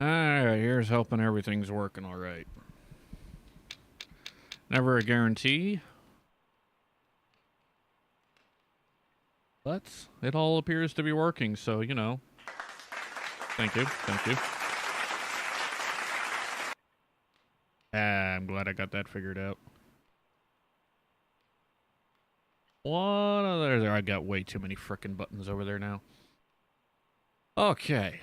Alright, here's hoping everything's working alright. Never a guarantee. But it all appears to be working, so, you know. Thank you, thank you. I'm glad I got that figured out. What other... I got way too many frickin' buttons over there now. Okay.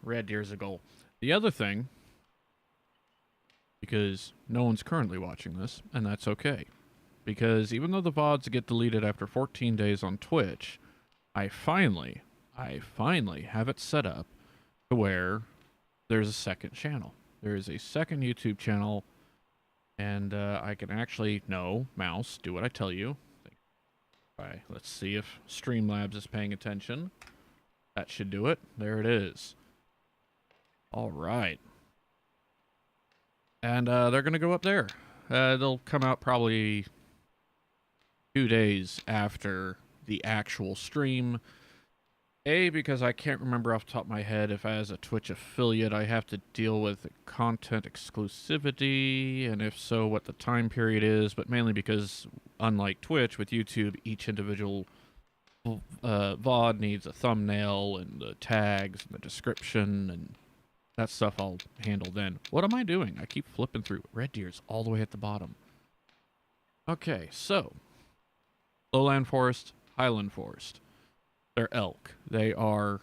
Red Deer's a goal. The other thing, because no one's currently watching this, and that's okay. Because even though the VODs get deleted after 14 days on Twitch, I finally have it set up to where there's a second channel. There is a second YouTube channel, and I can actually... No, mouse, do what I tell you. Alright, let's see if Streamlabs is paying attention. That should do it. There it is. Alright. And they're going to go up there. They'll come out probably 2 days after the actual stream. Because I can't remember off the top of my head if as a Twitch affiliate I have to deal with content exclusivity, and if so, what the time period is, but mainly because, unlike Twitch, with YouTube, each individual VOD needs a thumbnail and the tags and the description, and that stuff I'll handle then. What am I doing? I keep flipping through. Red Deer's all the way at the bottom. Okay, so lowland forest, highland forest. They're elk. They are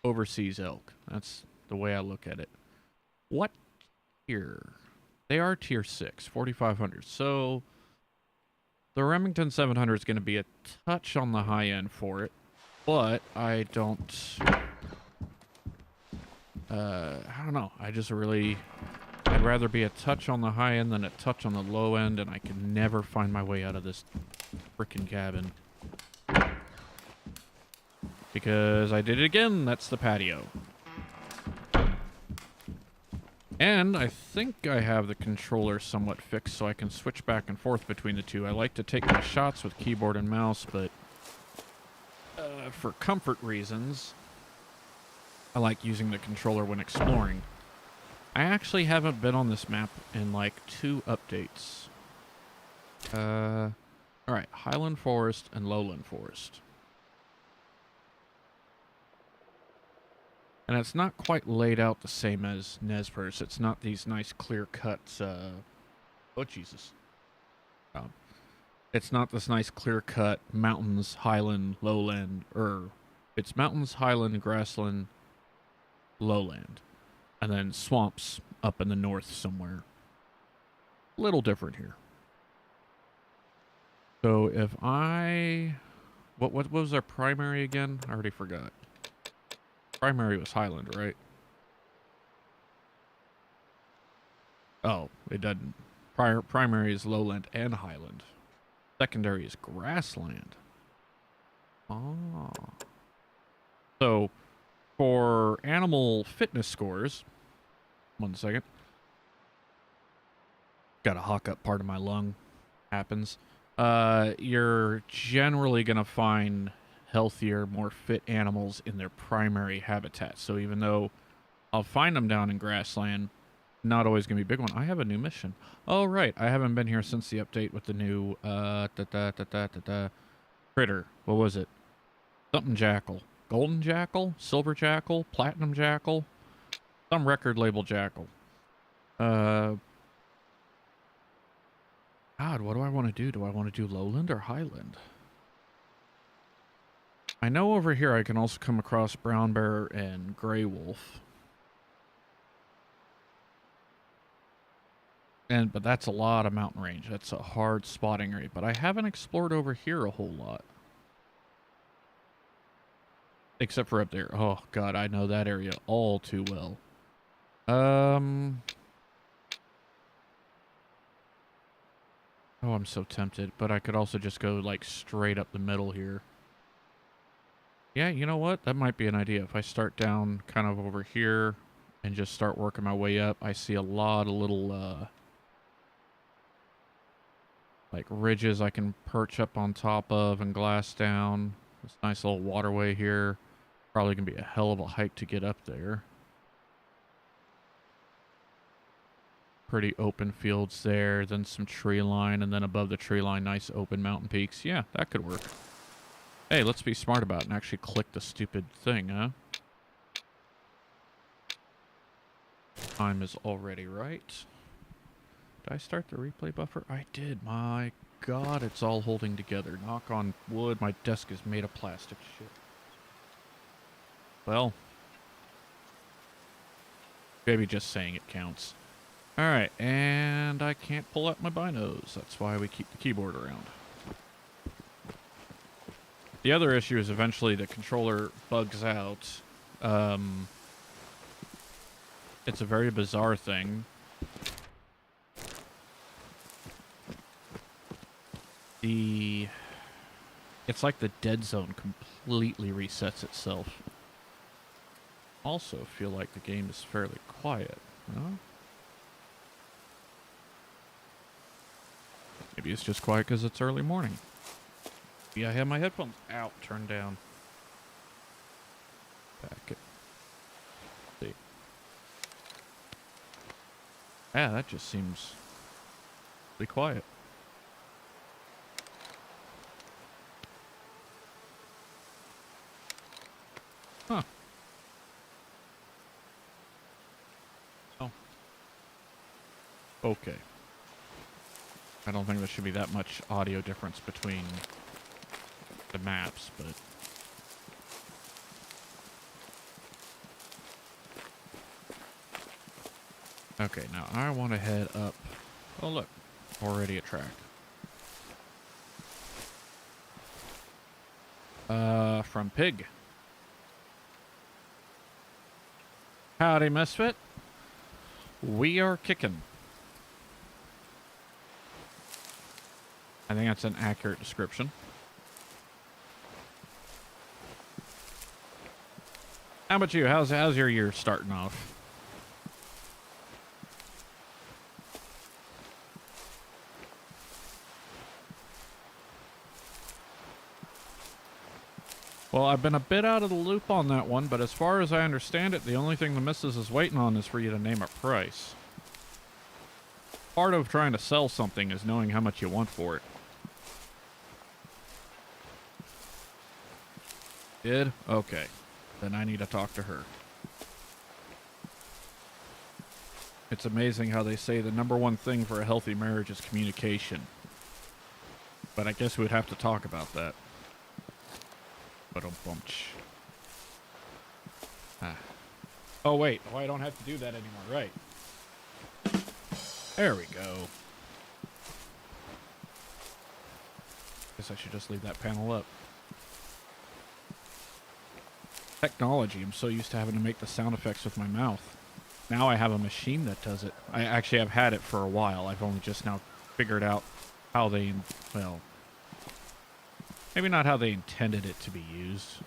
overseas elk. That's the way I look at it. What tier? They are tier 6, 4500. So the Remington 700 is going to be a touch on the high end for it, but I don't know. I'd rather be a touch on the high end than a touch on the low end, and I can never find my way out of this freaking cabin. Because I did it again. That's the patio. And I think I have the controller somewhat fixed so I can switch back and forth between the two. I like to take my shots with keyboard and mouse, but for comfort reasons, I like using the controller when exploring. I actually haven't been on this map in like 2 updates. Alright, Highland Forest and Lowland Forest. And it's not quite laid out the same as Nez-Perce. It's not these nice clear cuts, oh Jesus. It's not this nice clear cut mountains, highland, lowland, it's mountains, highland, grassland, lowland. And then swamps up in the north somewhere. A little different here. So if what was our primary again? I already forgot. Primary was highland, right? Oh, it doesn't. Primary is lowland and highland. Secondary is grassland. Oh. So, for animal fitness scores... 1 second. Got a hawk up part of my lung. Happens. You're generally going to find healthier, more fit animals in their primary habitat. So even though I'll find them down in grassland, not always going to be a big one. I have a new mission. Oh, right. I haven't been here since the update with the new critter. What was it? Something jackal. Golden jackal? Silver jackal? Platinum jackal? Some record label jackal. God, what do I want to do? Do I want to do lowland or highland? I know over here I can also come across brown bear and gray wolf. But that's a lot of mountain range. That's a hard spotting area. But I haven't explored over here a whole lot. Except for up there. Oh, God, I know that area all too well. Oh, I'm so tempted. But I could also just go, like, straight up the middle here. Yeah, you know what? That might be an idea. If I start down kind of over here and just start working my way up, I see a lot of little, like, ridges I can perch up on top of and glass down. This nice little waterway here. Probably going to be a hell of a hike to get up there. pretty open fields there, then some tree line, and then above the tree line, nice open mountain peaks. Yeah, that could work. Hey, let's be smart about it and actually click the stupid thing, huh? Time is already right. Did I start the replay buffer? I did. My God, it's all holding together. Knock on wood. My desk is made of plastic shit. Well, maybe just saying it counts. Alright, and I can't pull out my binos. That's why we keep the keyboard around. The other issue is eventually the controller bugs out. It's a very bizarre thing. It's like the dead zone completely resets itself. Also feel like the game is fairly quiet, no? Maybe it's just quiet because it's early morning. Maybe I have my headphones out, turned down. Back it. See. Yeah, that just seems pretty quiet. Huh. Oh. Okay. I don't think there should be that much audio difference between the maps, but... Okay, now I want to head up... Oh, look. Already a track. From Pig. Howdy, Misfit. We are kicking. I think that's an accurate description. How about you? How's your year starting off? Well, I've been a bit out of the loop on that one, but as far as I understand it, the only thing the missus is waiting on is for you to name a price. Part of trying to sell something is knowing how much you want for it. Did? Okay. Then I need to talk to her. It's amazing how they say the #1 thing for a healthy marriage is communication. But I guess we'd have to talk about that. Ba-dum-bumch. Ah. Oh, wait. Oh, I don't have to do that anymore. Right. There we go. Guess I should just leave that panel up. Technology. I'm so used to having to make the sound effects with my mouth. Now I have a machine that does it. I actually have had it for a while. I've only just now figured out how they, well, maybe not how they intended it to be used.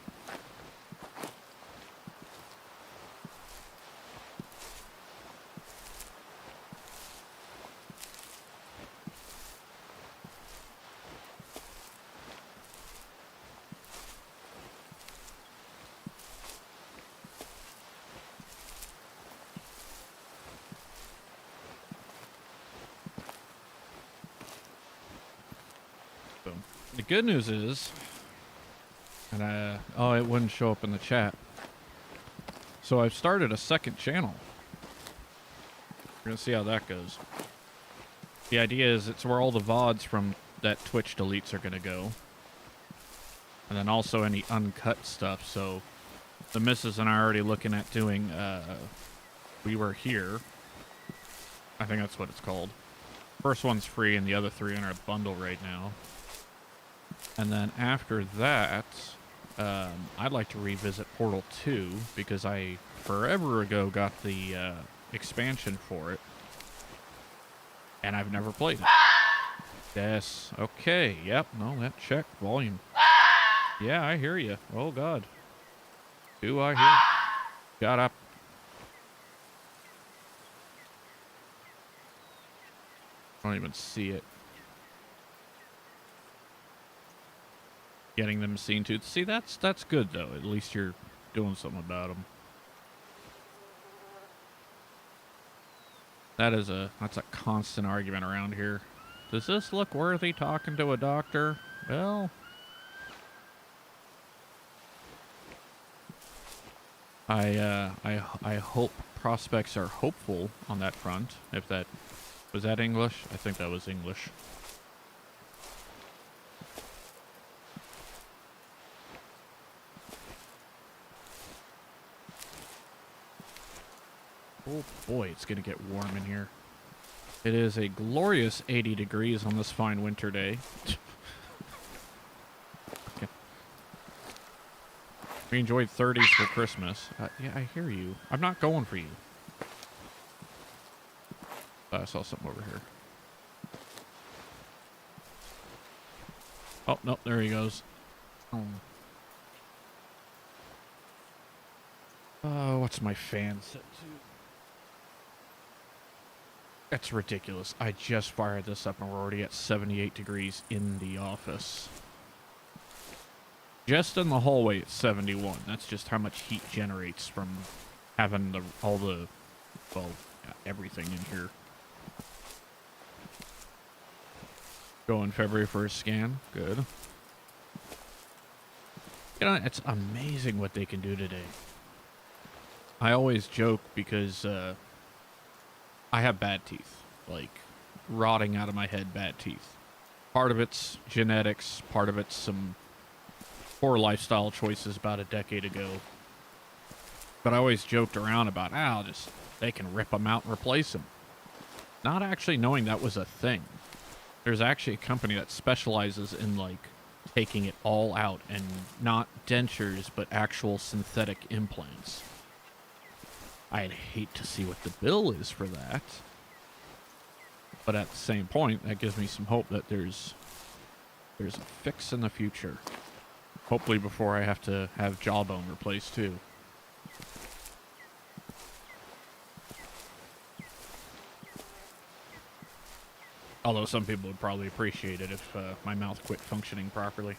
The good news is, and oh, it wouldn't show up in the chat. So I've started a second channel. We're gonna see how that goes. The idea is it's where all the VODs from that Twitch deletes are gonna go. And then also any uncut stuff. So the missus and I are already looking at doing, We Were Here. I think that's what it's called. First one's free and the other 3 are in a bundle right now. And then after that, I'd like to revisit Portal 2 because I forever ago got the expansion for it. And I've never played it. Yes. Okay. Yep. No, that check. Volume. Yeah, I hear you. Oh, God. Do I hear? Shut up. I don't even see it. Getting them seen to. See, that's good, though. At least you're doing something about them. That's a constant argument around here. Does this look worthy talking to a doctor? Well, I hope prospects are hopeful on that front. If that was that English? I think that was English. Oh boy, it's gonna get warm in here. It is a glorious 80 degrees on this fine winter day. Okay. We enjoyed 30s for Christmas. Yeah, I hear you. I'm not going for you. I saw something over here. Oh, no, there he goes. What's my fan set to? That's ridiculous. I just fired this up and we're already at 78 degrees in the office. Just in the hallway it's 71. That's just how much heat generates from having everything in here. Going February for a scan. Good. You know, it's amazing what they can do today. I always joke because I have bad teeth. Like, rotting out of my head bad teeth. Part of it's genetics. Part of it's some poor lifestyle choices about a decade ago. But I always joked around about, they can rip them out and replace them. Not actually knowing that was a thing. There's actually a company that specializes in, like, taking it all out, and not dentures, but actual synthetic implants. I'd hate to see what the bill is for that. But at the same point, that gives me some hope that there's a fix in the future. Hopefully before I have to have jawbone replaced, too. Although some people would probably appreciate it if my mouth quit functioning properly.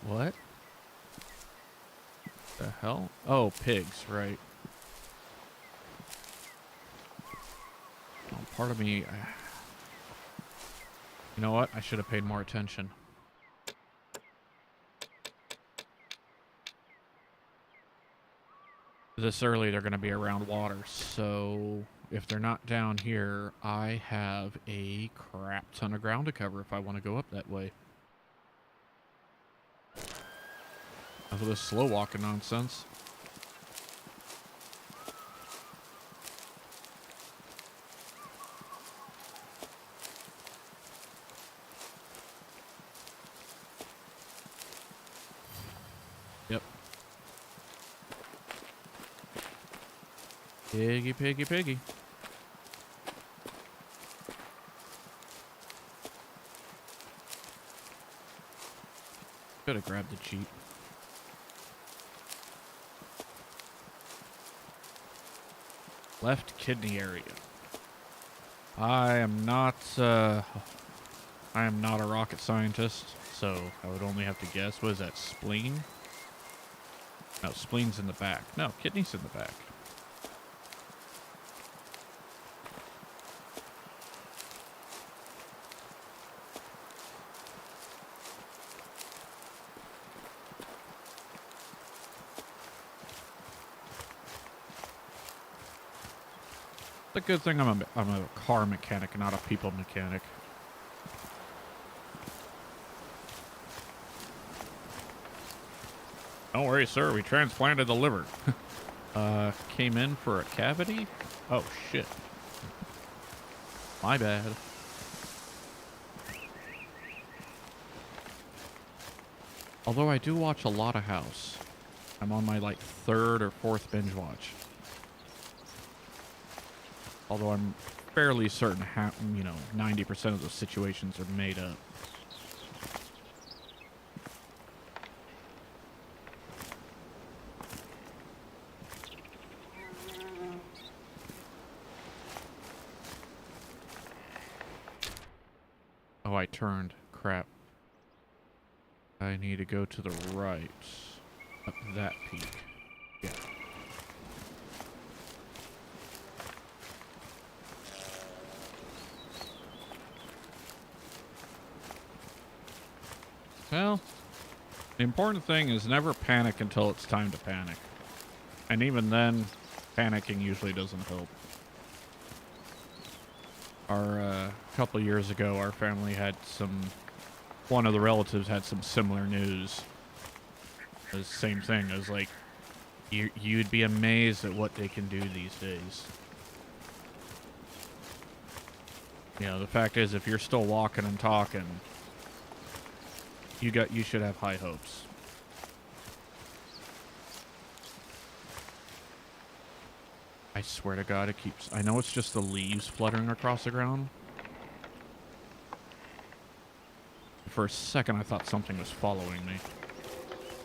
What? The hell? Oh, pigs, right. Oh, part of me... You know what? I should have paid more attention. This early, they're going to be around water, so if they're not down here, I have a crap ton of ground to cover if I want to go up that way. Enough of this slow walking nonsense. Yep. Piggy, piggy, piggy. Could have grabbed the Jeep. Left kidney area. I am not a rocket scientist, so I would only have to guess. What is that, spleen? No, spleen's in the back. No, kidney's in the back. It's a good thing I'm a car mechanic and not a people mechanic. Don't worry, sir. We transplanted the liver. Came in for a cavity? Oh, shit. My bad. Although I do watch a lot of House. I'm on my, like, 3rd or 4th binge watch. Although I'm fairly certain, 90% of those situations are made up. Oh, I turned. Crap. I need to go to the right. Up to that peak. Yeah. Well, the important thing is never panic until it's time to panic. And even then, panicking usually doesn't help. A couple years ago, our family had one of the relatives had some similar news. The same thing. It was like, you'd be amazed at what they can do these days. You know, the fact is, if you're still walking and talking, you should have high hopes. I swear to God, it keeps... I know it's just the leaves fluttering across the ground. For a second, I thought something was following me.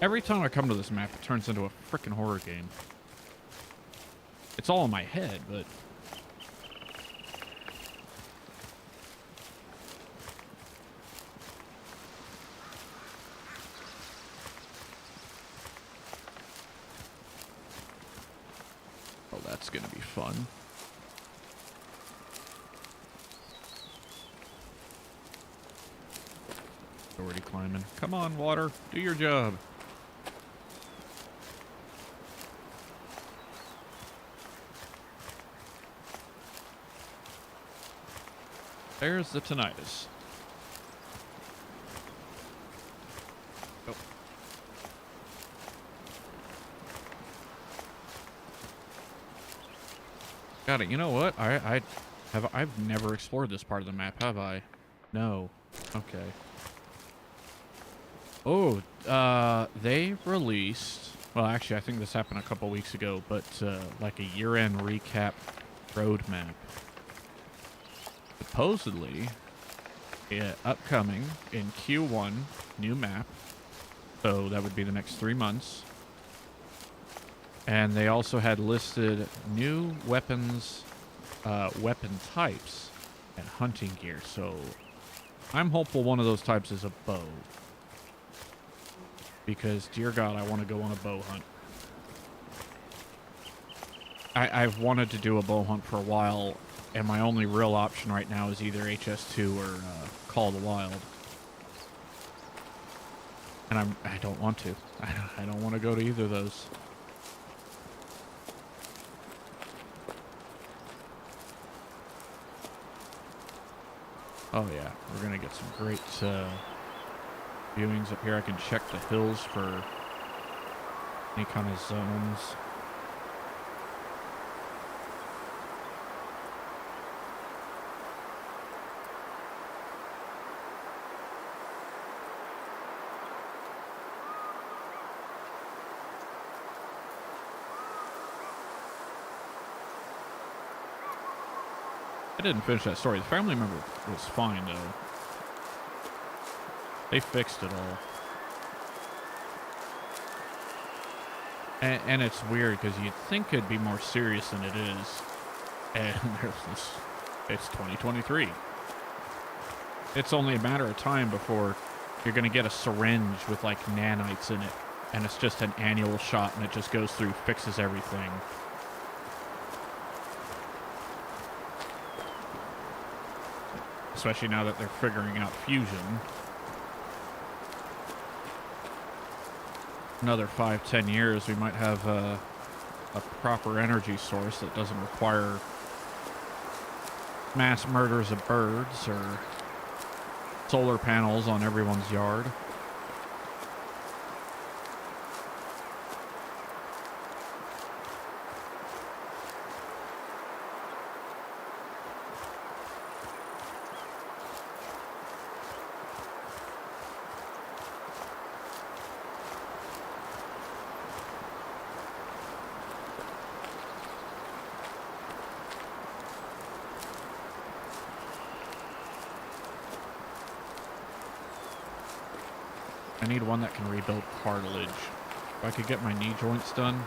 Every time I come to this map, it turns into a frickin' horror game. It's all in my head, but... oh, that's gonna be fun. Already climbing. Come on, water. Do your job. There's the tinnitus. Oh. Got it. You know what? I've never explored this part of the map, have I? No. Okay. Oh, they released... Well, actually, I think this happened a couple weeks ago, but like a year-end recap roadmap. Supposedly, upcoming in Q1, new map. So that would be the next 3 months. And they also had listed new weapons, weapon types, and hunting gear. So I'm hopeful one of those types is a bow. Because, dear God, I want to go on a bow hunt. I've wanted to do a bow hunt for a while, and my only real option right now is either HS2 or Call of the Wild. And I don't want to. I don't want to go to either of those. Oh yeah, we're gonna get some great viewings up here. I can check the hills for any kind of zones. I didn't finish that story. The family member was fine, though. They fixed it all. And it's weird, because you'd think it'd be more serious than it is. And there's this... It's 2023. It's only a matter of time before you're going to get a syringe with, like, nanites in it. And it's just an annual shot, and it just goes through, fixes everything. Especially now that they're figuring out fusion. Another 5-10 years, we might have a proper energy source that doesn't require mass murders of birds or solar panels on everyone's yard. I need one that can rebuild cartilage. If I could get my knee joints done.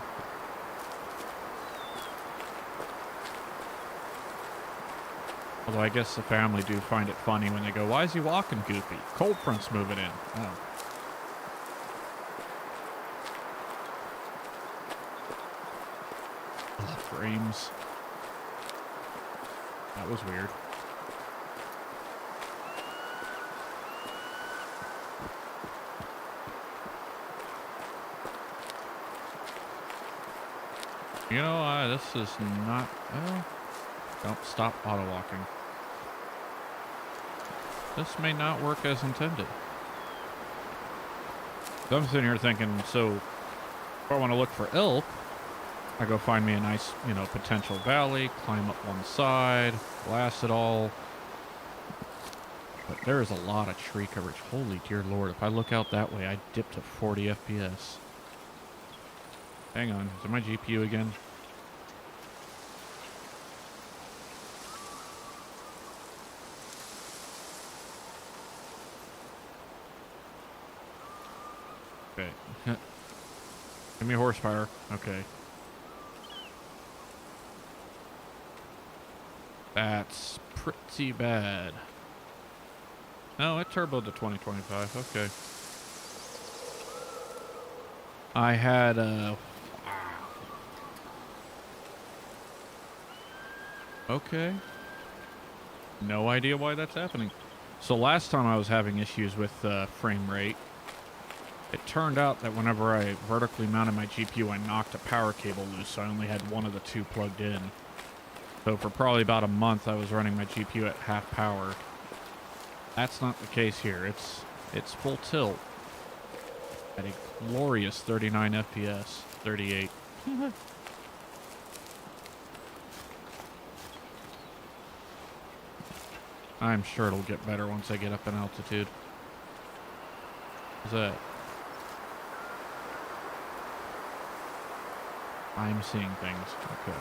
Although I guess the family do find it funny when they go, "Why is he walking goofy? Cold front's moving in." Oh. Oh, frames. That was weird. You know, this is not... Well, don't stop auto-locking. This may not work as intended. So I'm sitting here thinking, so if I want to look for elk, I go find me a nice, you know, potential valley, climb up one side, blast it all. But there is a lot of tree coverage. Holy dear Lord, if I look out that way, I dip to 40 FPS. Hang on, is it my GPU again? Okay. Give me horsepower. Okay. That's pretty bad. No, it turboed to 2025. Okay. I had a... Okay. No idea why that's happening. So last time I was having issues with frame rate, it turned out that whenever I vertically mounted my GPU, I knocked a power cable loose, so I only had one of the two plugged in. So for probably about a month, I was running my GPU at half power. That's not the case here. It's full tilt at a glorious 39 FPS, 38. I'm sure it'll get better once I get up in altitude. What's that? I'm seeing things. Okay.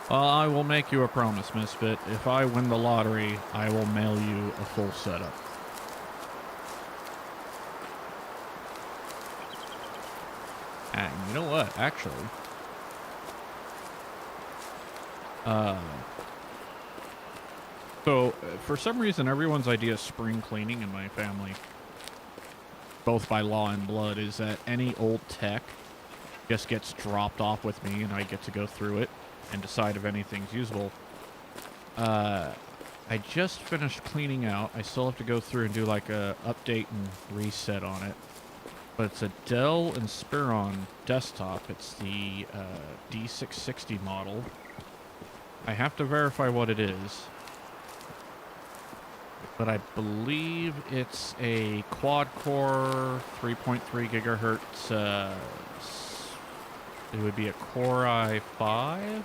Well, I will make you a promise, Misfit. If I win the lottery, I will mail you a full setup. And you know what? Actually, so for some reason, everyone's idea of spring cleaning in my family, both by law and blood, is that any old tech just gets dropped off with me and I get to go through it and decide if anything's usable. I just finished cleaning out. I still have to go through and do like a update and reset on it. But it's a Dell Inspiron desktop. It's the D660 model. I have to verify what it is. But I believe it's a quad-core 3.3 gigahertz. It would be a Core i5.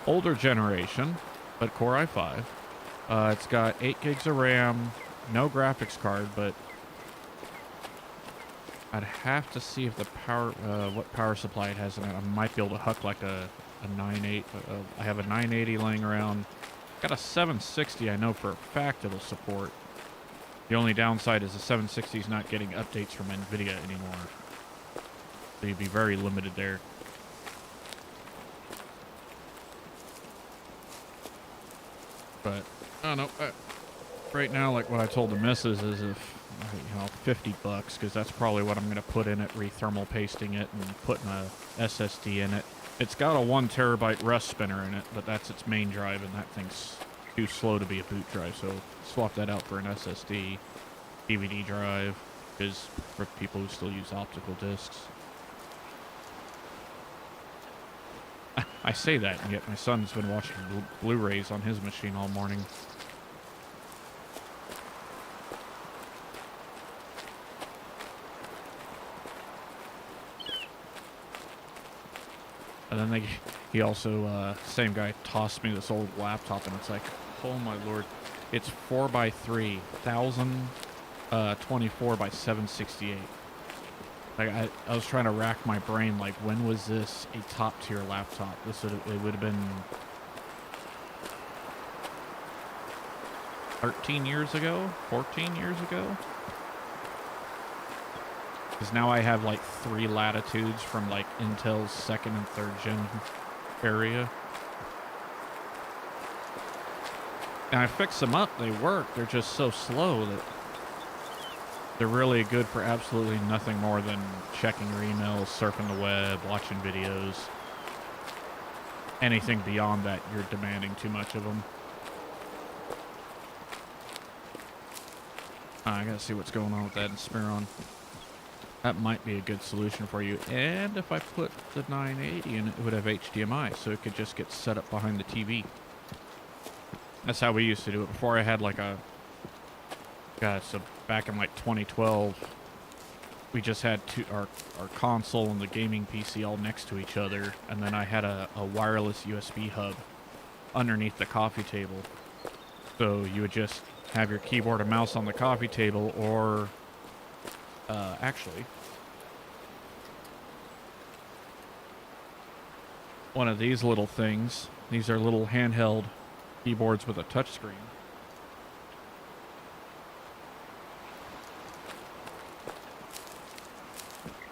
Older generation, but Core i5. It's got 8 gigs of RAM, no graphics card, but I'd have to see if the power, what power supply it has in it. I might be able to hook like a 980. I have a 980 laying around. Got a 760 I know for a fact it'll support. The only downside is the 760 is not getting updates from NVIDIA anymore. So you'd be very limited there. But, I don't know. Right now, like what I told the missus is if, you know, 50 bucks, because that's probably what I'm going to put in it, re-thermal pasting it and putting a SSD in it. It's got a 1 terabyte rest spinner in it, but that's its main drive, and that thing's too slow to be a boot drive, so swap that out for an SSD, DVD drive, is for people who still use optical discs. I say that, and yet my son's been watching Blu-rays on his machine all morning. And then he also, same guy tossed me this old laptop, and it's like, oh my lord, it's 4x3, 1024 by 768. Like I was trying to rack my brain, like when was this a top tier laptop? It would have been 13 years ago, 14 years ago. Because now I have like 3 latitudes from like Intel's 2nd and 3rd gen area. And I fixed them up. They work. They're just so slow that they're really good for absolutely nothing more than checking your emails, surfing the web, watching videos. Anything beyond that, you're demanding too much of them. I gotta see what's going on with that Inspiron. That might be a good solution for you. And if I put the 980 in, it would have HDMI, so it could just get set up behind the TV. That's how we used to do it before. I had like a... God, so back in like 2012, we just had our console and the gaming PC all next to each other, and then I had a wireless USB hub underneath the coffee table. So you would just have your keyboard and mouse on the coffee table, or actually, one of these little things. These are little handheld keyboards with a touchscreen.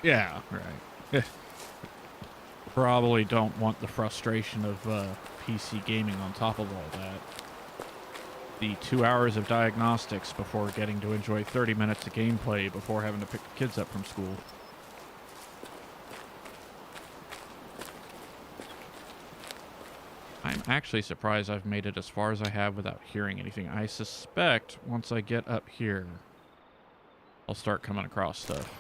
Yeah, right. Probably don't want the frustration of PC gaming on top of all that. The 2 hours of diagnostics before getting to enjoy 30 minutes of gameplay before having to pick the kids up from school. I'm actually surprised I've made it as far as I have without hearing anything. I suspect once I get up here, I'll start coming across stuff.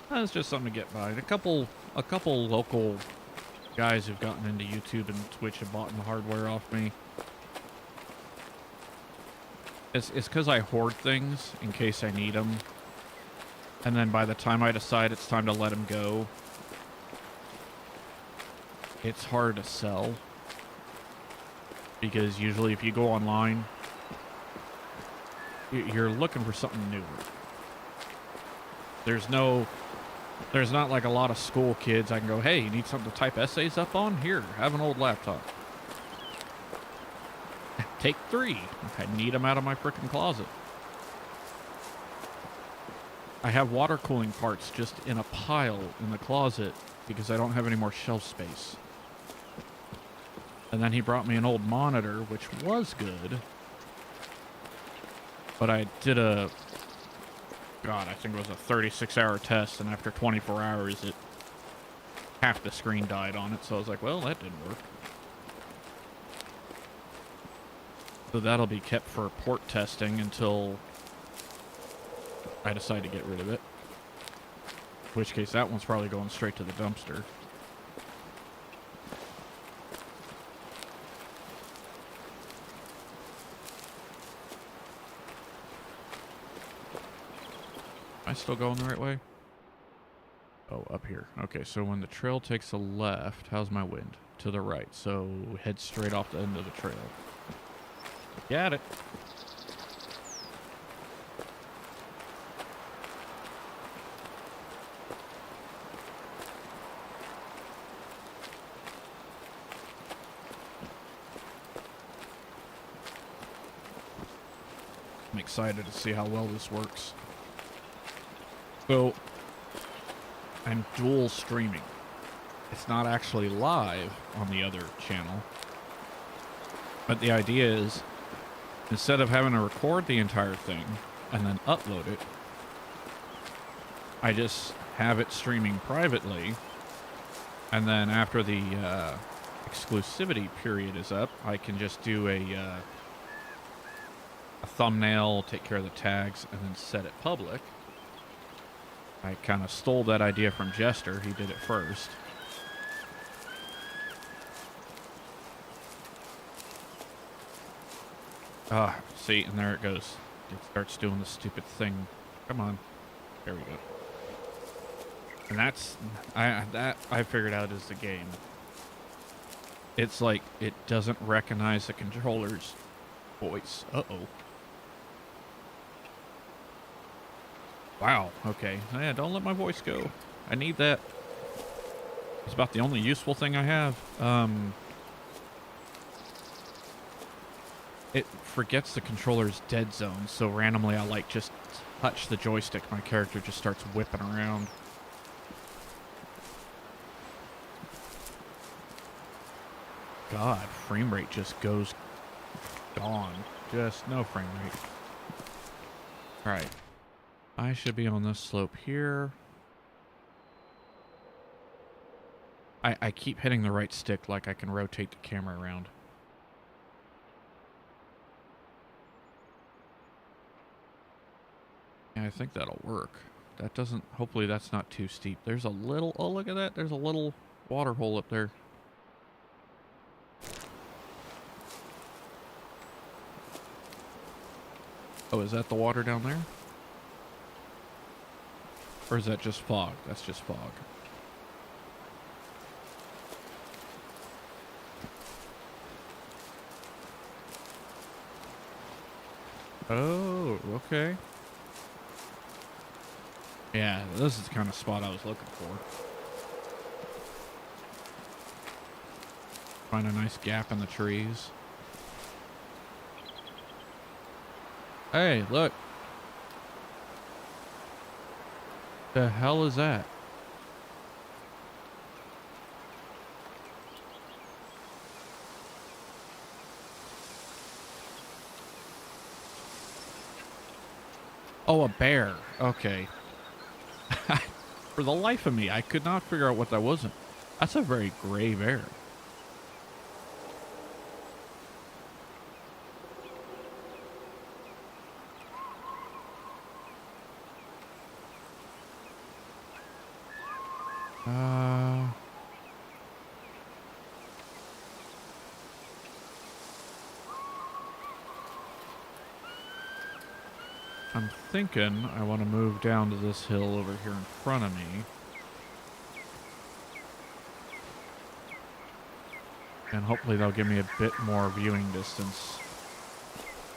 That's just something to get by. And a couple local guys who've gotten into YouTube and Twitch have bought the hardware off me. It's because I hoard things in case I need them. And then by the time I decide it's time to let them go, it's hard to sell. Because usually if you go online, you're looking for something newer. There's not like a lot of school kids I can go, hey, you need something to type essays up on? Here, have an old laptop. Take 3. I need them out of my frickin' closet. I have water cooling parts just in a pile in the closet because I don't have any more shelf space. And then he brought me an old monitor, which was good. But I did a... God, I think it was a 36-hour test, and after 24 hours, half the screen died on it. So I was like, well, that didn't work. So that'll be kept for port testing until I decide to get rid of it. In which case, that one's probably going straight to the dumpster. Am I still going the right way? Oh, up here. Okay, so when the trail takes a left, how's my wind? To the right. So head straight off the end of the trail. Got it. I'm excited to see how well this works. So, I'm dual streaming. It's not actually live on the other channel. But the idea is, instead of having to record the entire thing and then upload it, I just have it streaming privately. And then after the exclusivity period is up, I can just do a thumbnail, take care of the tags, and then set it public. I kind of stole that idea from Jester. He did it first. Ah, see, and there it goes. It starts doing the stupid thing. Come on. There we go. And I figured out is the game. It's like it doesn't recognize the controller's voice. Uh-oh. Wow, okay. Yeah, don't let my voice go. I need that. It's about the only useful thing I have. It forgets the controller's dead zone, so randomly I like just touch the joystick. My character just starts whipping around. God, frame rate just goes gone. Just no frame rate. Alright. I should be on this slope here. I keep hitting the right stick like I can rotate the camera around. Yeah, I think that'll work. That doesn't... Hopefully that's not too steep. There's a little... Oh, look at that. There's a little water hole up there. Oh, is that the water down there? Or is that just fog? That's just fog. Oh, okay. Yeah, this is the kind of spot I was looking for. Find a nice gap in the trees. Hey, look. The hell is that? Oh, a bear. Okay. For the life of me, I could not figure out what that wasn't. That's a very gray bear. I'm thinking I want to move down to this hill over here in front of me. And hopefully they'll give me a bit more viewing distance.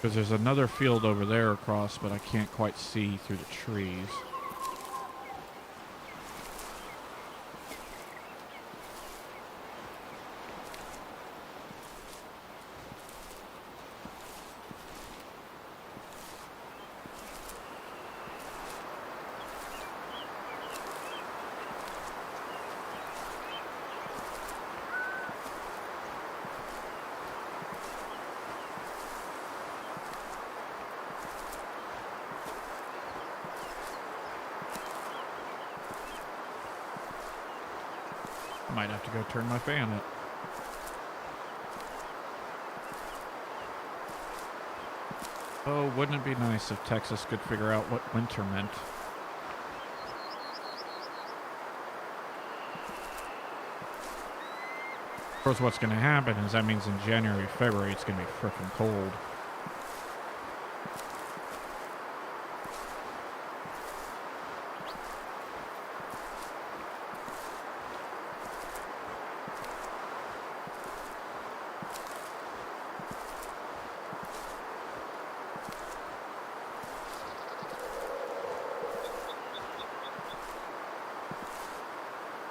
Because there's another field over there across, but I can't quite see through the trees. Might have to go turn my fan up. Oh, wouldn't it be nice if Texas could figure out what winter meant? Of course, what's going to happen is that means in January, February, it's going to be frickin' cold.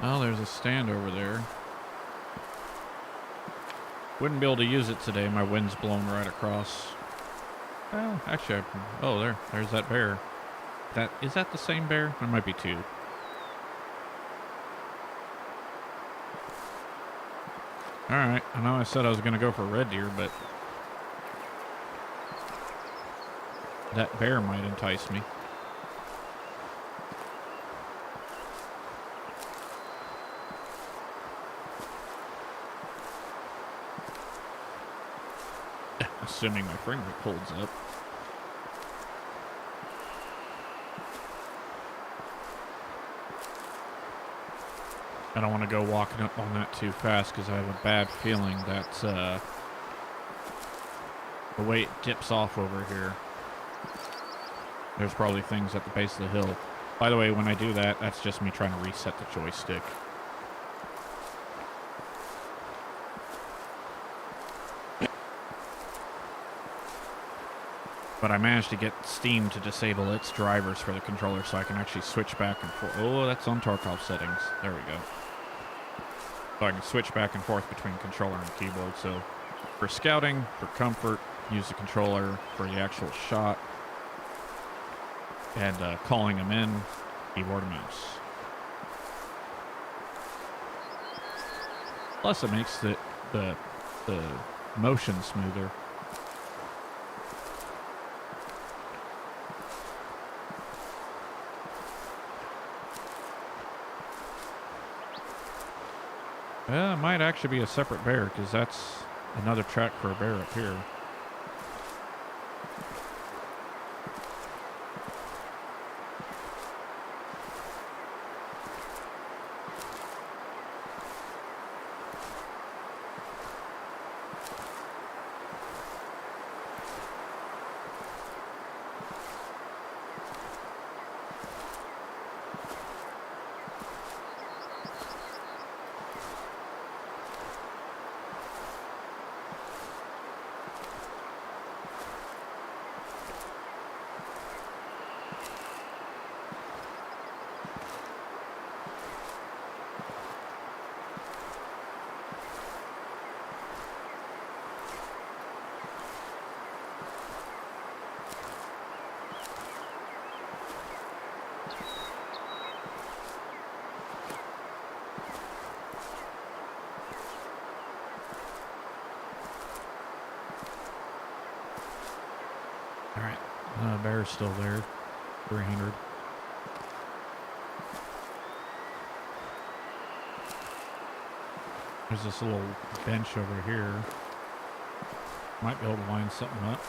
Well, there's a stand over there. Wouldn't be able to use it today. My wind's blown right across. Well, actually, oh, there's that bear. Is that the same bear? There might be two. Alright, I know I said I was going to go for red deer, but that bear might entice me. Assuming my frame rate holds up. I don't want to go walking up on that too fast because I have a bad feeling that the way it dips off over here, there's probably things at the base of the hill. By the way, when I do that, that's just me trying to reset the joystick. But I managed to get Steam to disable its drivers for the controller so I can actually switch back and forth. Oh, that's on Tarkov settings. There we go. So I can switch back and forth between controller and keyboard. So for scouting, for comfort, use the controller. For the actual shot and calling them in, keyboard and mouse. Plus it makes the the motion smoother. It might actually be a separate bear, because that's another track for a bear up here. Alright, bear's still there. 300. There's this little bench over here. Might be able to line something up.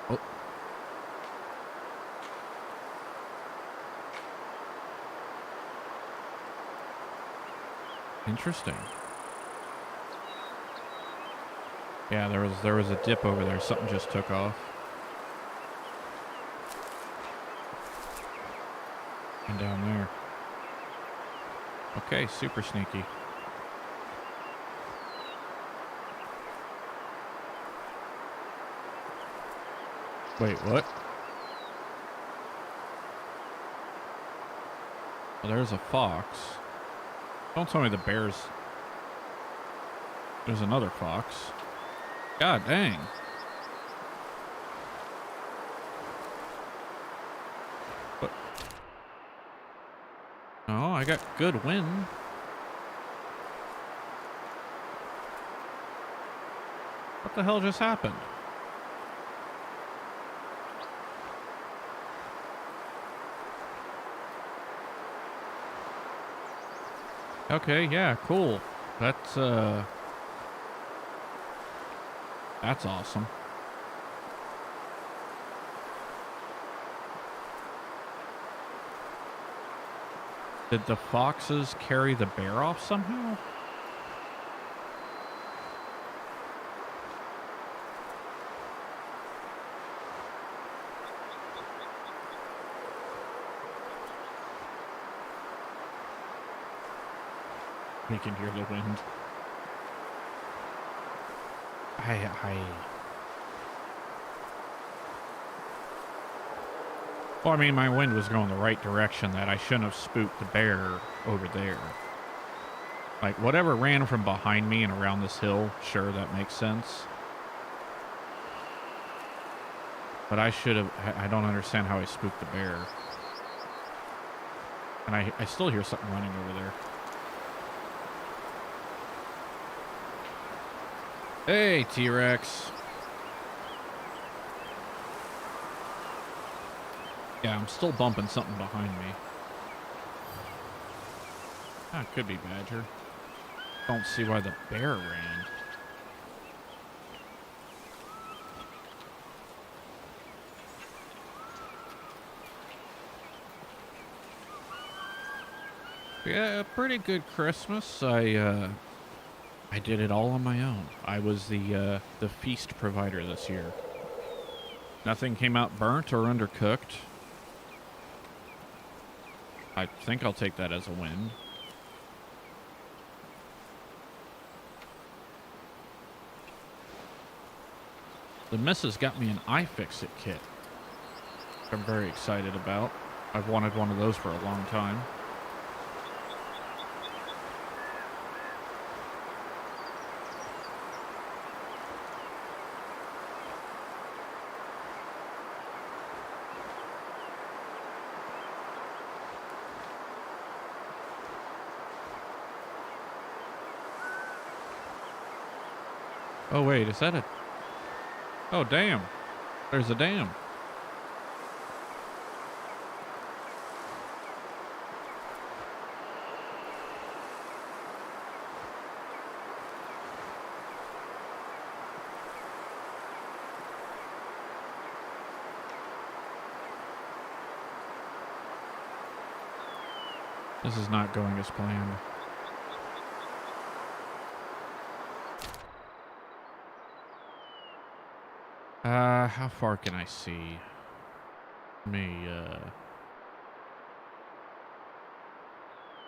Oh. Interesting. Yeah, there was a dip over there. Something just took off. And down there. Okay, super sneaky. Wait, what? Well, there's a fox. Don't tell me the bear's... There's another fox. God dang. What? Oh, I got good wind. What the hell just happened? Okay, yeah, cool. That's awesome. Did the foxes carry the bear off somehow? We can hear the wind. Well, I mean, my wind was going the right direction, that I shouldn't have spooked the bear over there. Like, whatever ran from behind me and around this hill, sure, that makes sense. But I should have... I don't understand how I spooked the bear. And I still hear something running over there. Hey, T-Rex. Yeah, I'm still bumping something behind me. Ah, it could be Badger. Don't see why the bear ran. Yeah, a pretty good Christmas. I did it all on my own. I was the feast provider this year. Nothing came out burnt or undercooked. I think I'll take that as a win. The missus got me an iFixit kit. I'm very excited about. I've wanted one of those for a long time. Oh, wait, is that a... Oh, damn. There's a dam. This is not going as planned. How far can I see? Let me,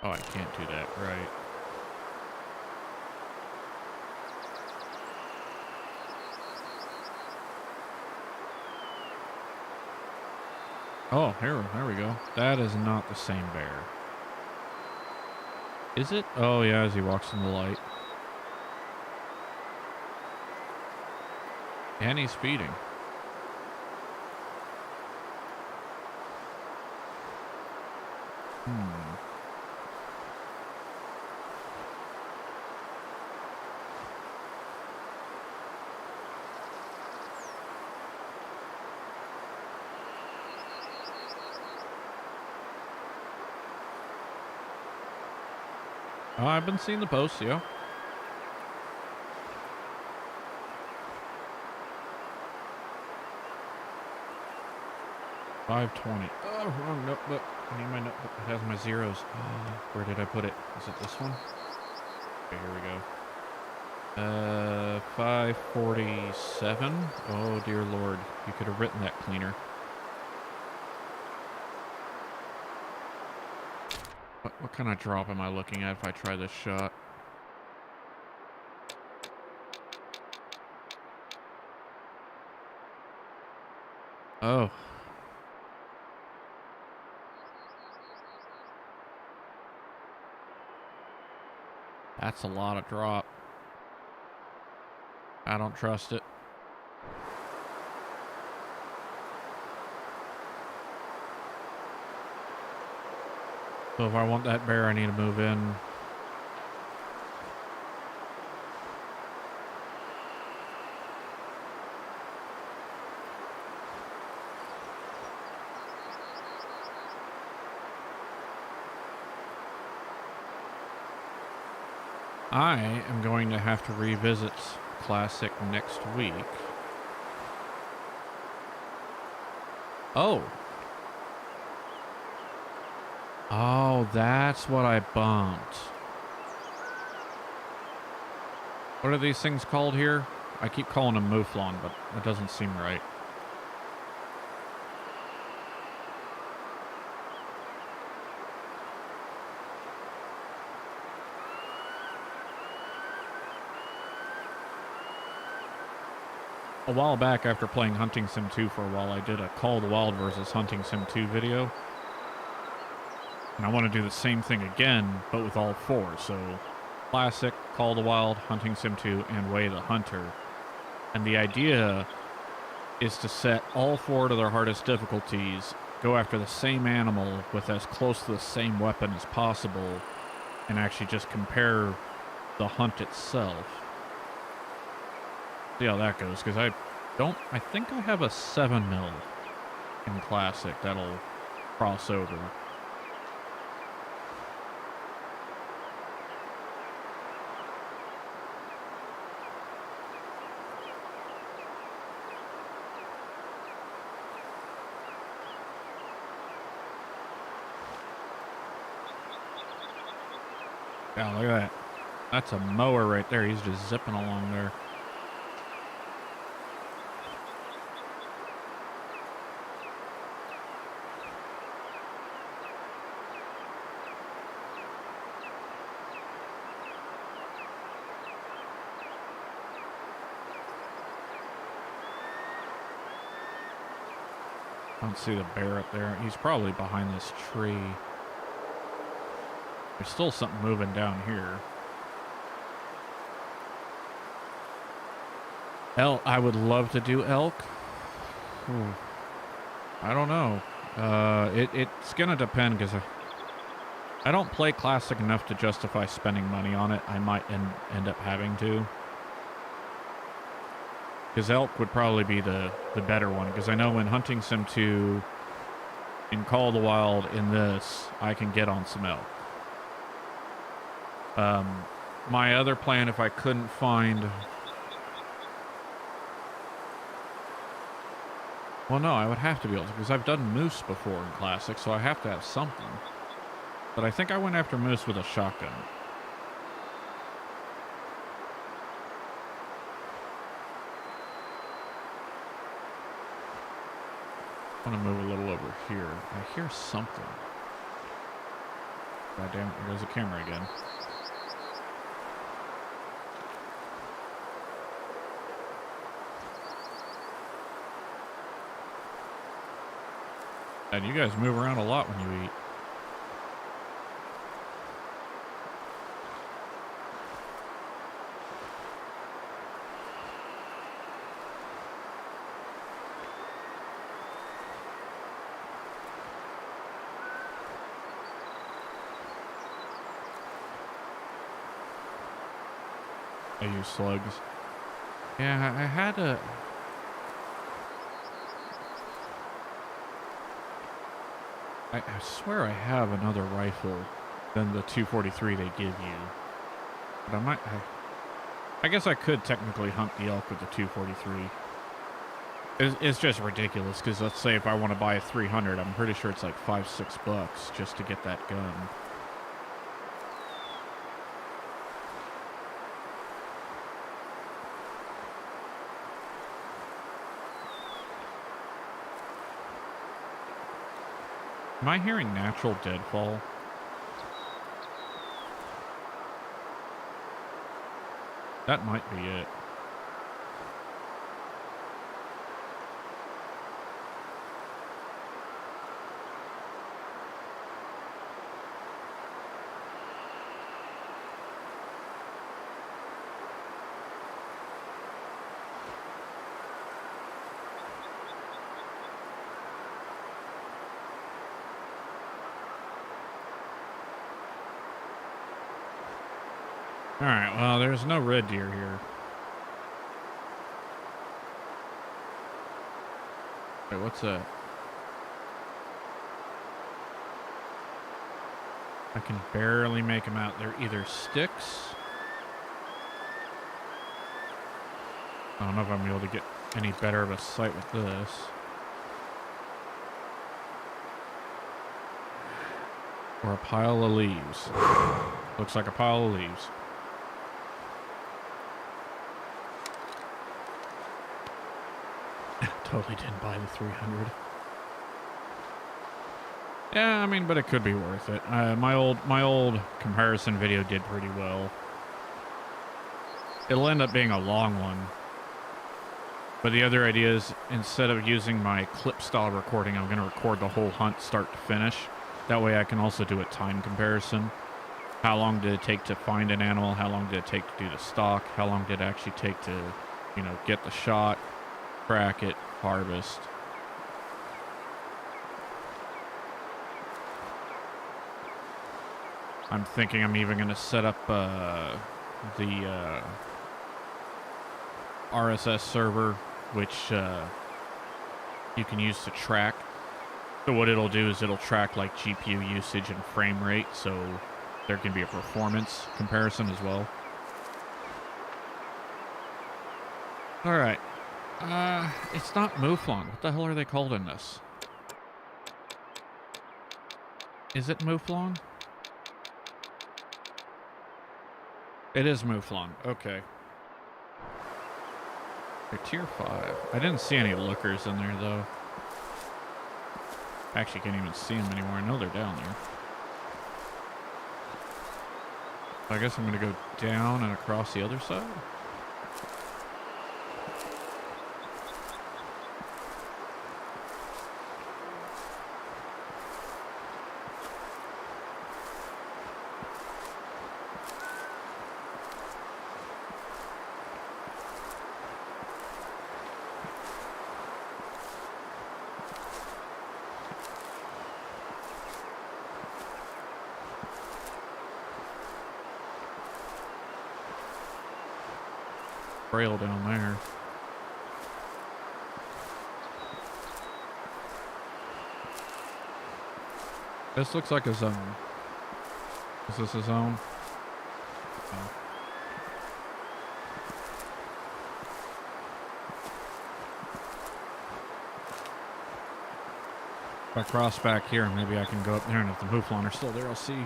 Oh, I can't do that, right. Oh, there we go. That is not the same bear. Is it? Oh, yeah, as he walks in the light. And he's feeding. Oh, I've been seeing the posts, yeah. $5.20. Oh, wrong notebook. I need my notebook. It has my zeros. Oh, where did I put it? Is it this one? Okay, here we go. $5.47. Oh, dear Lord. You could have written that cleaner. What kind of drop am I looking at if I try this shot? Oh. That's a lot of drop. I don't trust it. So if I want that bear, I need to move in. I am going to have to revisit Classic next week. Oh. Oh, that's what I bumped. What are these things called here? I keep calling them mouflon, but that doesn't seem right. A while back, after playing Hunting Sim 2 for a while, I did a Call of the Wild versus Hunting Sim 2 video. And I want to do the same thing again, but with all four. So, Classic, Call of the Wild, Hunting Sim 2, and Way the Hunter. And the idea is to set all four to their hardest difficulties, go after the same animal with as close to the same weapon as possible, and actually just compare the hunt itself. See how that goes, because I think I have a 7mm in Classic that'll cross over. Yeah, look at that. That's a mower right there. He's just zipping along there. I don't see the bear up there. He's probably behind this tree. There's still something moving down here. Elk. I would love to do elk. Ooh. I don't know. It's gonna depend, because I don't play Classic enough to justify spending money on it. I might end up having to. Because elk would probably be the better one. Because I know in Hunting Sim 2, in Call of the Wild, in this, I can get on some elk. My other plan, if I couldn't find... Well, no, I would have to be able to, because I've done moose before in Classic, so I have to have something. But I think I went after moose with a shotgun. I want to move a little over here. I hear something. God damn it, there goes the camera again. And you guys move around a lot when you eat. I use slugs. Yeah, I had a... I swear I have another rifle than the 243 they give you. But I might... I guess I could technically hunt the elk with the 243. It's just ridiculous, because let's say if I want to buy a 300, I'm pretty sure it's like $5-6 just to get that gun. Am I hearing natural deadfall? That might be it. Alright, well, there's no red deer here. Wait, what's that? I can barely make them out. They're either sticks. I don't know if I'm able to get any better of a sight with this. Or a pile of leaves. Looks like a pile of leaves. Totally didn't buy the 300. Yeah, I mean, but it could be worth it. My old comparison video did pretty well. It'll end up being a long one. But the other idea is, instead of using my clip style recording, I'm going to record the whole hunt start to finish. That way I can also do a time comparison. How long did it take to find an animal? How long did it take to do the stalk? How long did it actually take to, you know, get the shot, track it, harvest? I'm thinking I'm even going to set up the RSS server, which you can use to track. So what it'll do is it'll track like GPU usage and frame rate, so there can be a performance comparison as well. All right. It's not mouflon. What the hell are they called in this? Is it mouflon? It is mouflon. Okay. They're tier 5. I didn't see any lookers in there, though. Actually, can't even see them anymore. I know they're down there. I guess I'm going to go down and across the other side. Trail down there. This looks like a zone. Is this a zone? Oh. If I cross back here, maybe I can go up there, and if the Mouflon are still there, I'll see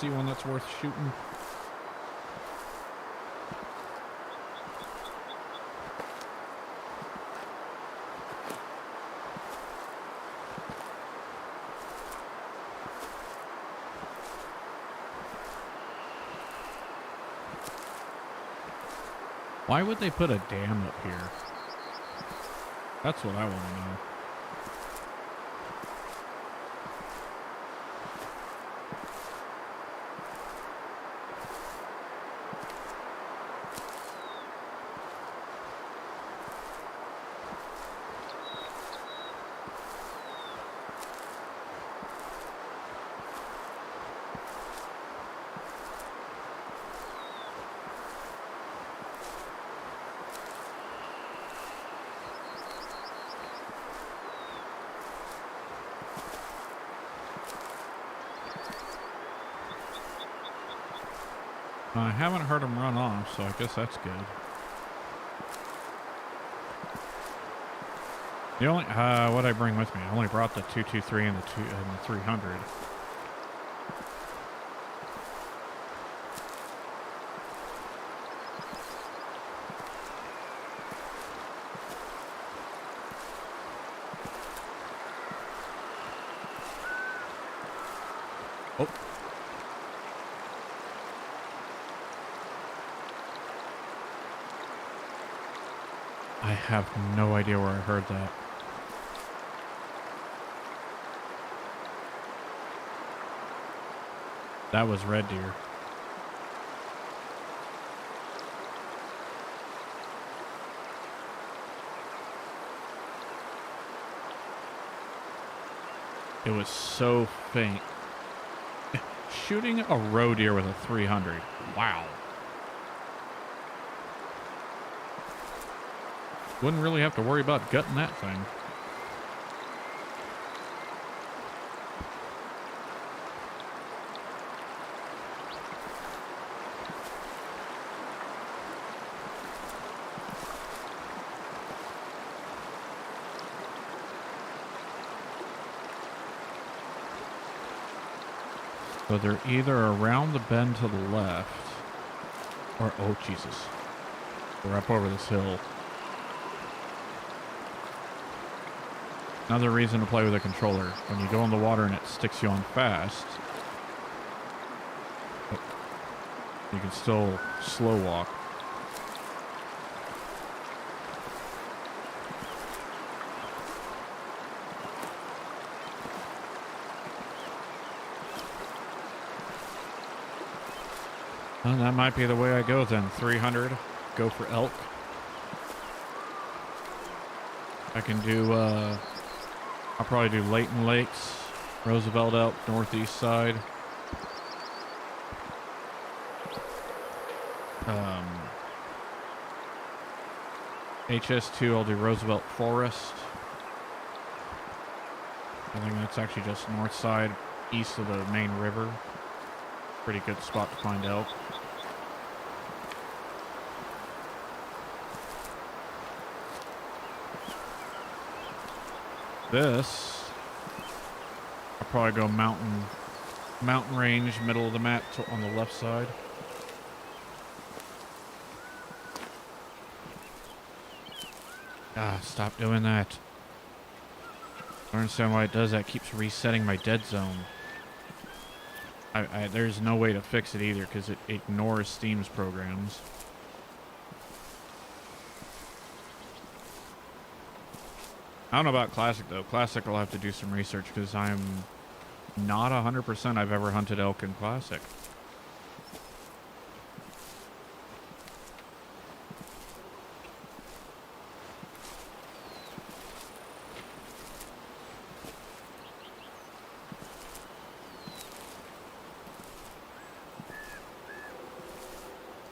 one that's worth shooting. Why would they put a dam up here? That's what I want to know. I haven't heard them run off, so I guess that's good. The only what I bring with me, I only brought the 223 and the 300. Oh. I have no idea where I heard that. That was red deer. It was so faint. Shooting a roe deer with a 300. Wow. Wouldn't really have to worry about gutting that thing. So they're either around the bend to the left, or, oh Jesus, we're up over this hill. Another reason to play with a controller. When you go in the water and it sticks you on fast, you can still slow walk. Well, that might be the way I go then. 300, go for elk. I can do, I'll probably do Layton Lakes, Roosevelt Elk, northeast side. HS2, I'll do Roosevelt Forest. I think that's actually just north side, east of the main river. Pretty good spot to find elk. This, I'll probably go mountain range, middle of the map on the left side. Ah, stop doing that. I don't understand why it does that. It keeps resetting my dead zone. There's no way to fix it either because it ignores Steam's programs. I don't know about Classic though. Classic I'll have to do some research because I'm not 100% I've ever hunted elk in Classic.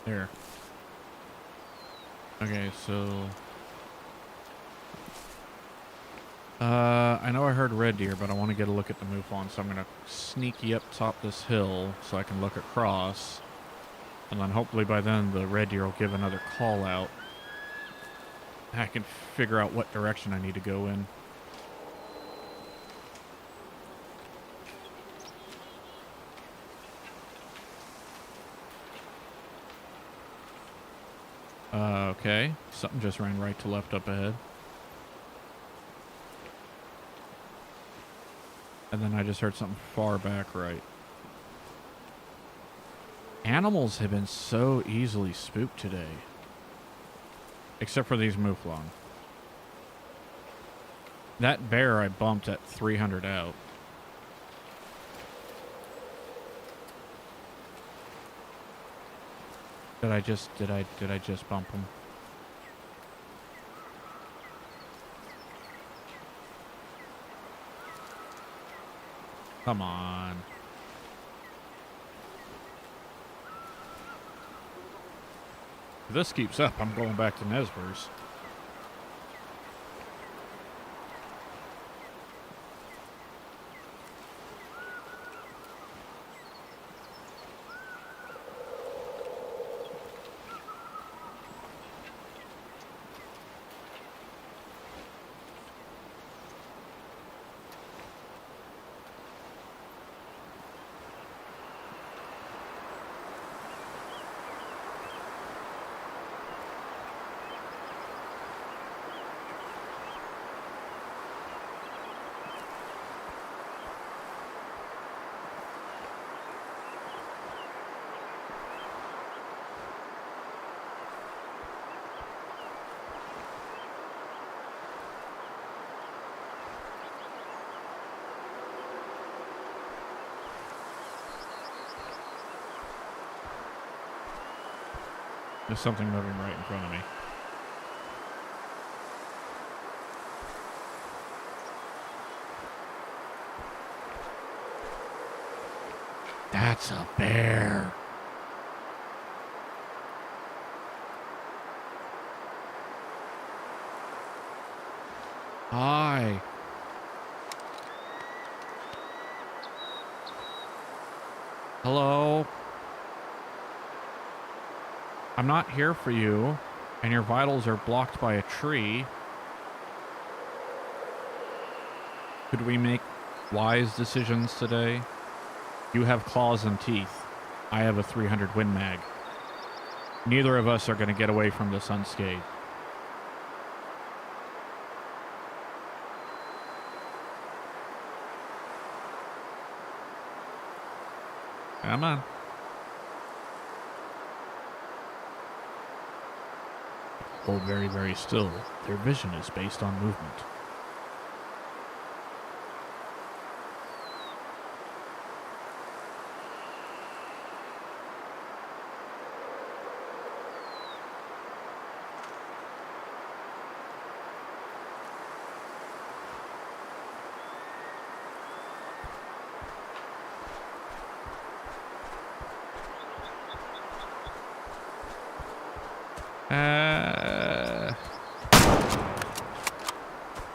There. Okay, so I know I heard red deer, but I want to get a look at the mouflon, so I'm going to sneaky up top this hill so I can look across. And then hopefully by then the red deer will give another call out. I can figure out what direction I need to go in. Okay. Something just ran right to left up ahead. And then I just heard something far back right. Animals have been so easily spooked today. Except for these mouflon. That bear I bumped at 300 out. Did I just bump him? Come on. If this keeps up, I'm going back to Nesbers. There's something moving right in front of me. That's a bear. Hi. Hello. I'm not here for you, and your vitals are blocked by a tree. Could we make wise decisions today? You have claws and teeth. I have a 300 Win Mag. Neither of us are going to get away from this unscathed. Come on. Hold very, very still. Their vision is based on movement.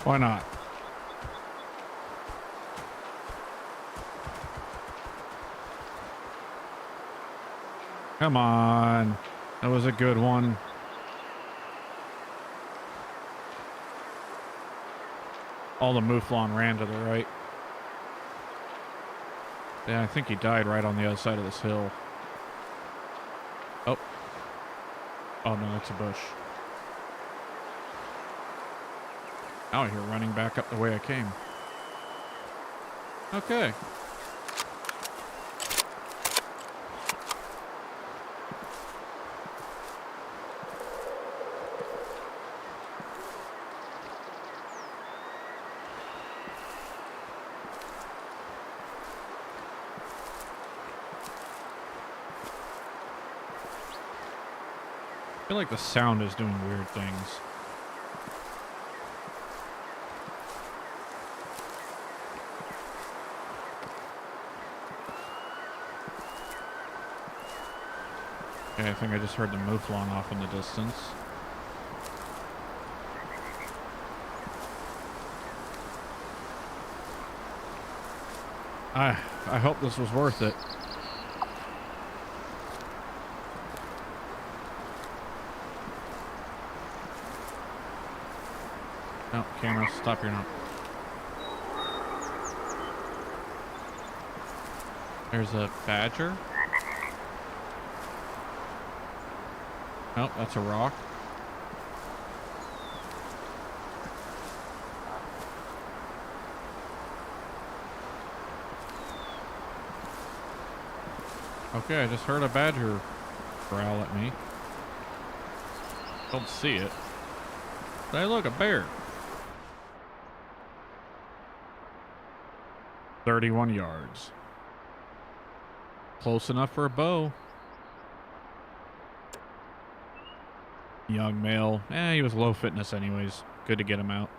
Why not? Come on. That was a good one. All the mouflon ran to the right. Yeah, I think he died right on the other side of this hill. Oh. Oh no, that's a bush. Out here running back up the way I came. Okay. I feel like the sound is doing weird things. Okay, I think I just heard the mouflon off in the distance. I hope this was worth it. No, camera, stop your knob. There's a badger. Nope, that's a rock. Okay, I just heard a badger growl at me. Don't see it. Hey, look, a bear. 31 yards. Close enough for a bow. Young male. He was low fitness anyways. Good to get him out.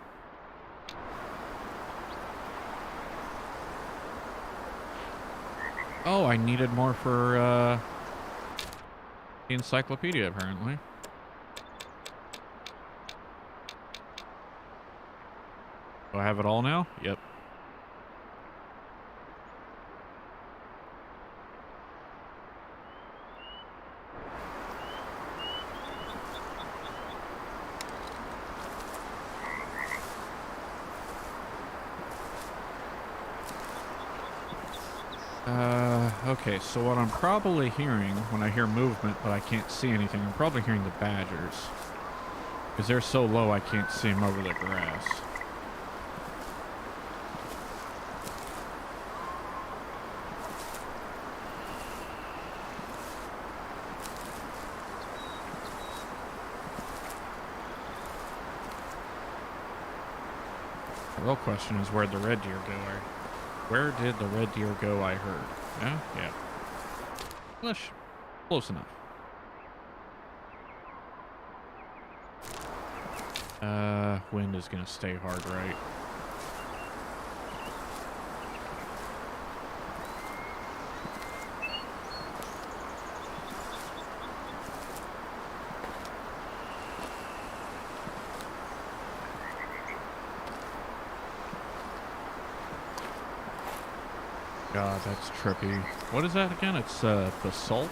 Oh, I needed more for the encyclopedia, apparently. Do I have it all now? Yep. Okay, so what I'm probably hearing when I hear movement, but I can't see anything, I'm probably hearing the badgers. Because they're so low I can't see them over the grass. The real question is where'd the red deer go? Where did the red deer go I heard? Yeah? Yeah. Close enough. Wind is gonna stay hard, right? God, that's trippy. What is that again? It's basalt?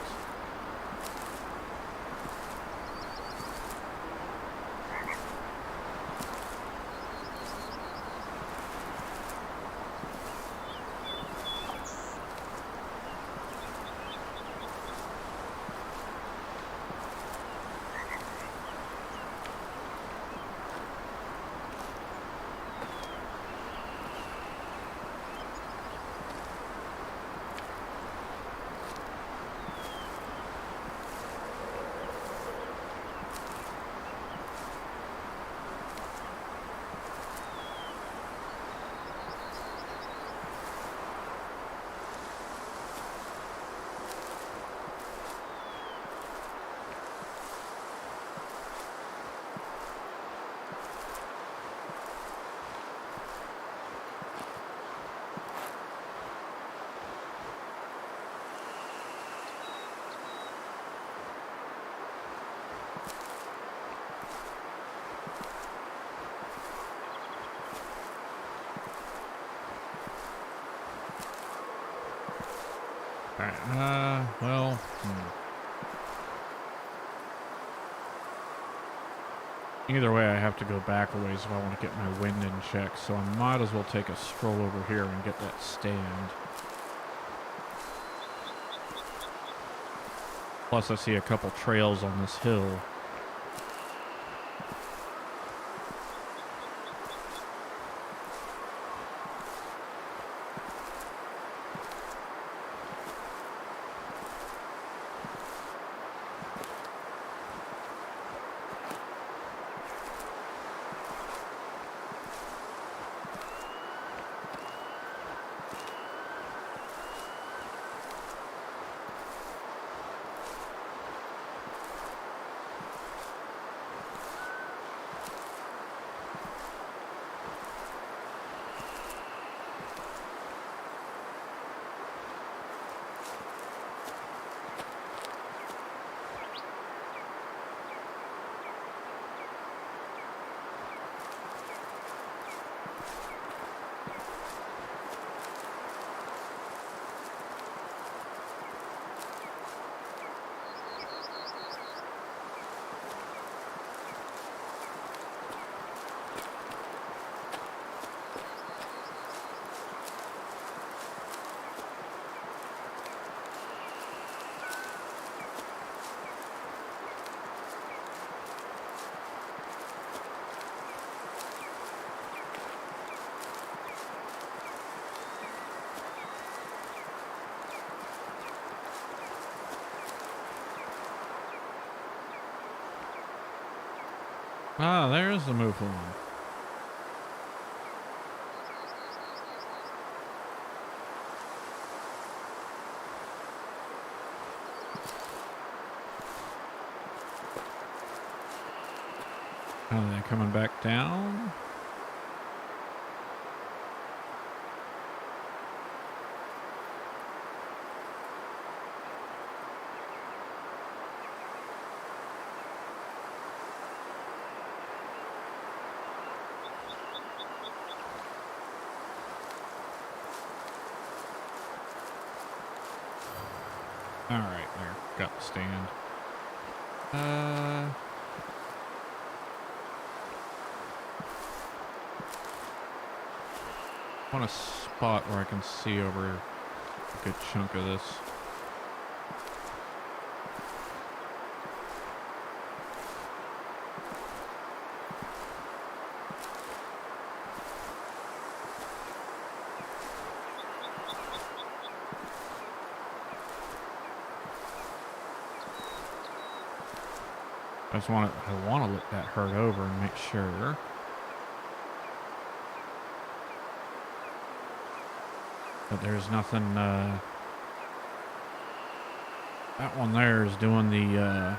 Alright, well, Either way, I have to go back a ways if I want to get my wind in check, so I might as well take a stroll over here and get that stand. Plus, I see a couple trails on this hill. Ah, there's the move one. Oh, they're coming back down. All right, there, got the stand. I want a spot where I can see over a good chunk of this. I want to look that herd over and make sure. But there's nothing, that one there is doing the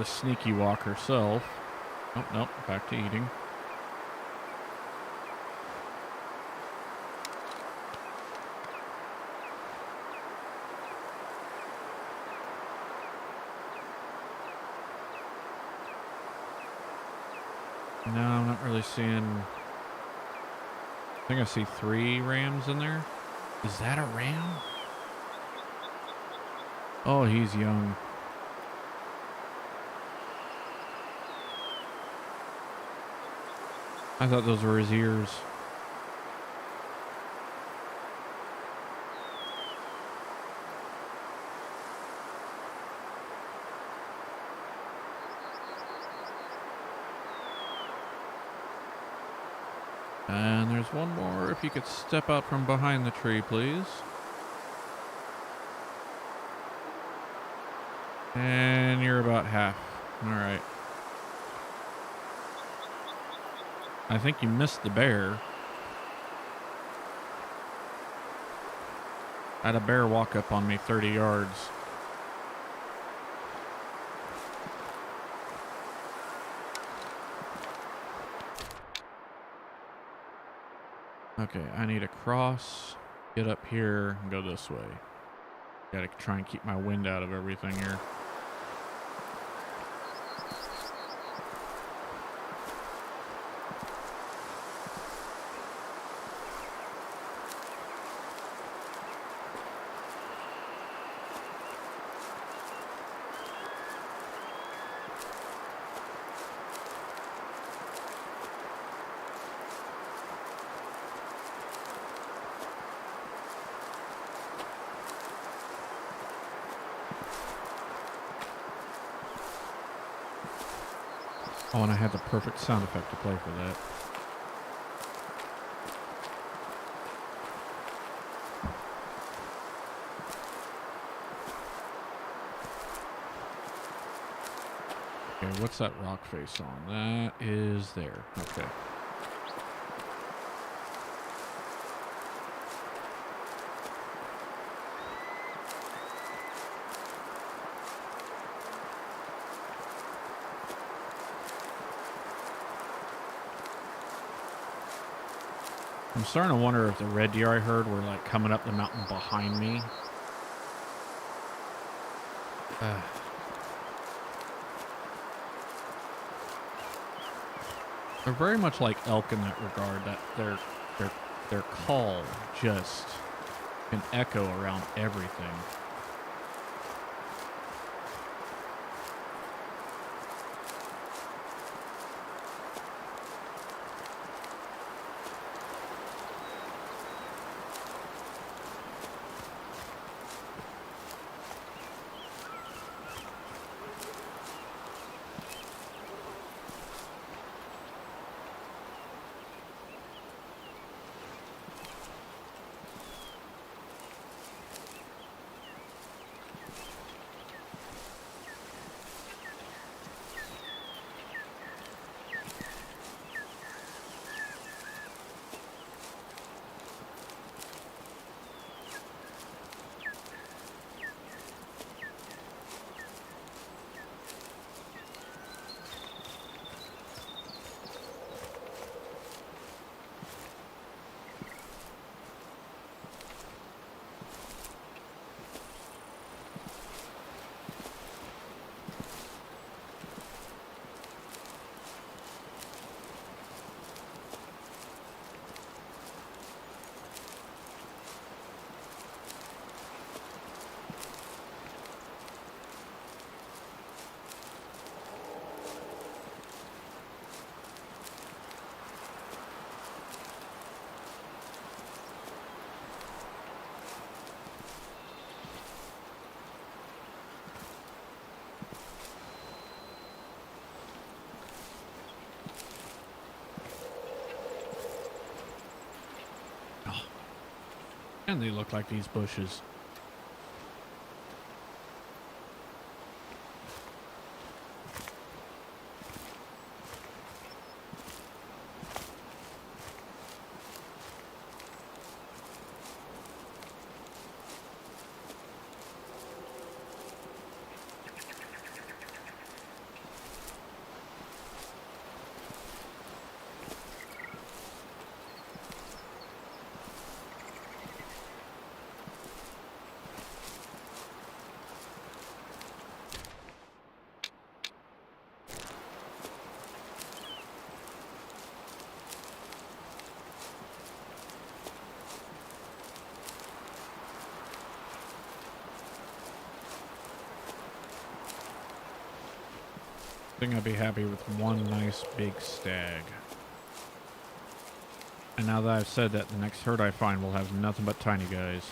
sneaky walk herself. Oh, nope, back to eating. No, I'm not really seeing... I think I see 3 rams in there. Is that a ram? Oh, he's young. I thought those were his ears. And there's one more. If you could step out from behind the tree, please. And you're about half. All right. I think you missed the bear. I had a bear walk up on me 30 yards. Okay, I need to cross, get up here, and go this way. Gotta try and keep my wind out of everything here. Oh, and I had the perfect sound effect to play for that. Okay, what's that rock face on? That is there. Okay. I'm starting to wonder if the red deer I heard were like coming up the mountain behind me. They're very much like elk in that regard, that their call just can echo around everything. And they look like these bushes. I think I'd be happy with one nice big stag. And now that I've said that, the next herd I find will have nothing but tiny guys.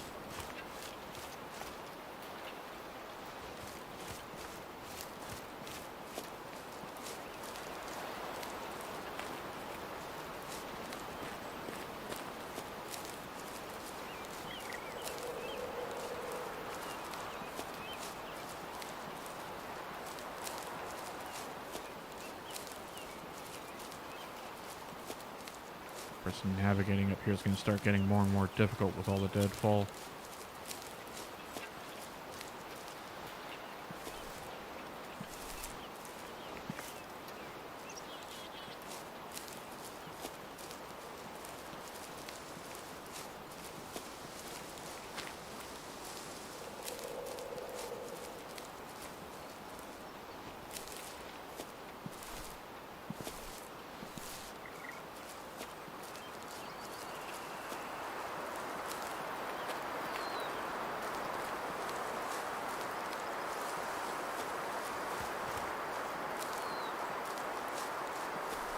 Navigating up here is going to start getting more and more difficult with all the deadfall.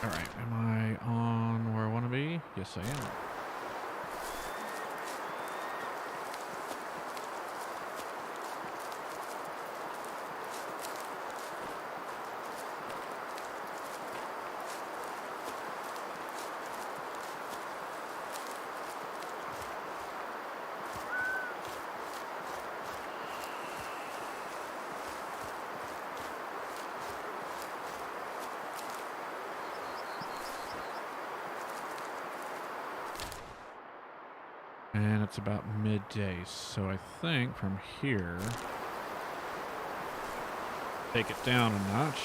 Alright, am I on where I want to be? Yes, I am. And it's about midday, so I think from here, take it down a notch.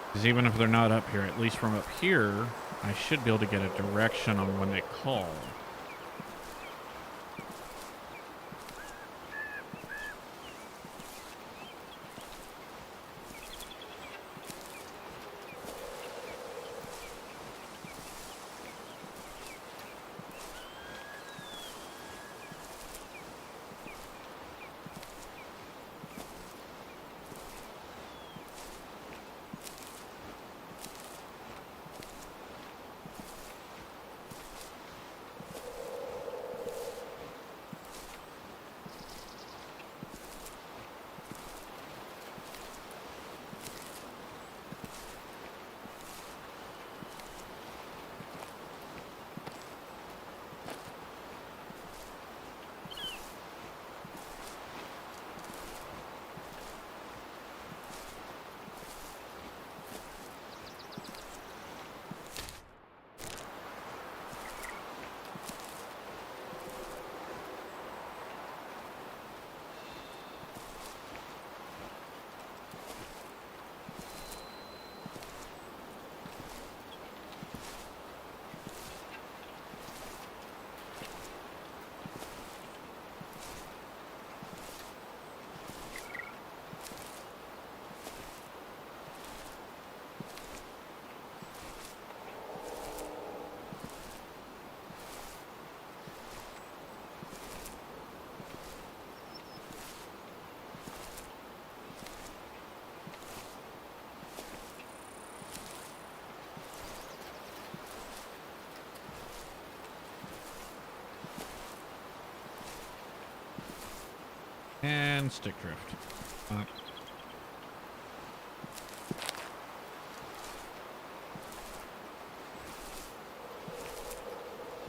Because even if they're not up here, at least from up here, I should be able to get a direction on when they call. And stick drift.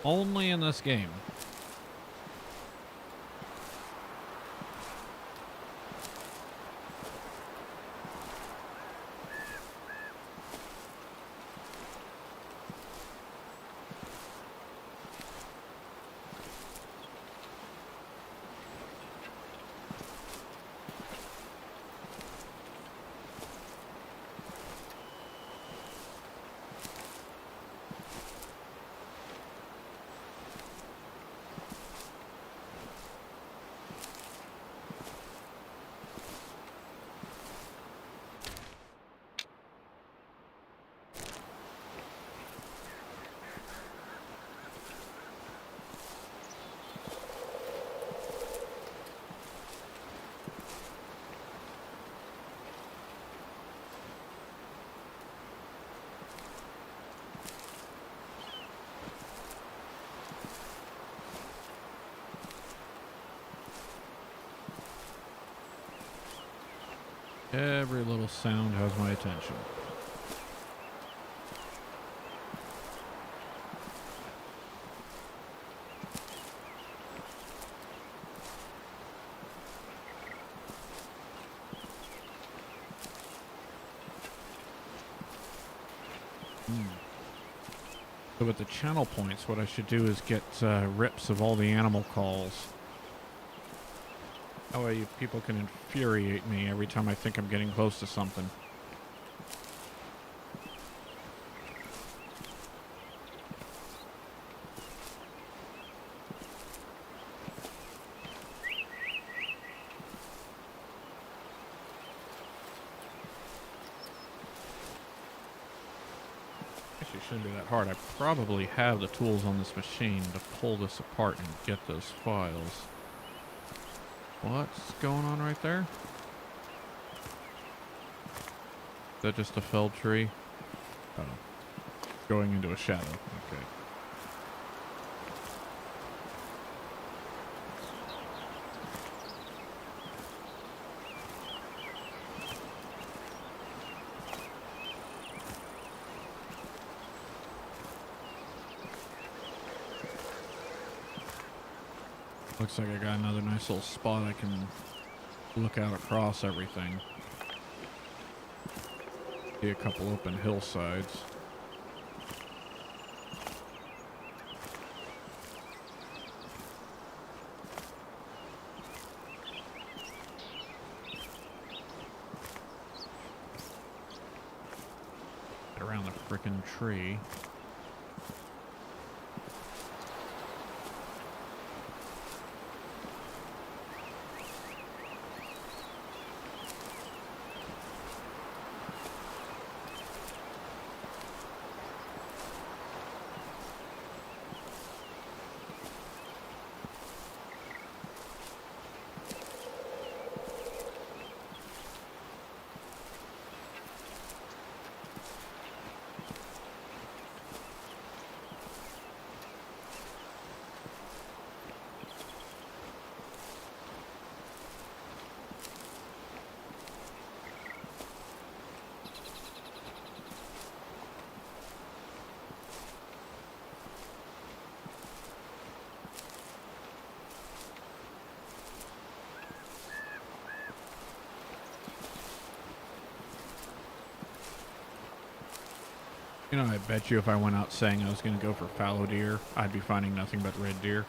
Only in this game. Every little sound has my attention. So with the channel points, what I should do is get rips of all the animal calls. That way people can infuriate me every time I think I'm getting close to something. Actually, it shouldn't be that hard. I probably have the tools on this machine to pull this apart and get those files. What's going on right there? Is that just a felled tree? Oh. Going into a shadow. Okay. Looks like I got another nice little spot I can look out across everything. See a couple open hillsides. Get around the frickin' tree. You know, I bet you if I went out saying I was going to go for fallow deer, I'd be finding nothing but red deer.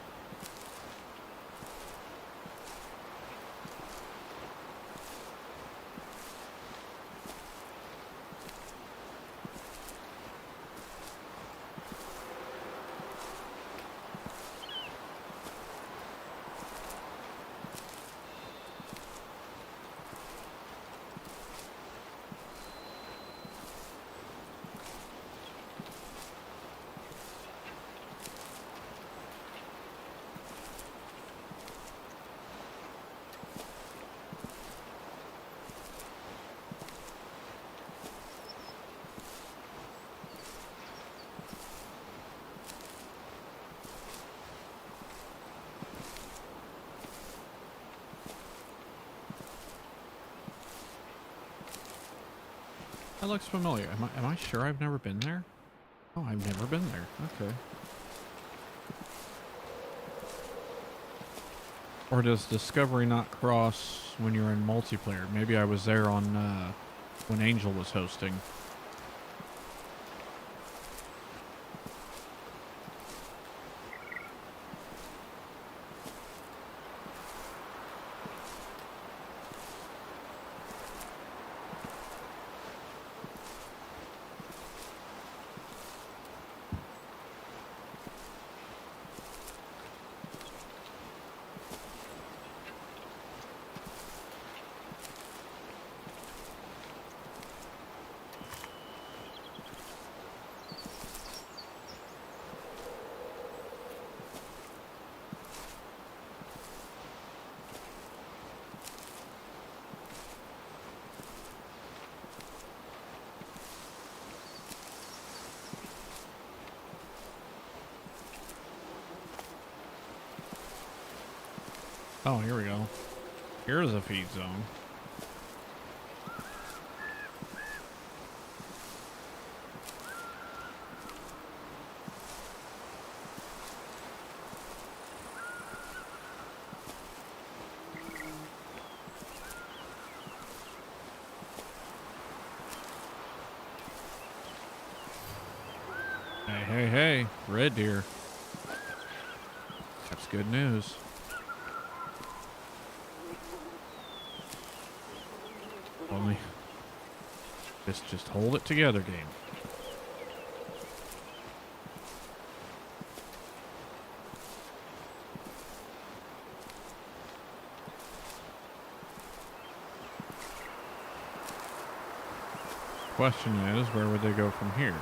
That looks familiar. Am I sure I've never been there? Oh, I've never been there. Okay. Or does Discovery not cross when you're in multiplayer? Maybe I was there on when Angel was hosting. Oh, here we go. Here's a feed zone. Hey, hey, hey. Red deer. That's good news. Only just hold it together, game. Question is, where would they go from here?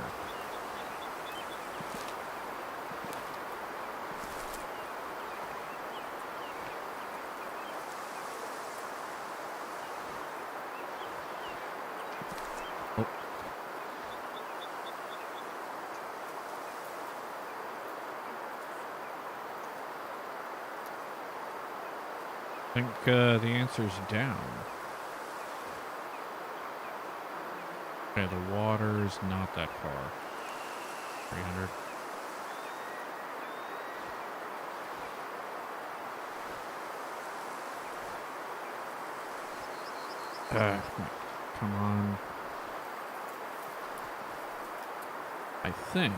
I think the answer's down. Okay, the water's not that far. 300. Come on. I think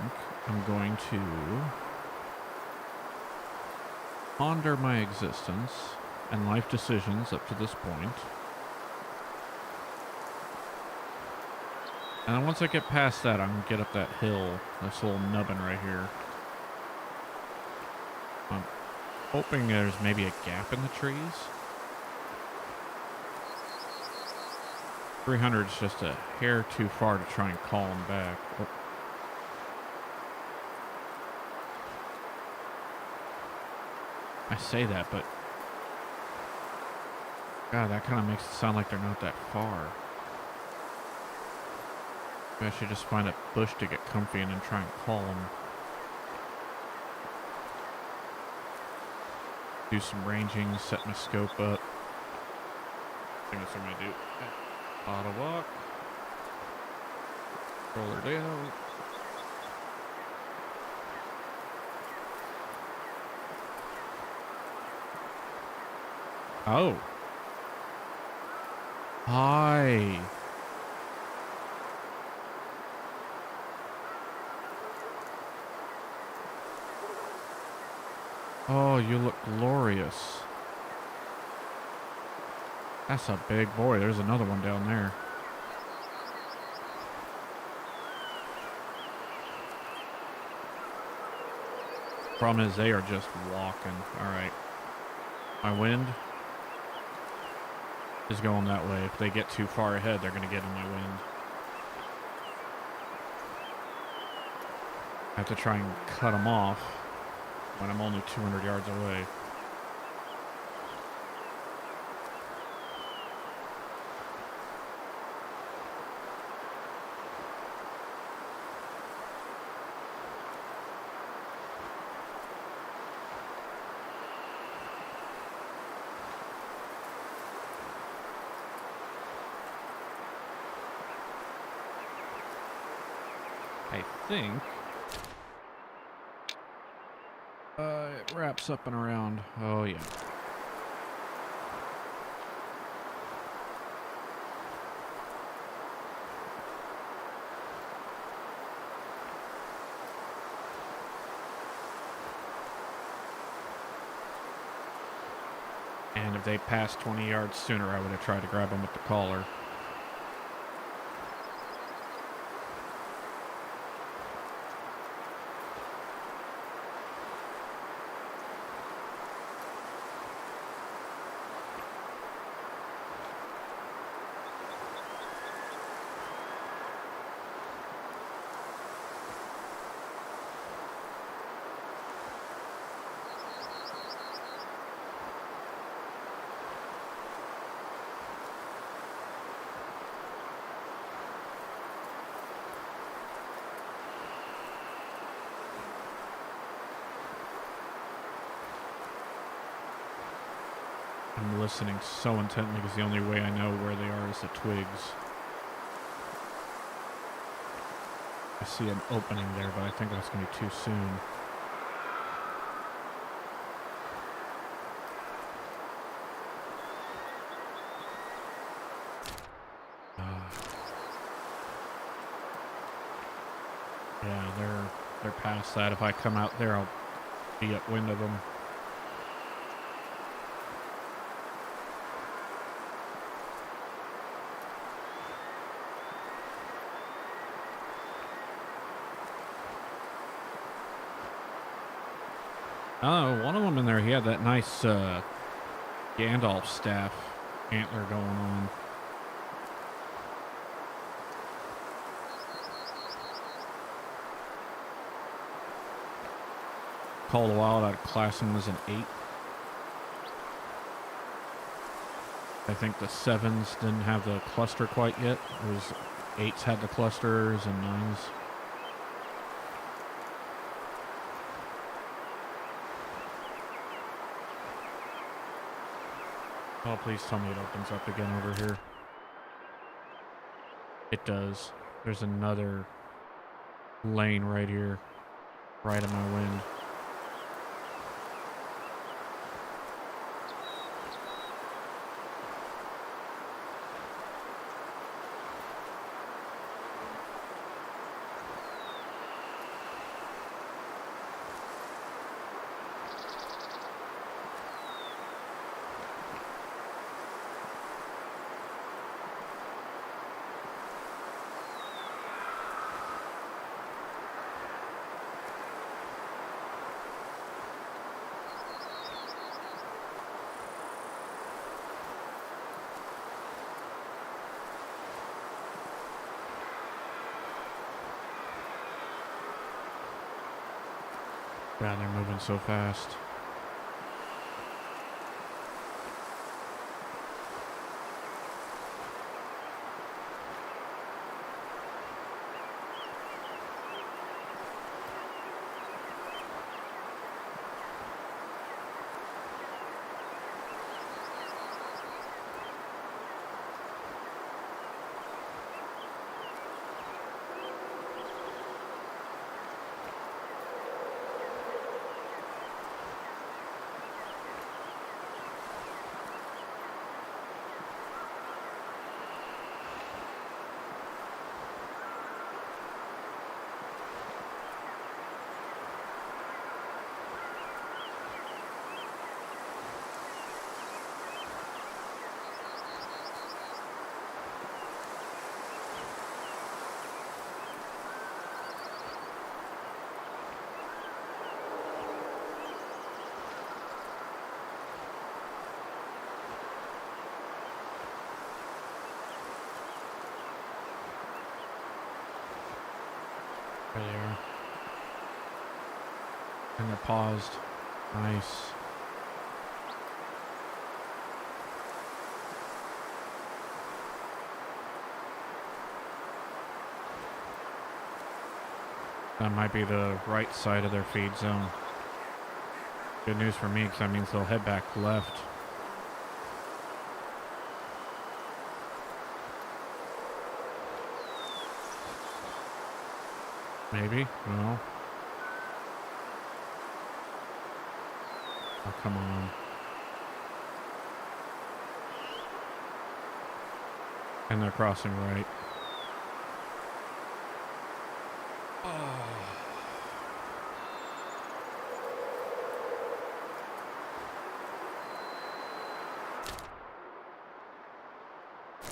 I'm going to ponder my existence and life decisions up to this point. And then once I get past that, I'm going to get up that hill, this little nubbin right here. I'm hoping there's maybe a gap in the trees. 300 is just a hair too far to try and call him back. Oh. I say that, but God, that kind of makes it sound like they're not that far. Maybe I should just find a bush to get comfy in and try and call them. Do some ranging, set my scope up. I think that's what I'm going to do. Auto walk. Roll her down. Oh. Hi. Oh, you look glorious. That's a big boy. There's another one down there. Problem is they are just walking. Alright. My wind is going that way. If they get too far ahead, they're going to get in my wind. I have to try and cut them off when I'm only 200 yards away. I think it wraps up and around. Oh yeah. And if they passed 20 yards sooner, I would have tried to grab them with the collar. I'm listening so intently because the only way I know where they are is the twigs. I see an opening there, but I think that's going to be too soon. Yeah, they're past that. If I come out there, I'll be upwind of them. Oh, one of them in there, he had that nice Gandalf staff antler going on. Call of Wild, I'd class him as an 8. I think the 7s didn't have the cluster quite yet. It was 8s had the clusters and 9s. Oh, please tell me it opens up again over here. It does. There's another lane right here, right in my wind. God, they're moving so fast. There they are. And they're paused. Nice. That might be the right side of their feed zone. Good news for me, because that means they'll head back left. Maybe? No. Oh, come on. And they're crossing right.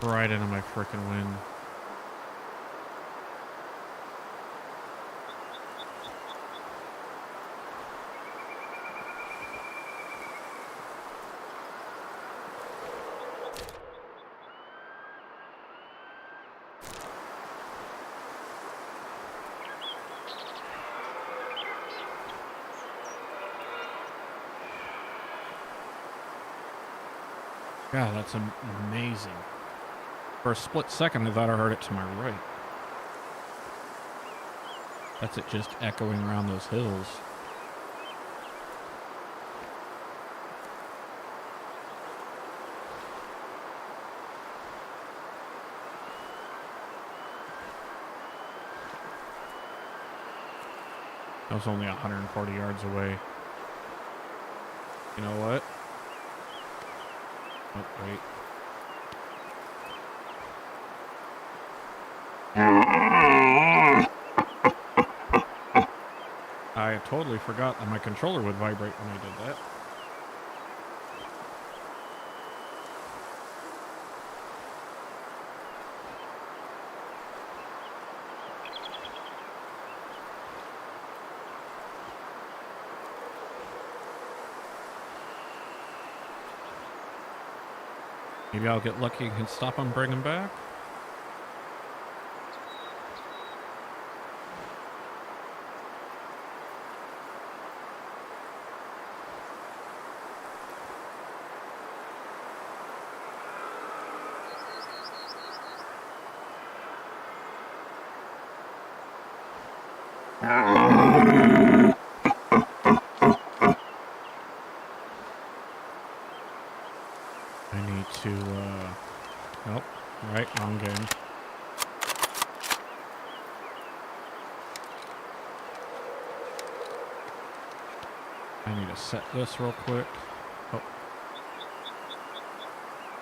Right into my frickin' wind. God, that's amazing. For a split second, I thought I heard it to my right. That's it just echoing around those hills. I was only 140 yards away. You know what? Oh, wait. I totally forgot that my controller would vibrate when I did that. Maybe I'll get lucky and can stop them, bring them back. Nope. Right, wrong game. I need to set this real quick. Oh.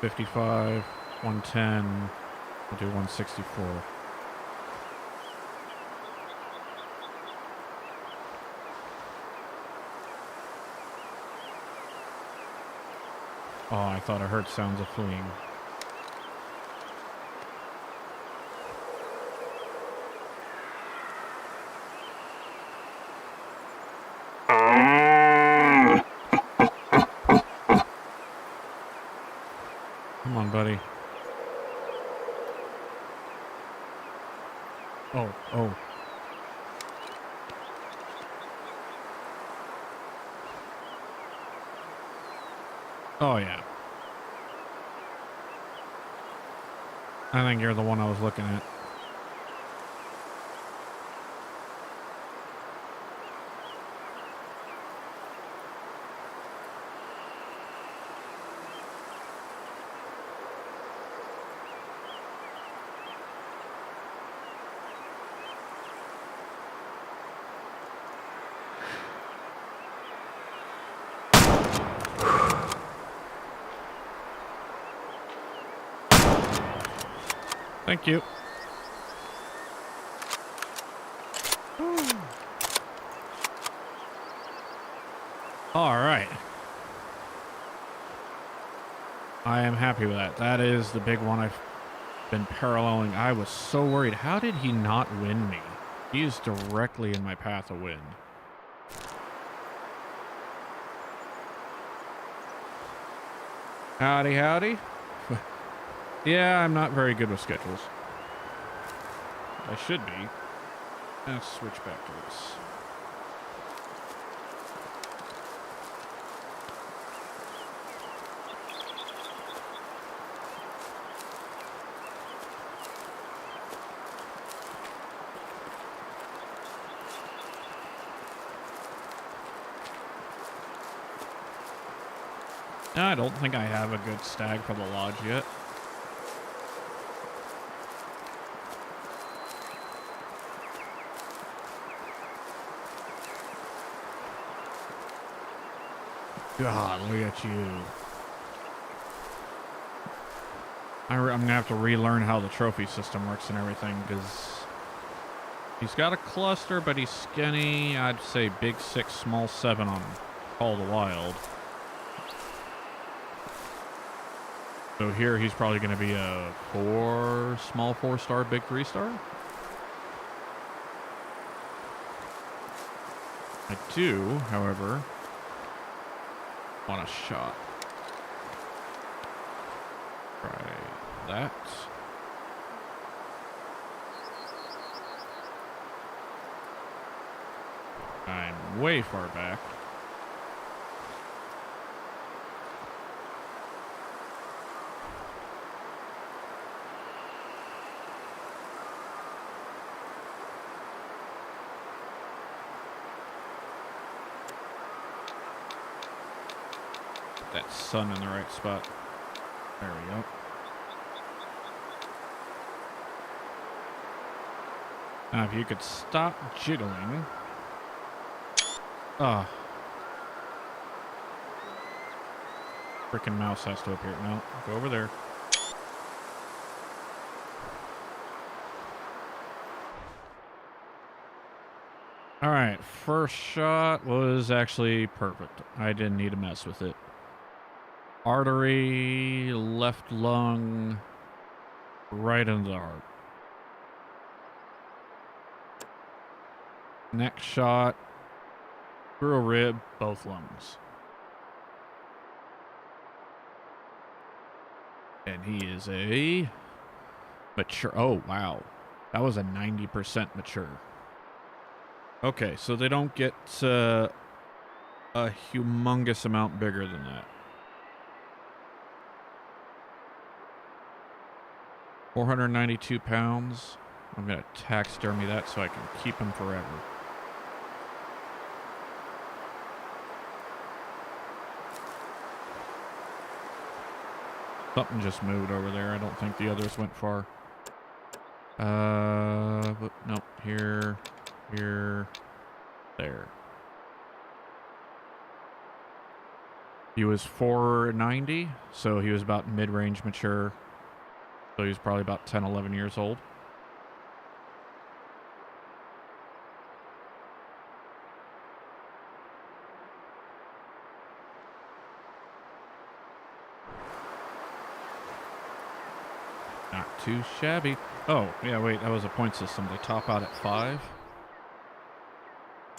55, 110. I'll do 164. Oh, I thought I heard sounds of fleeing. Come on, buddy. Oh, oh. Oh, yeah. I think you're the one I was looking at. Thank you. All right. I am happy with that. That is the big one I've been paralleling. I was so worried. How did he not win me? He is directly in my path of wind. Howdy, howdy. Yeah, I'm not very good with schedules. I should be. Let's switch back to this. I don't think I have a good stag for the lodge yet. God, look at you. I'm going to have to relearn how the trophy system works and everything, because he's got a cluster, but he's skinny. I'd say big 6, small 7 on Call of the Wild. So here he's probably going to be a small 4-star, big 3-star. I do, however, want a shot. Try that. I'm way far back. That sun in the right spot. There we go. Now, if you could stop jiggling. Ah. Frickin' mouse has to appear. No, go over there. Alright, first shot was actually perfect. I didn't need to mess with it. Artery, left lung, right into the heart. Next shot, through a rib, both lungs. And he is a mature. Oh, wow. That was a 90% mature. Okay, so they don't get a humongous amount bigger than that. 492 pounds. I'm going to taxidermy that so I can keep him forever. Something just moved over there. I don't think the others went far. But nope. Here, there. He was 490, so he was about mid-range mature. So he was probably about 10, 11 years old. Not too shabby. Oh, yeah, wait, that was a point system. They top out at 5.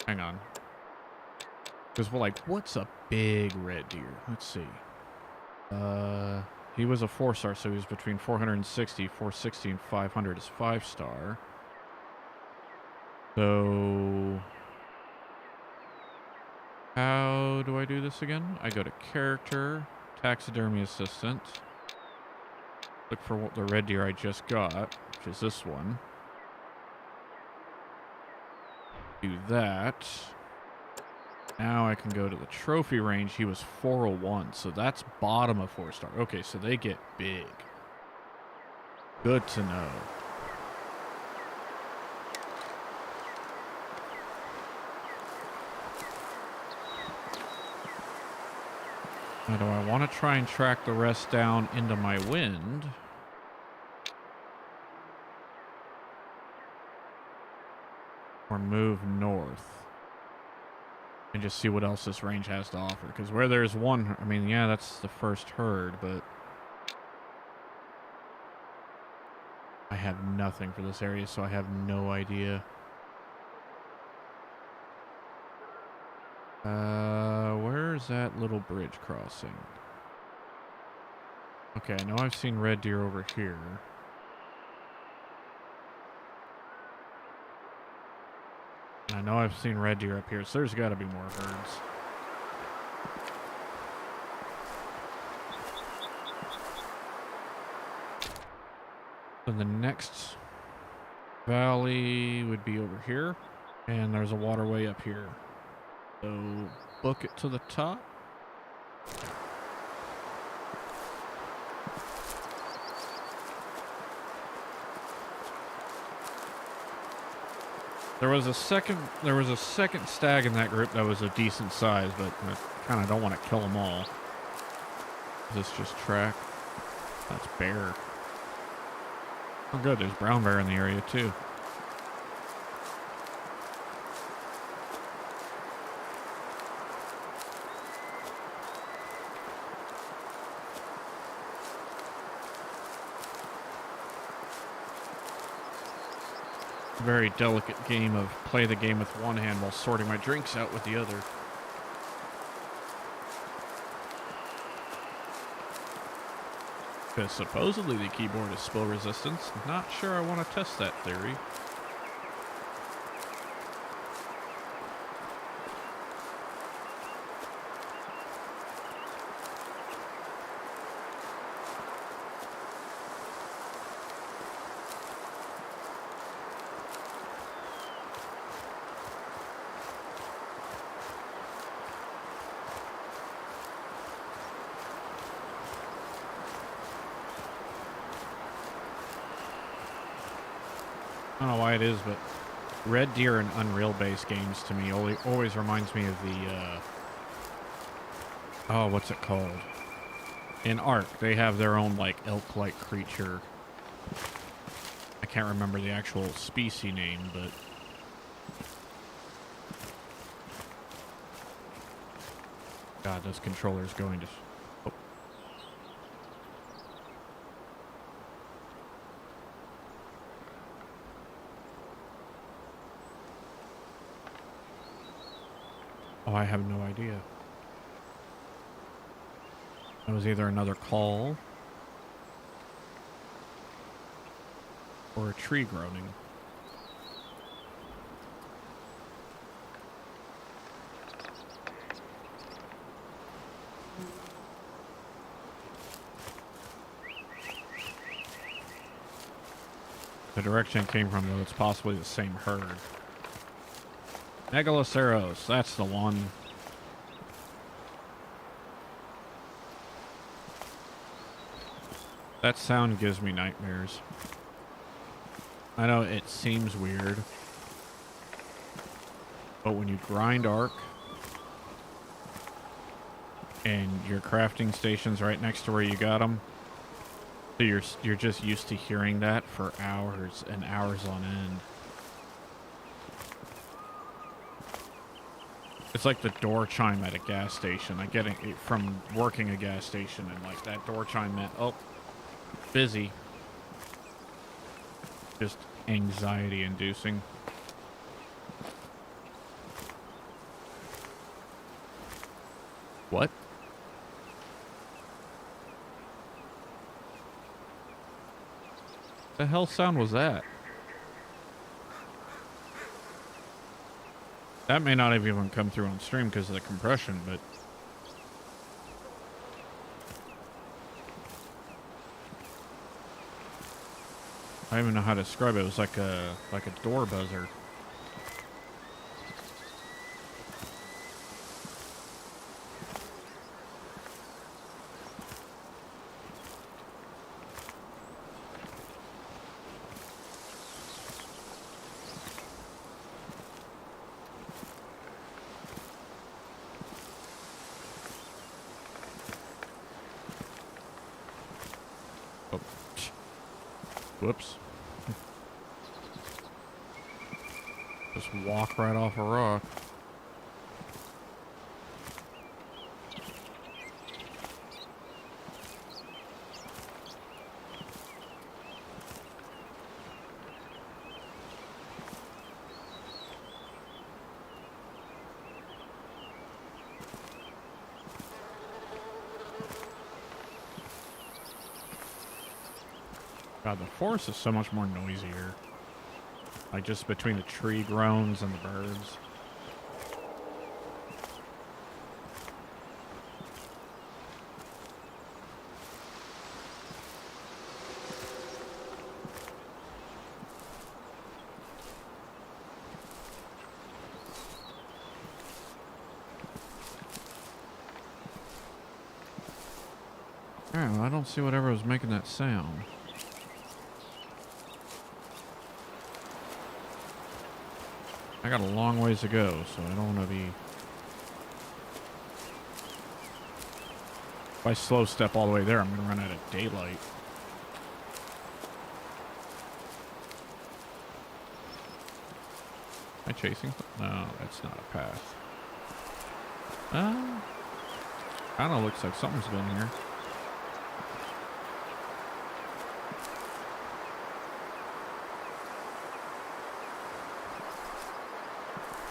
Hang on. Because we're like, what's a big red deer? Let's see. He was a 4-star, so he was between 460, 460, and 500 is 5-star. So how do I do this again? I go to character, taxidermy assistant. Look for what the red deer I just got, which is this one. Do that. Now I can go to the trophy range. He was 401, so that's bottom of 4-star. Okay, so they get big. Good to know. Now, do I want to try and track the rest down into my wind? Or move north? And just see what else this range has to offer. Because where there's one, I mean, yeah, that's the first herd, but I have nothing for this area, so I have no idea. Where's that little bridge crossing? Okay, I know I've seen red deer over here. I know I've seen red deer up here, so there's got to be more herds. So the next valley would be over here, and there's a waterway up here. So book it to the top. There was a second stag in that group that was a decent size, but I kind of don't want to kill them all. Is this just track? That's bear. Oh good, there's brown bear in the area too. a very delicate game of play the game with one hand while sorting my drinks out with the other. Because supposedly the keyboard is spill resistance. Not sure I want to test that theory. I don't know why it is, but Red Deer and Unreal-based games to me always reminds me of the, oh, what's it called? In Ark, they have their own, like, elk-like creature. I can't remember the actual species name, but... God, this controller's going to... Oh. Oh, I have no idea. That was either another call or a tree groaning. The direction it came from, though, it's possibly the same herd. Megaloceros, that's the one. That sound gives me nightmares. I know it seems weird, but when you grind Ark and your crafting station's right next to where you got them, so you're just used to hearing that for hours and hours on end. It's like the door chime at a gas station. I get it from working a gas station, and like that door chime meant, oh, busy. Just anxiety inducing. What? The hell sound was that? That may not have even come through on stream because of the compression, but... I don't even know how to describe it. It was like a door buzzer. Whoops. Just walk right off a rock. God, the forest is so much more noisier. Like, just between the tree groans and the birds. Alright, well, I don't see whatever was making that sound. I got a long ways to go, so I don't want to be... If I slow step all the way there, I'm going to run out of daylight. Am I chasing? No, that's not a path. Kind of looks like something's been here.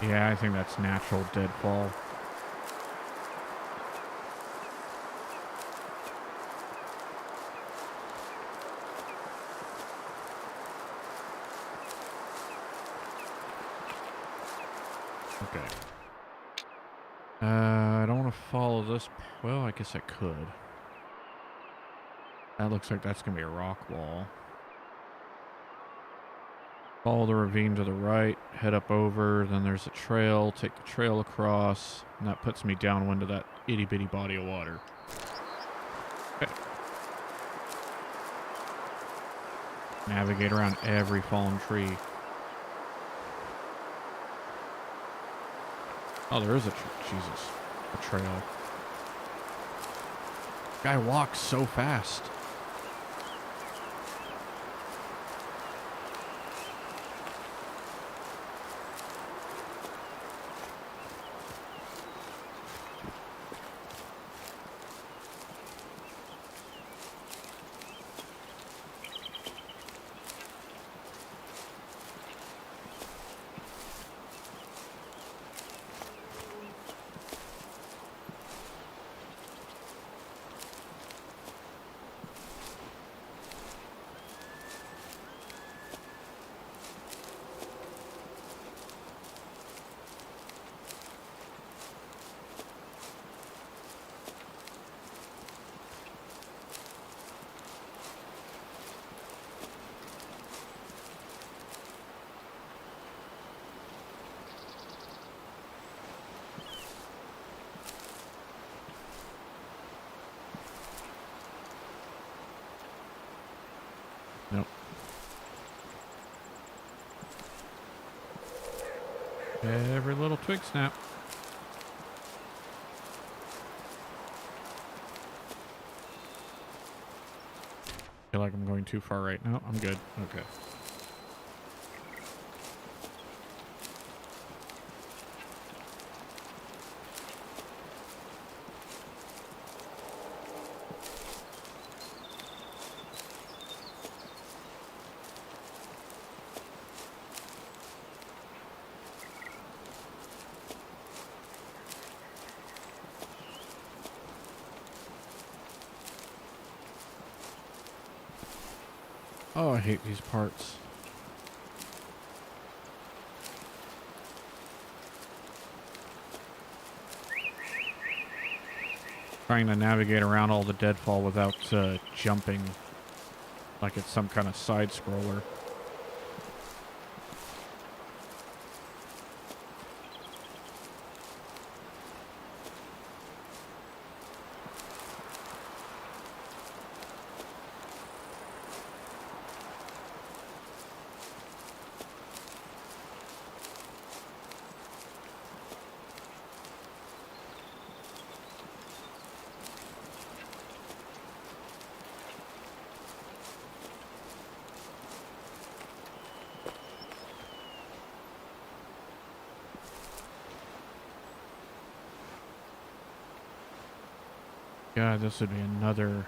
Yeah, I think that's natural deadfall. Okay. I don't want to follow this. Well, I guess I could. That looks like that's going to be a rock wall. Follow the ravine to the right, head up over, then there's a trail, take the trail across, and that puts me downwind of that itty-bitty body of water. Okay. Navigate around every fallen tree. Oh, there is a Jesus. A trail. Guy walks so fast. Nope. Every little twig snap. Feel like I'm going too far right now. I'm good. Okay. Oh, I hate these parts. Trying to navigate around all the deadfall without jumping like it's some kind of side scroller. God, this would be another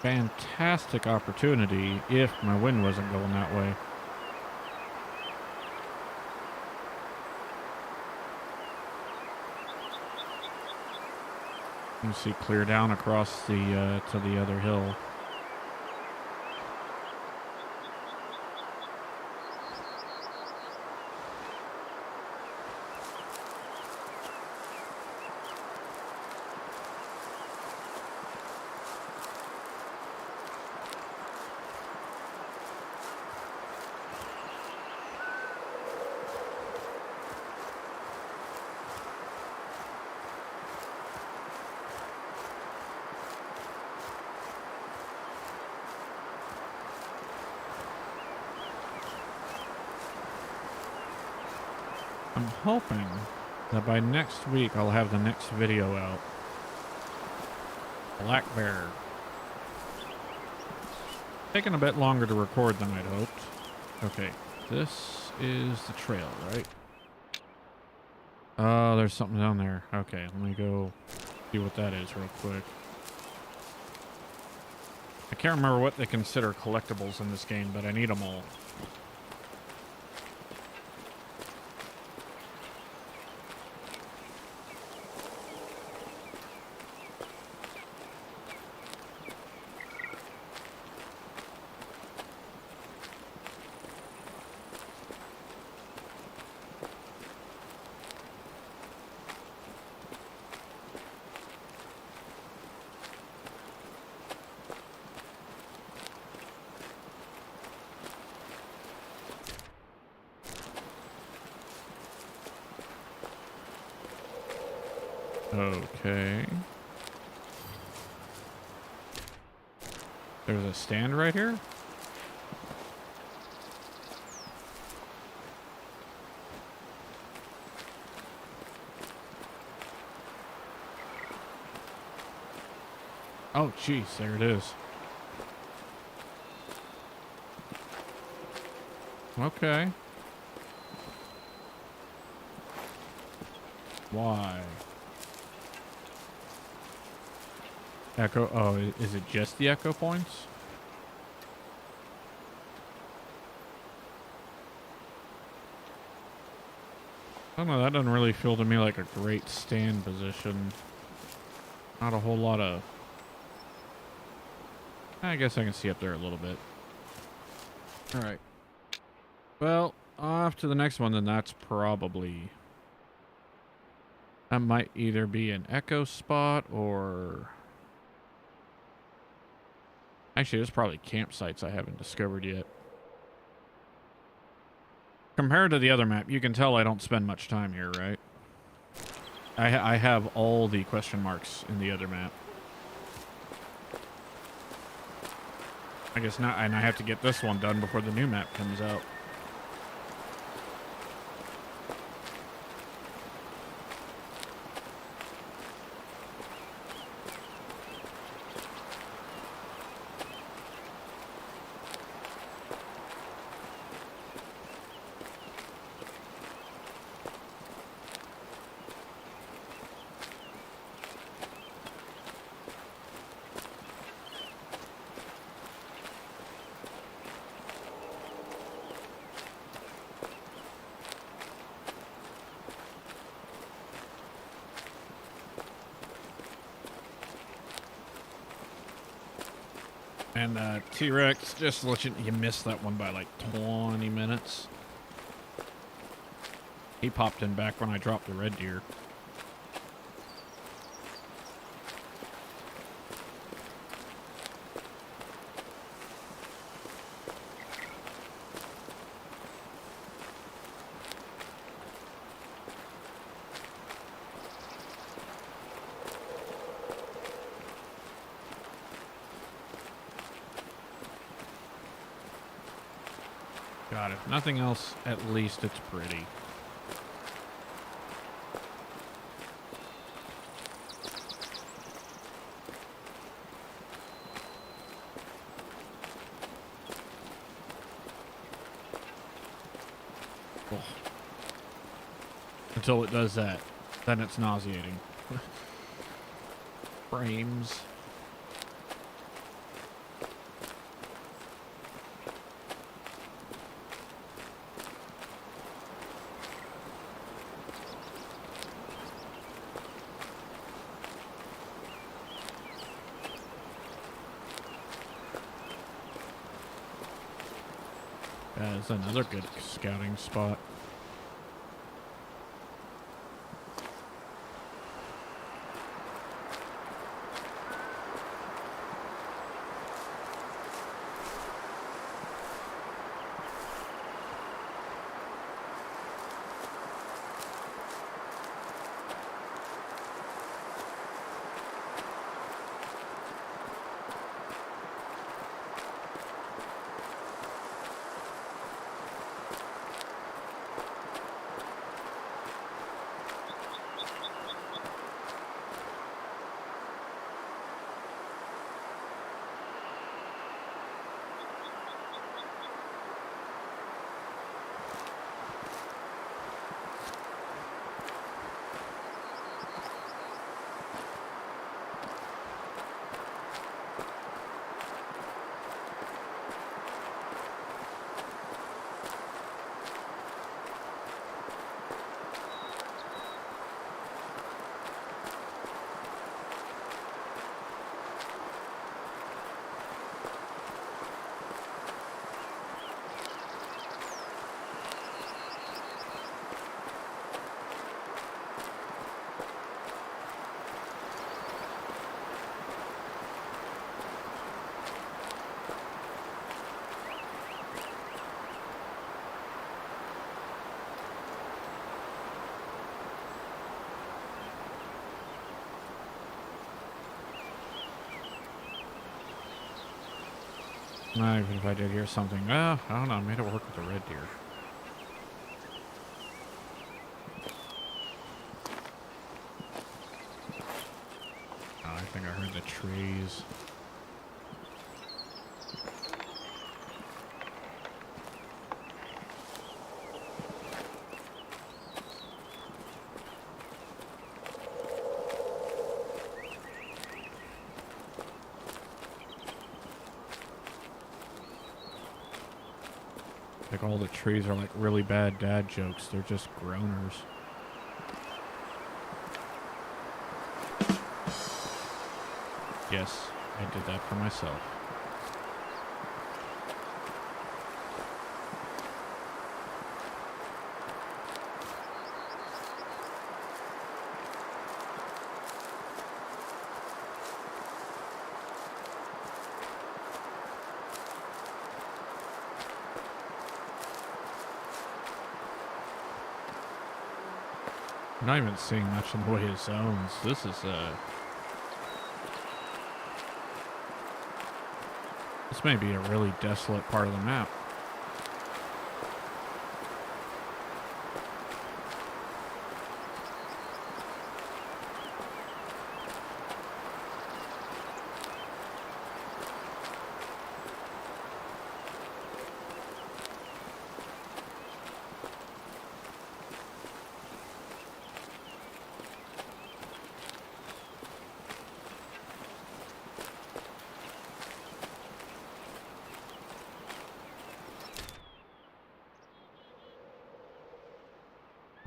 fantastic opportunity if my wind wasn't going that way. You can see clear down across the to the other hill. I'm hoping that by next week I'll have the next video out. Black bear. Taking a bit longer to record than I'd hoped. Okay, this is the trail, right? Oh, there's something down there. Okay, let me go see what that is real quick. I can't remember what they consider collectibles in this game, but I need them all. Okay. There's a stand right here? Oh, jeez, there it is. Okay. Why? Echo. Oh, is it just the echo points? I don't know. That doesn't really feel to me like a great stand position. Not a whole lot of... I guess I can see up there a little bit. All right. Well, off to the next one, then. That's probably... That might either be an echo spot or... Actually, there's probably campsites I haven't discovered yet. Compared to the other map, you can tell I don't spend much time here, right? I have all the question marks in the other map. I guess not, and I have to get this one done before the new map comes out. And T-Rex, just to let you missed that one by like 20 minutes. He popped in back when I dropped the red deer. God, if nothing else, at least it's pretty. Oh. Until it does that, then it's nauseating. Frames. That's another good scouting spot. Even if I did hear something, I don't know, I made it work with the red deer. Oh, I think I heard the trees. Like all the trees are like really bad dad jokes. They're just groaners. Yes, I did that for myself. I'm not even seeing much in the way of zones. This may be a really desolate part of the map.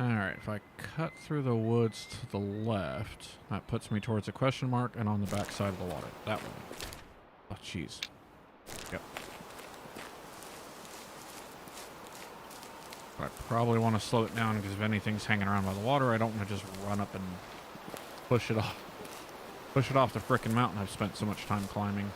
Alright, if I cut through the woods to the left, that puts me towards a question mark and on the back side of the water. That one. Oh, jeez. Yep. But I probably want to slow it down because if anything's hanging around by the water, I don't want to just run up and push it off. Push it off the frickin' mountain I've spent so much time climbing.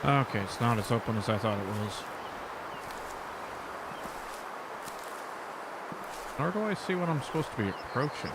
Okay, it's not as open as I thought it was. Nor do I see what I'm supposed to be approaching.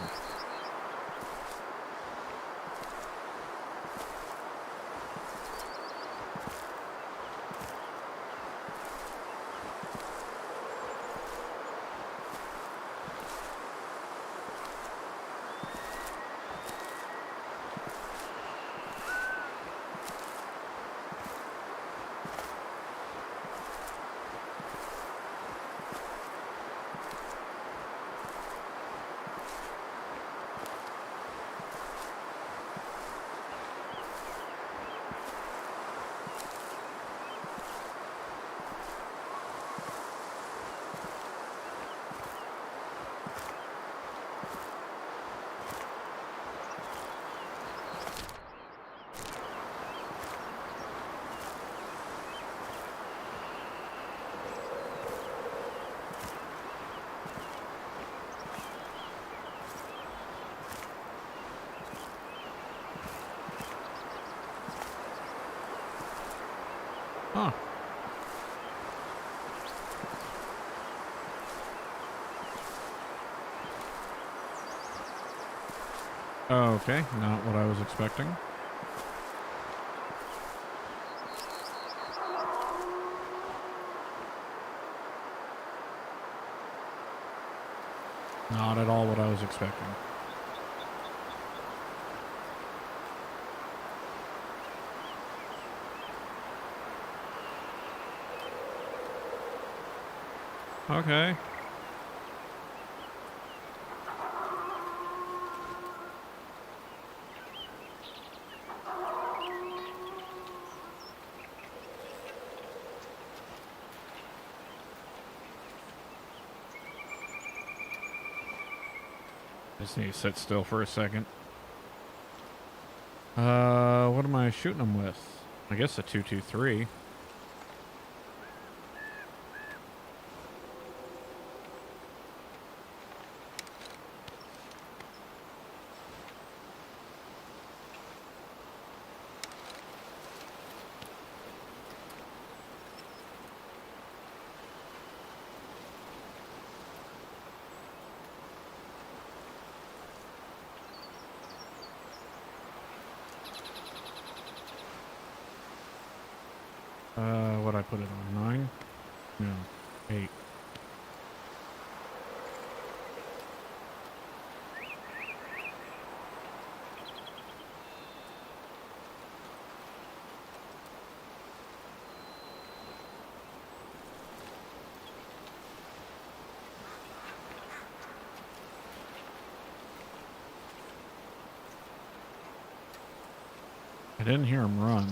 Huh. Okay, not what I was expecting. Not at all what I was expecting. Okay. Just need to sit still for a second. What am I shooting them with? I guess a 223. What'd I put it on? 9? No, 8. I didn't hear him run.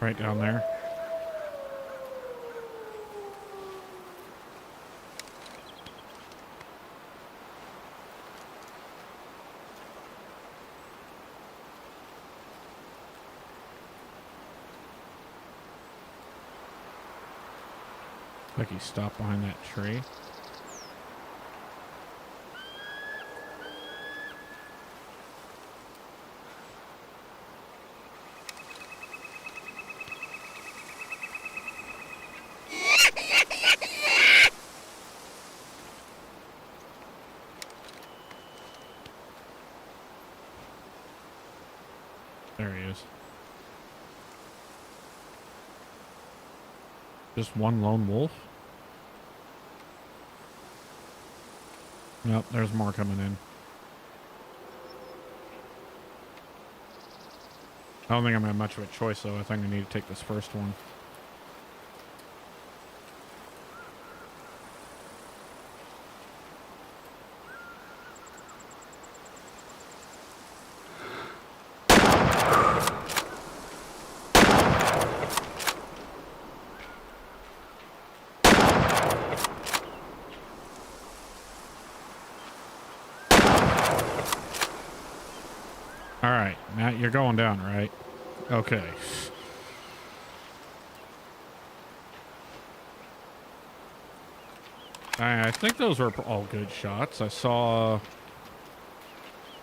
Right down there. Like he stopped behind that tree. There he is. Just one lone wolf? Nope, there's more coming in. I don't think I'm gonna have much of a choice though. I think I need to take this first one. All right, now you're going down, right? Okay. I think those were all good shots. I saw...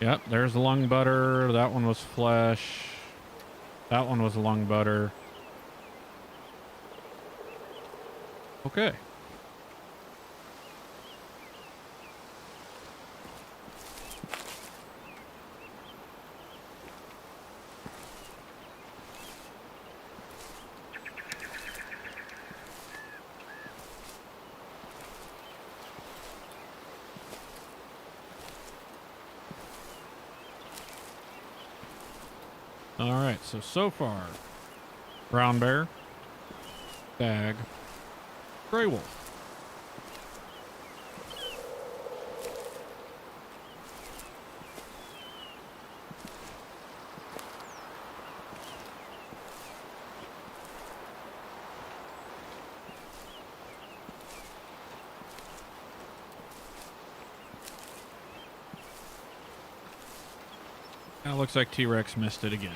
Yep, there's the lung butter. That one was flesh. That one was lung butter. Okay. All right, so far, brown bear, stag, gray wolf. Now looks like T-Rex missed it again.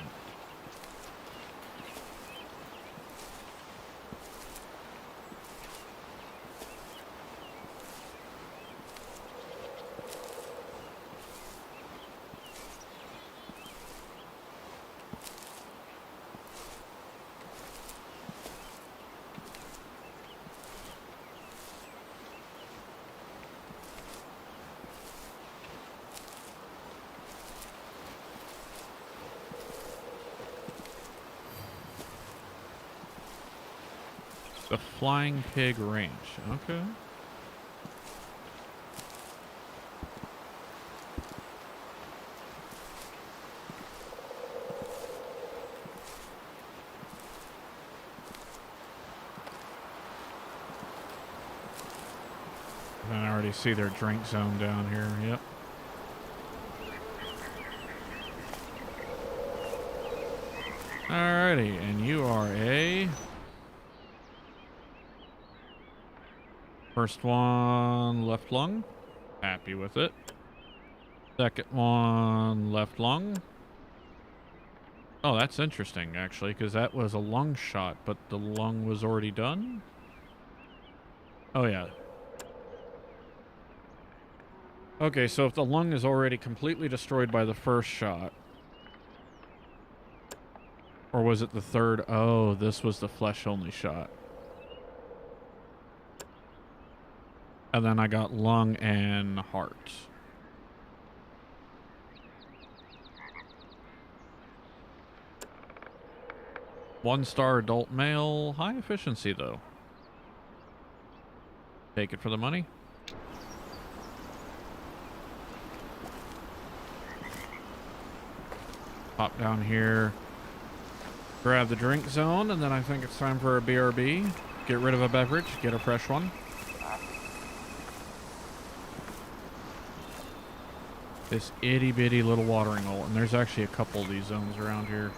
The Flying Pig Ranch. Okay. And I already see their drink zone down here. Yep. Alrighty, and you are a... First one, left lung. Happy with it. Second one, left lung. Oh, that's interesting, actually, because that was a lung shot, but the lung was already done? Oh, yeah. Okay, so if the lung is already completely destroyed by the first shot... Or was it the third? Oh, this was the flesh-only shot. And then I got lung and heart. One-star adult male. High efficiency, though. Take it for the money. Pop down here. Grab the drink zone, and then I think it's time for a BRB. Get rid of a beverage, get a fresh one. This itty-bitty little watering hole, and there's actually a couple of these zones around here.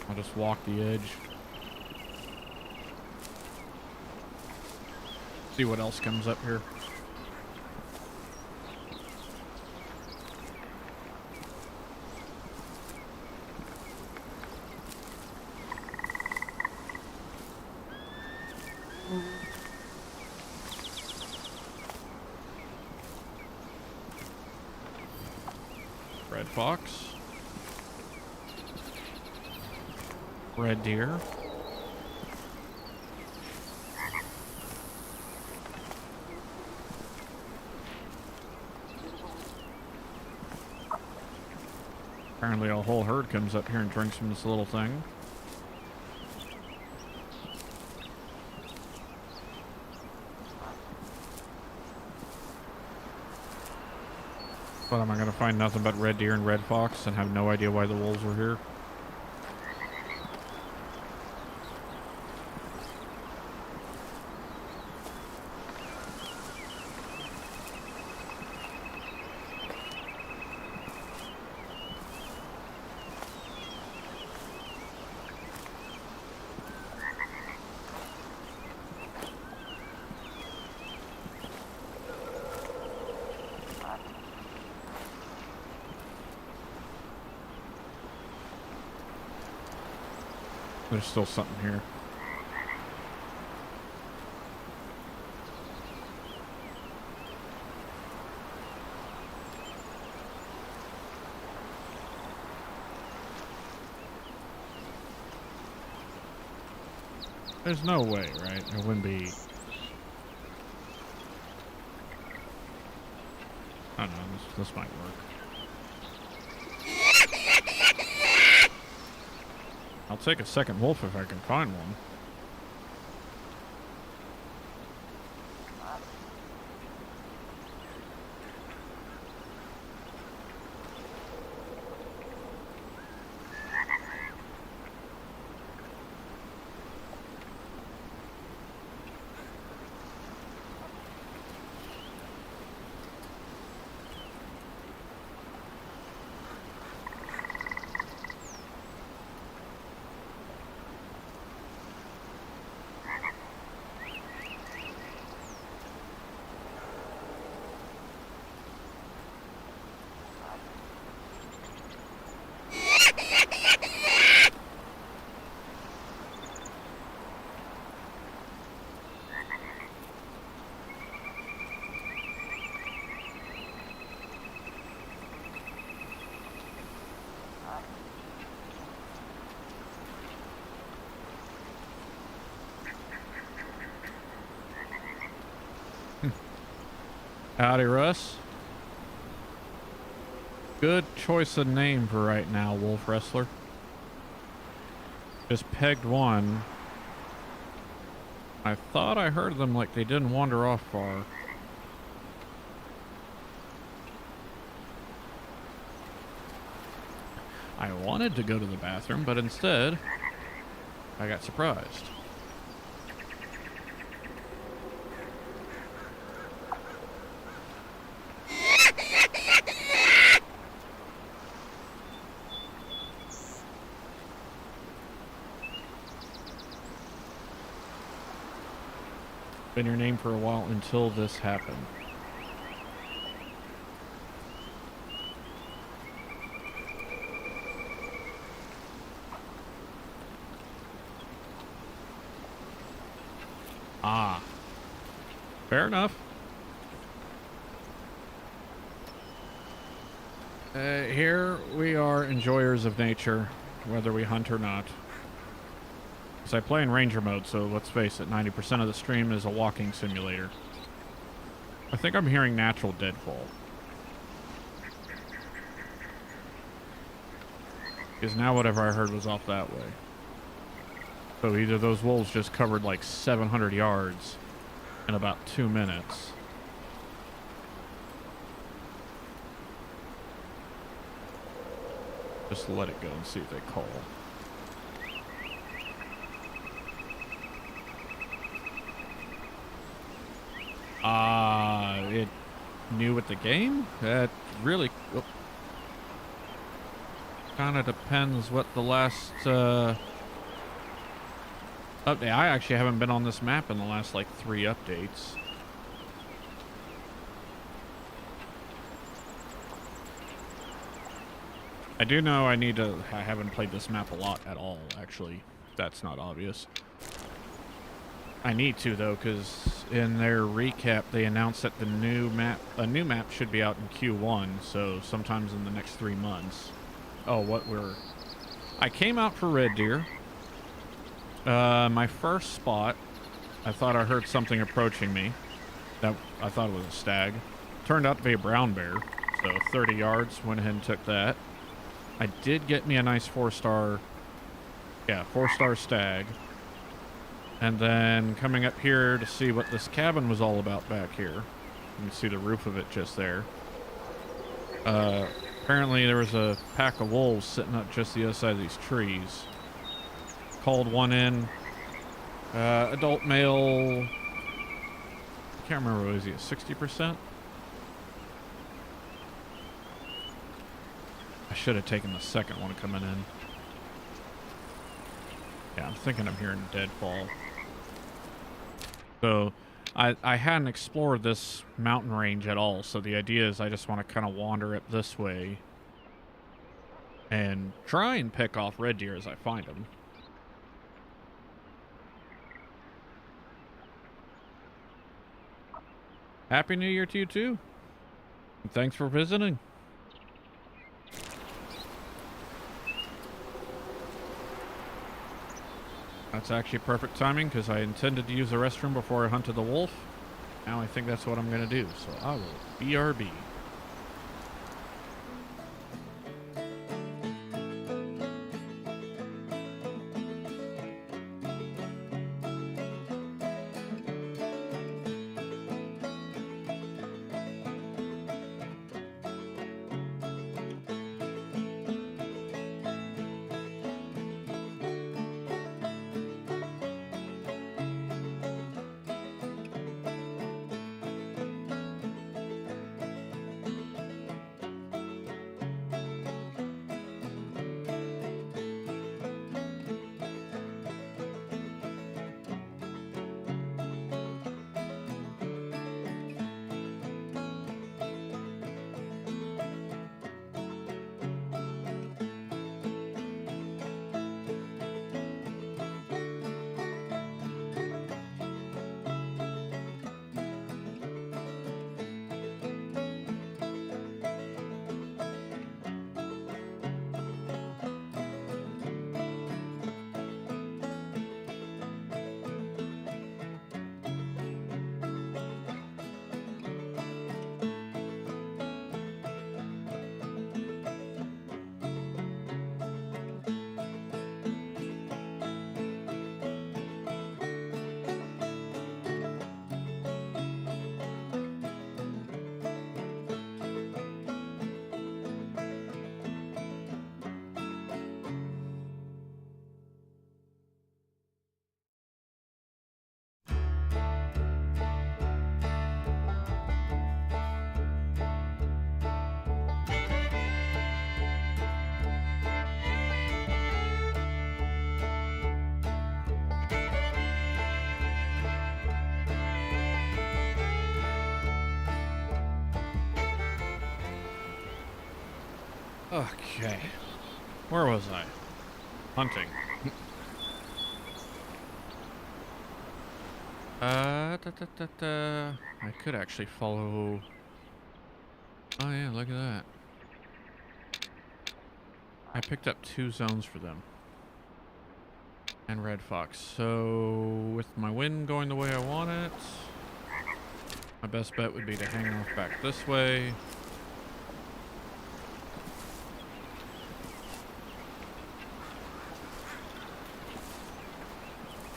I'll just walk the edge. See what else comes up here. Red fox. Red deer. Apparently a whole herd comes up here and drinks from this little thing. But am I going to find nothing but red deer and red fox and have no idea why the wolves were here? There's still something here. There's no way, right? It wouldn't be... I don't know, this might work. I'll take a second wolf if I can find one. Howdy, Russ. Good choice of name for right now, Wolf Wrestler. Just pegged one. I thought I heard them like they didn't wander off far. I wanted to go to the bathroom, but instead, I got surprised. Been your name for a while until this happened. Ah, fair enough. Here we are, enjoyers of nature, whether we hunt or not. I play in Ranger mode, so let's face it, 90% of the stream is a walking simulator. I think I'm hearing natural deadfall. Because now whatever I heard was off that way. So either those wolves just covered like 700 yards in about 2 minutes. Just let it go and see if they call. It new with the game? That really kind of depends what the last update. I actually haven't been on this map in the last like 3 updates. I do know I haven't played this map a lot at all, actually. That's not obvious. I need to though, because in their recap they announced that a new map should be out in Q1, so sometimes in the next 3 months. Oh, I came out for red deer. My first spot, I thought I heard something approaching me. I thought it was a stag. Turned out to be a brown bear, so 30 yards, went ahead and took that. I did get me a nice 4-star stag. And then coming up here to see what this cabin was all about back here. You can see the roof of it just there. Apparently there was a pack of wolves sitting up just the other side of these trees. Called one in. Adult male. I can't remember, what was he, at 60%? I should have taken the second one coming in. Yeah, I'm thinking I'm hearing deadfall. So, I hadn't explored this mountain range at all, so the idea is I just want to kind of wander it this way and try and pick off red deer as I find them. Happy New Year to you too. And thanks for visiting. That's actually perfect timing because I intended to use the restroom before I hunted the wolf. Now I think that's what I'm going to do. So I will BRB. Okay. Where was I? Hunting. I could actually follow... Oh yeah, look at that. I picked up 2 zones for them. And Red Fox. So, with my wind going the way I want it, my best bet would be to hang off back this way.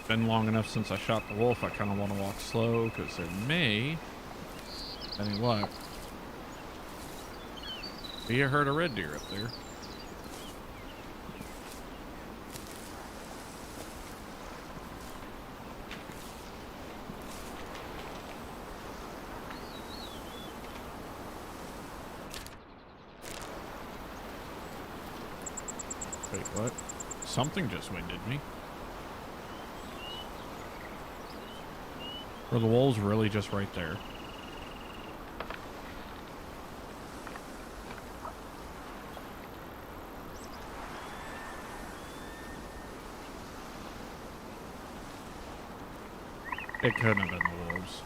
Been long enough since I shot the wolf, I kind of want to walk slow, because there may, depending what, be a herd of red deer up there. Wait, what? Something just winded me. Were the wolves really just right there? It couldn't have been the wolves.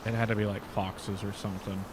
It had to be like foxes or something.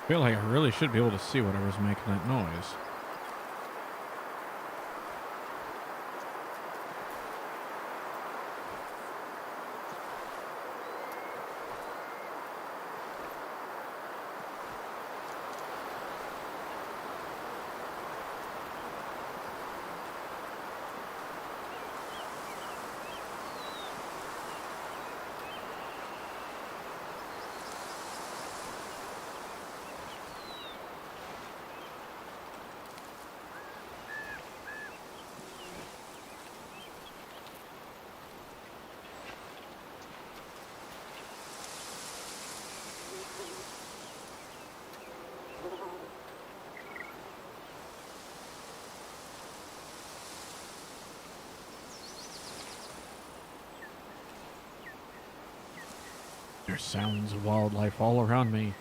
Feel like I really should be able to see whatever's making that noise. There's sounds of wildlife all around me.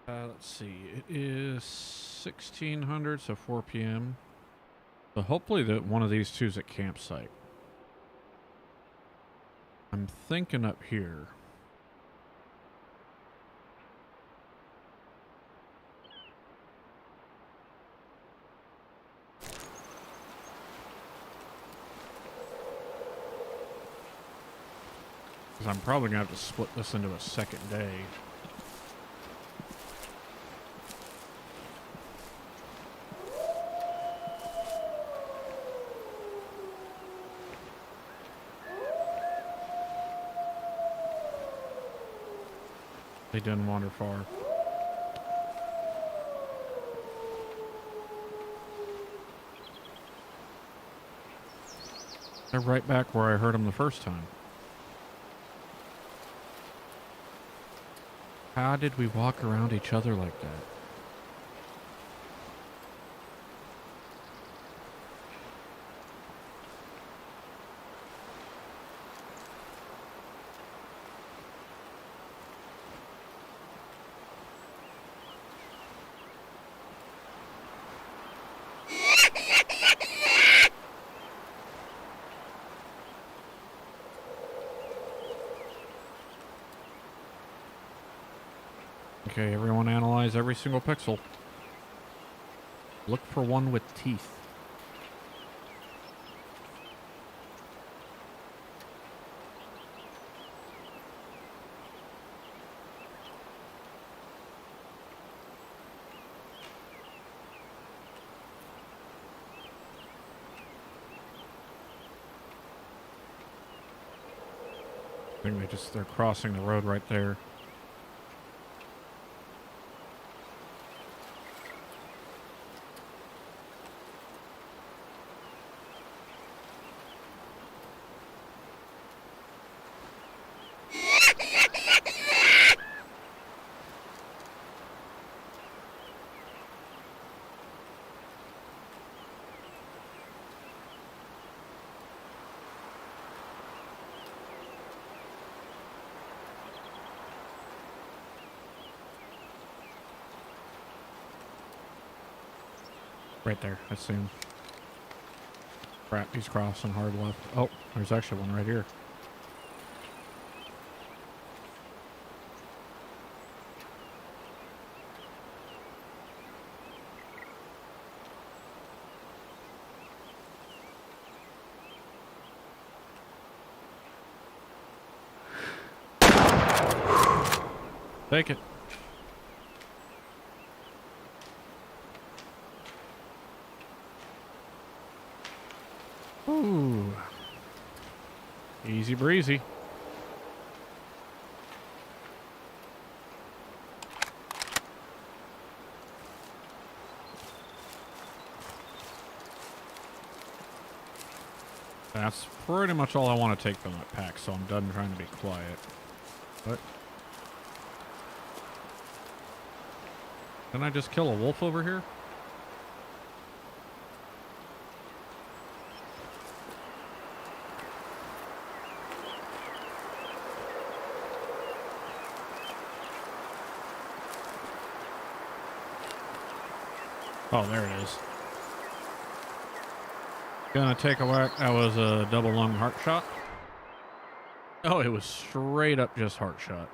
Let's see. It is 1600, so 4 p.m. So hopefully that one of these two is at campsite. I'm thinking up here. Because I'm probably going to have to split this into a second day. They didn't wander far. They're right back where I heard them the first time. How did we walk around each other like that? Okay, everyone analyze every single pixel. Look for one with teeth. I think they're crossing the road right there. Right there, I assume. Crap, he's crossing hard left. Oh, there's actually one right here. Take it. Ooh. Easy breezy. That's pretty much all I want to take from that pack, so I'm done trying to be quiet. What? Didn't I just kill a wolf over here? Oh, there it is. Gonna take a whack. That was a double lung heart shot. Oh, it was straight up just heart shot.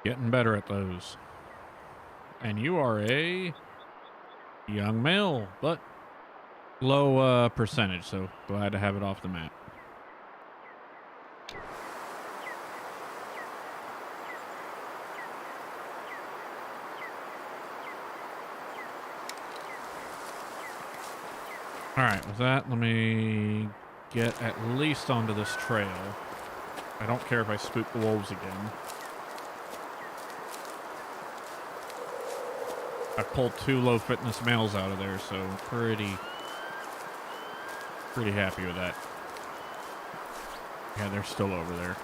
Getting better at those. And you are a young male, but low percentage, so glad to have it off the map. Alright, with that, let me get at least onto this trail. I don't care if I spook the wolves again. I pulled 2 low fitness males out of there, so pretty happy with that. Yeah, they're still over there.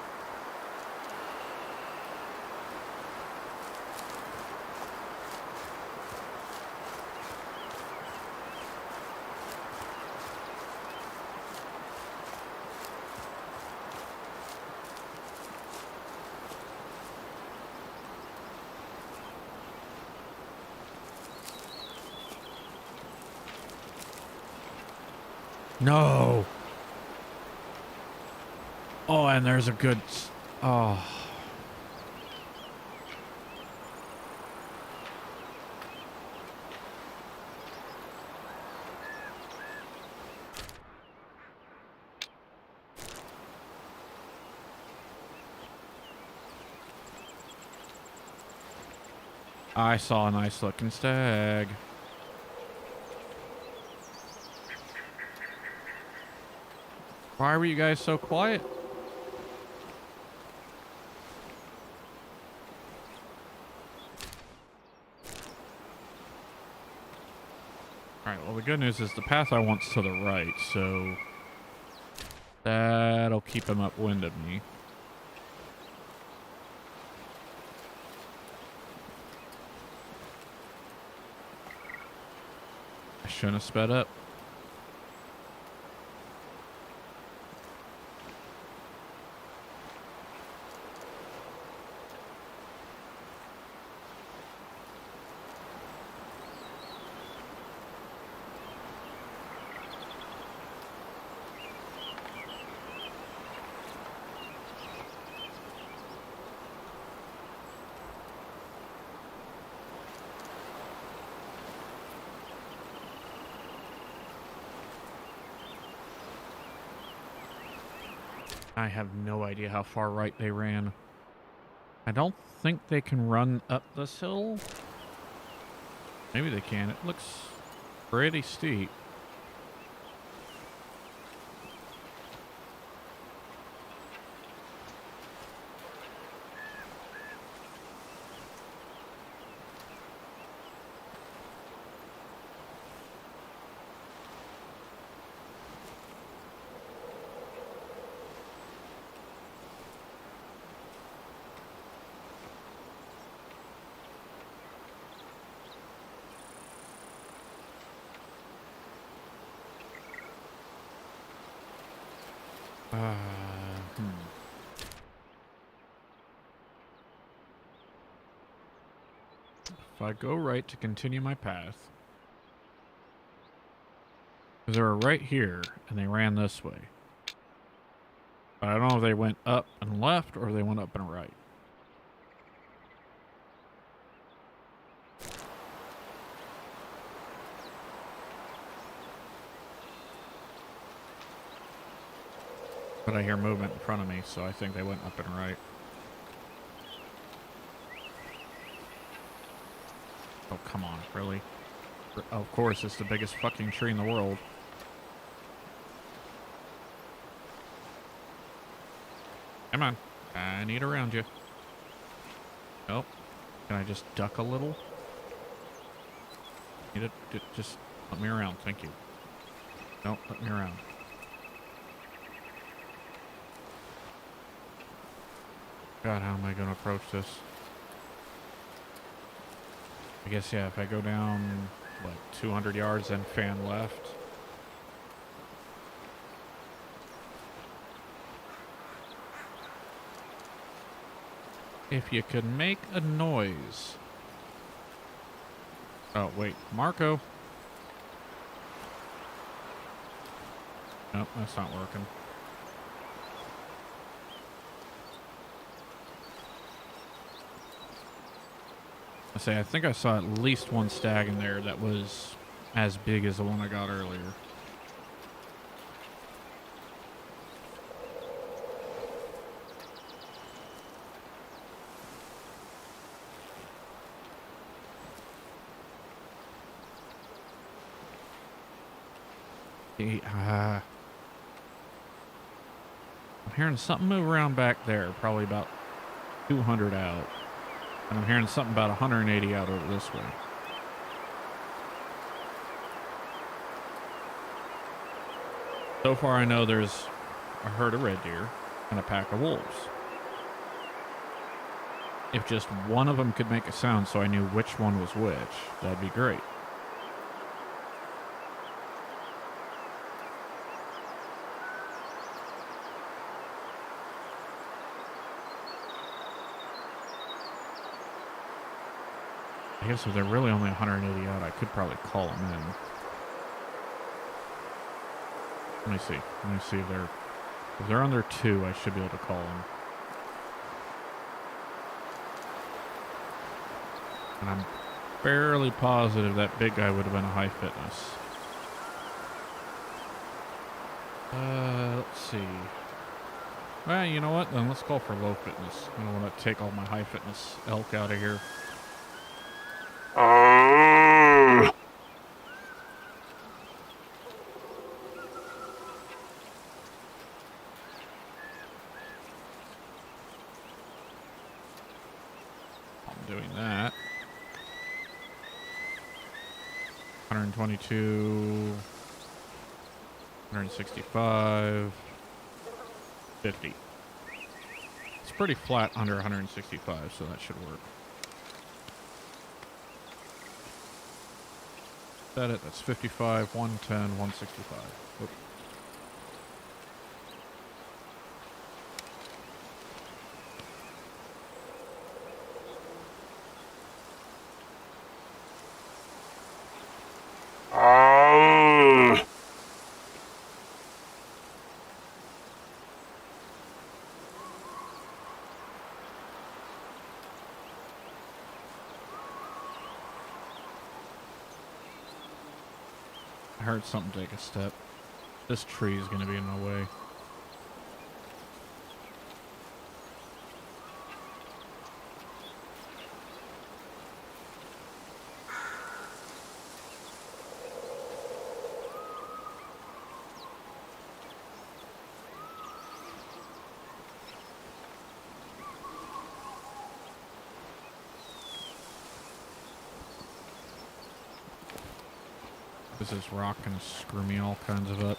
No. Oh, and there's a good... Oh. I saw a nice looking stag. Why were you guys so quiet? Alright, well the good news is the path I want's to the right, so that'll keep him upwind of me. I shouldn't have sped up. I have no idea how far right they ran. I don't think they can run up this hill. Maybe they can. It looks pretty steep. if I go right to continue my path, because they were right here, and they ran this way. But I don't know if they went up and left, or they went up and right. But I hear movement in front of me, so I think they went up and right. Oh, come on, really? Of course, it's the biggest fucking tree in the world. Come on. I need around you. Oh, can I just duck a little? Need to just let me around, thank you. No, let me around. God, how am I going to approach this? I guess, yeah, if I go down, what, 200 yards, then fan left. If you could make a noise. Oh, wait, Marco. Nope, that's not working. I think I saw at least one stag in there that was as big as the one I got earlier. I'm hearing something move around back there, probably about 200 out. And I'm hearing something about 180 out over this way. So far I know there's a herd of red deer and a pack of wolves. If just one of them could make a sound so I knew which one was which, that'd be great. I guess if they're really only 180 out, I could probably call them in. Let me see. Let me see if they're under 2, I should be able to call them. And I'm fairly positive that big guy would have been a high fitness. Let's see. Well, you know what? Then let's call for low fitness. I don't want to take all my high fitness elk out of here. Doing that. 122, 165, 50. It's pretty flat under 165, so that should work. Set it, that's 55, 110, 165. Whoop. I heard something take a step. This tree is going to be in my way. This rock gonna screw me all kinds of up.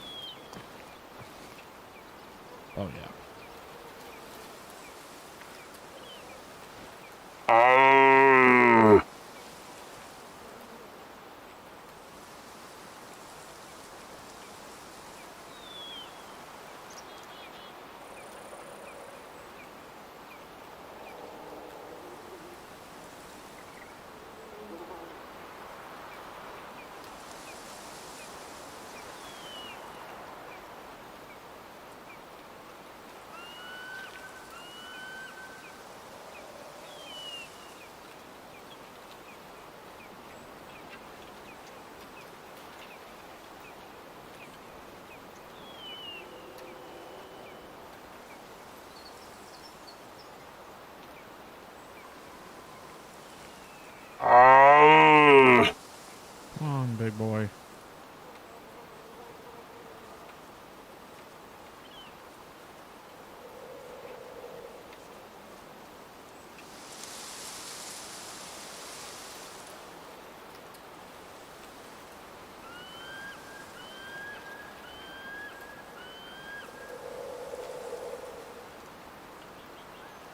Oh yeah. big boy.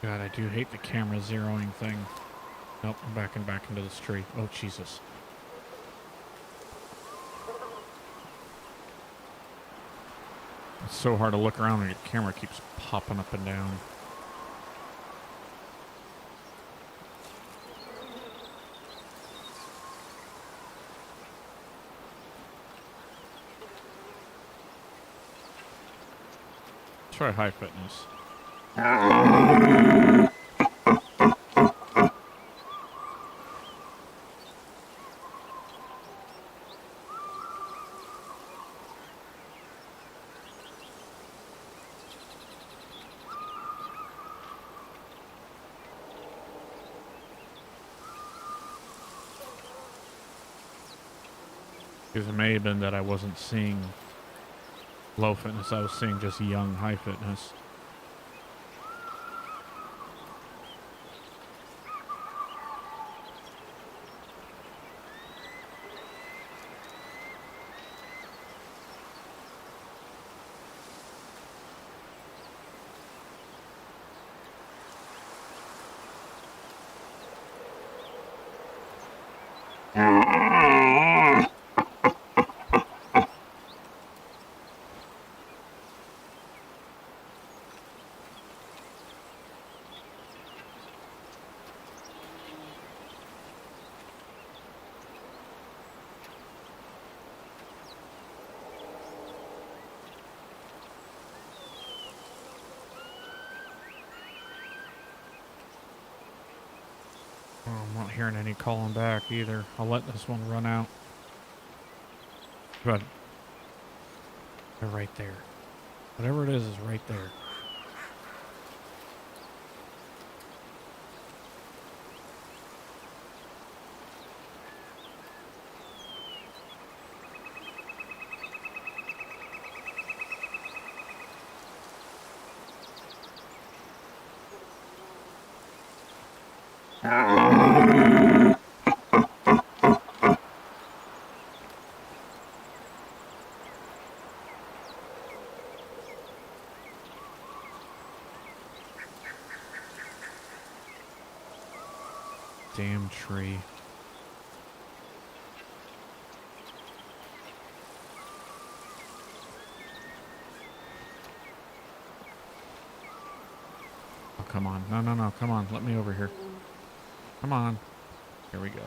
God, I do hate the camera zeroing thing. Nope, I'm backing back into this tree. Oh, Jesus. It's so hard to look around when your camera keeps popping up and down. Try high fitness. Because it may have been that I wasn't seeing low fitness, I was seeing just young high fitness. I'm not hearing any calling back either. I'll let this one run out. But they're right there. Whatever it is right there. Damn tree. Oh, come on. No, no, no. Come on. Let me over here. Come on. Here we go.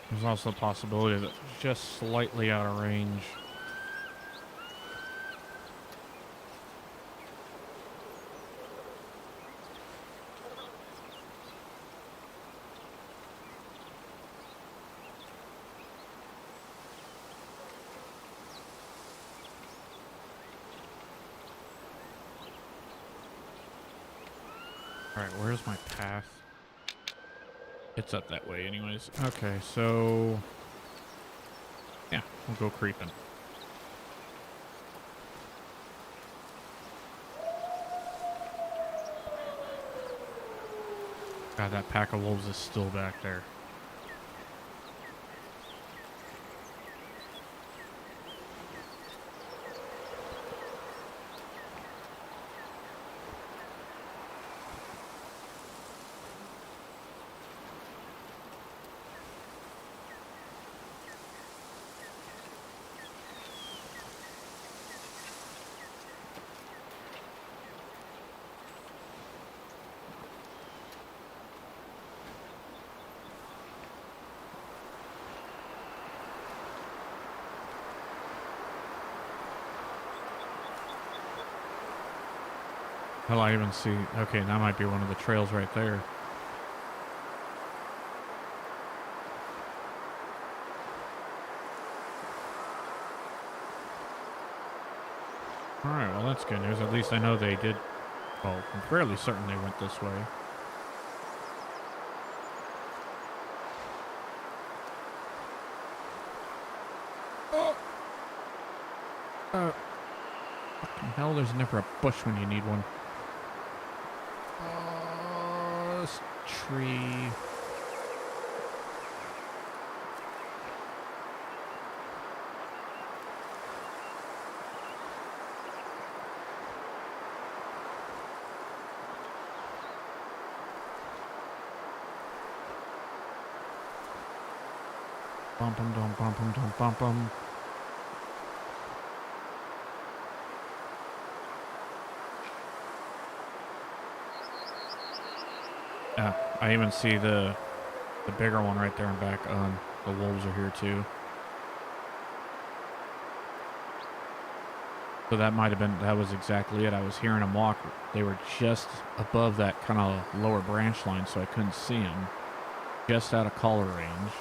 There's also a possibility that it's just slightly out of range. Alright, where's my path? It's up that way anyways. Okay, so... yeah, we'll go creeping. God, that pack of wolves is still back there. Hell, I even see... Okay, that might be one of the trails right there. Alright, well that's good news. At least I know they did... Well, I'm fairly certain they went this way. Fucking hell, there's never a bush when you need one. Oh, this tree... Bum bum dum bum bum dum bum bum. Yeah, I even see the bigger one right there in back. The wolves are here too. So that might have been, that was exactly it. I was hearing them walk. They were just above that kind of lower branch line, so I couldn't see them. Just out of collar range.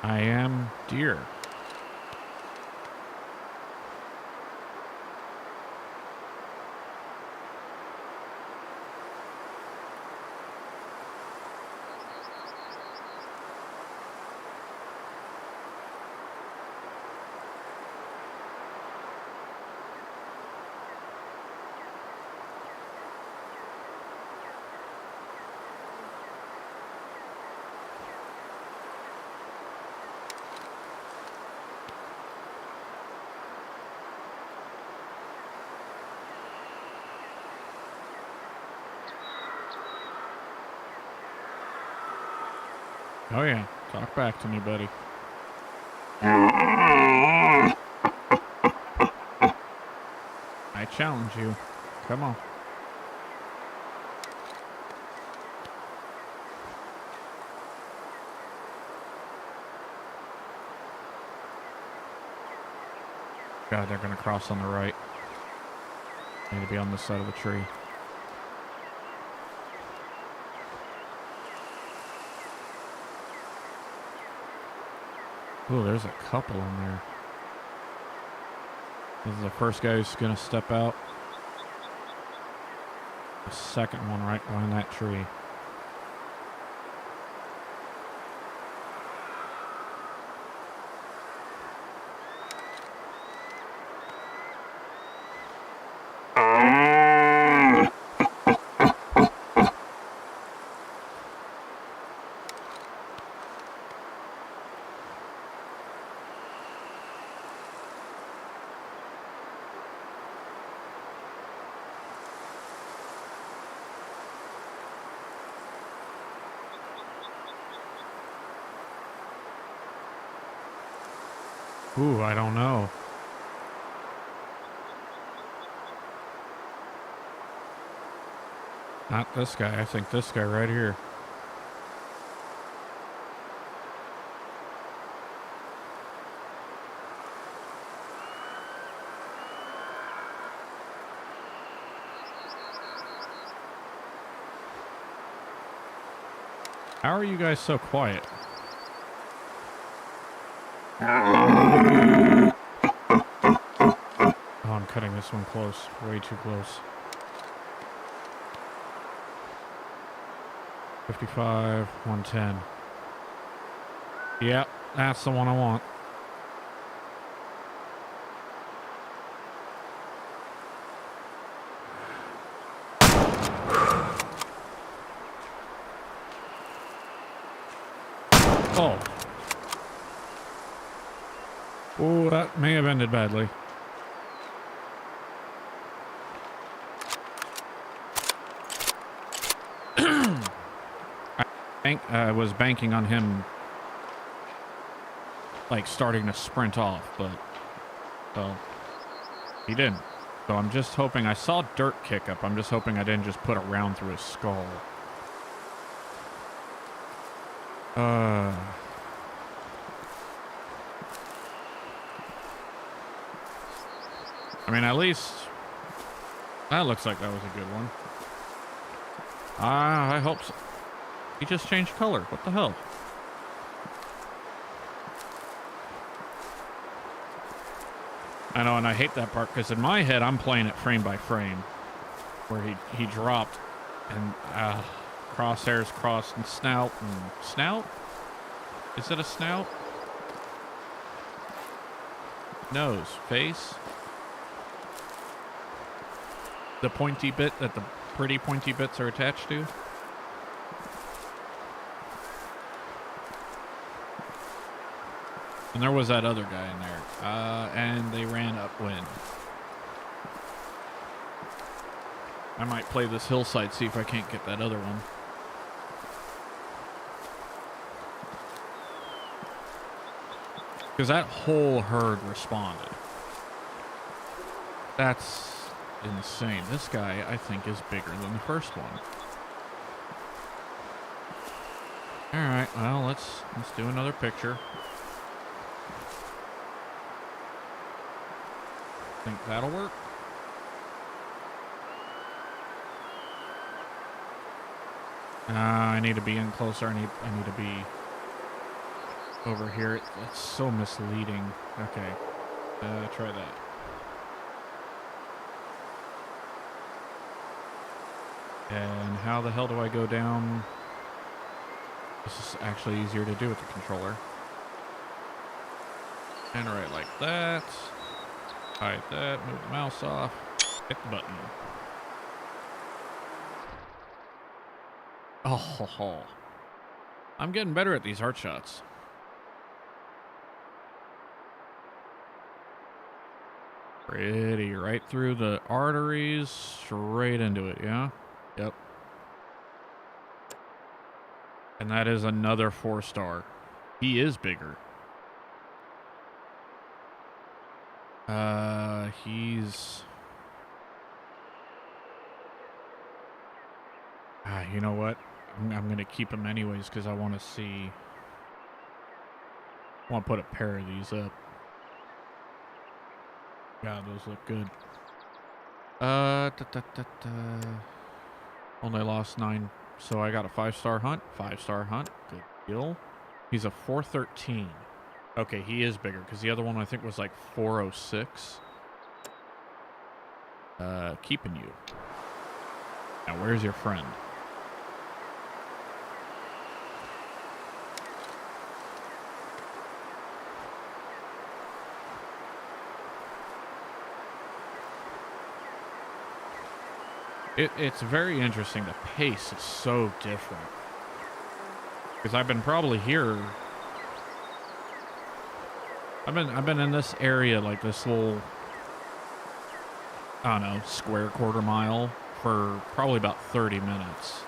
I am deer. Oh yeah, talk back to me, buddy. I challenge you. Come on. God, they're gonna cross on the right. Need to be on this side of the tree. Oh, there's a couple in there. This is the first guy who's gonna step out. The second one right behind that tree. Ooh, I don't know. Not this guy. I think this guy right here. How are you guys so quiet? Oh, I'm cutting this one close. Way too close. 55, 110. Yep, that's the one I want. Oh. Oh, that may have ended badly. I was banking on him, like, starting to sprint off, but, well, he didn't. So I'm just hoping, I saw dirt kick up. I'm just hoping I didn't just put a round through his skull. I mean, at least that looks like that was a good one. I hope so. He just changed color. What the hell? I know, and I hate that part because in my head I'm playing it frame by frame, where he dropped and crosshairs crossed and snout and snout. Is it a snout? Nose, face. The pointy bit that the pretty pointy bits are attached to. And there was that other guy in there. And they ran upwind. I might play this hillside, see if I can't get that other one. Because that whole herd responded. That's insane. This guy, I think, is bigger than the first one. Alright, well, let's do another picture. Think that'll work. I need to be in closer. I need to be over here. It's so misleading. Okay. Try that. And how the hell do I go down? This is actually easier to do with the controller. And right like that. Hide that, move the mouse off, hit the button. Oh, I'm getting better at these heart shots. Pretty, right through the arteries, straight into it, yeah? Yep. And that is another 4-star. He is bigger. He's... you know what? I'm going to keep him anyways because I want to see... I want to put a pair of these up. God, those look good. Only lost 9, so I got a 5-star hunt. 5-star hunt, good deal. He's a 413. Okay, he is bigger because the other one I think was like 406. Keeping you. Now, where's your friend? It's very interesting. The pace is so different. Because I've been probably here. I've been in this area, like this little, I don't know, square quarter mile for probably about 30 minutes.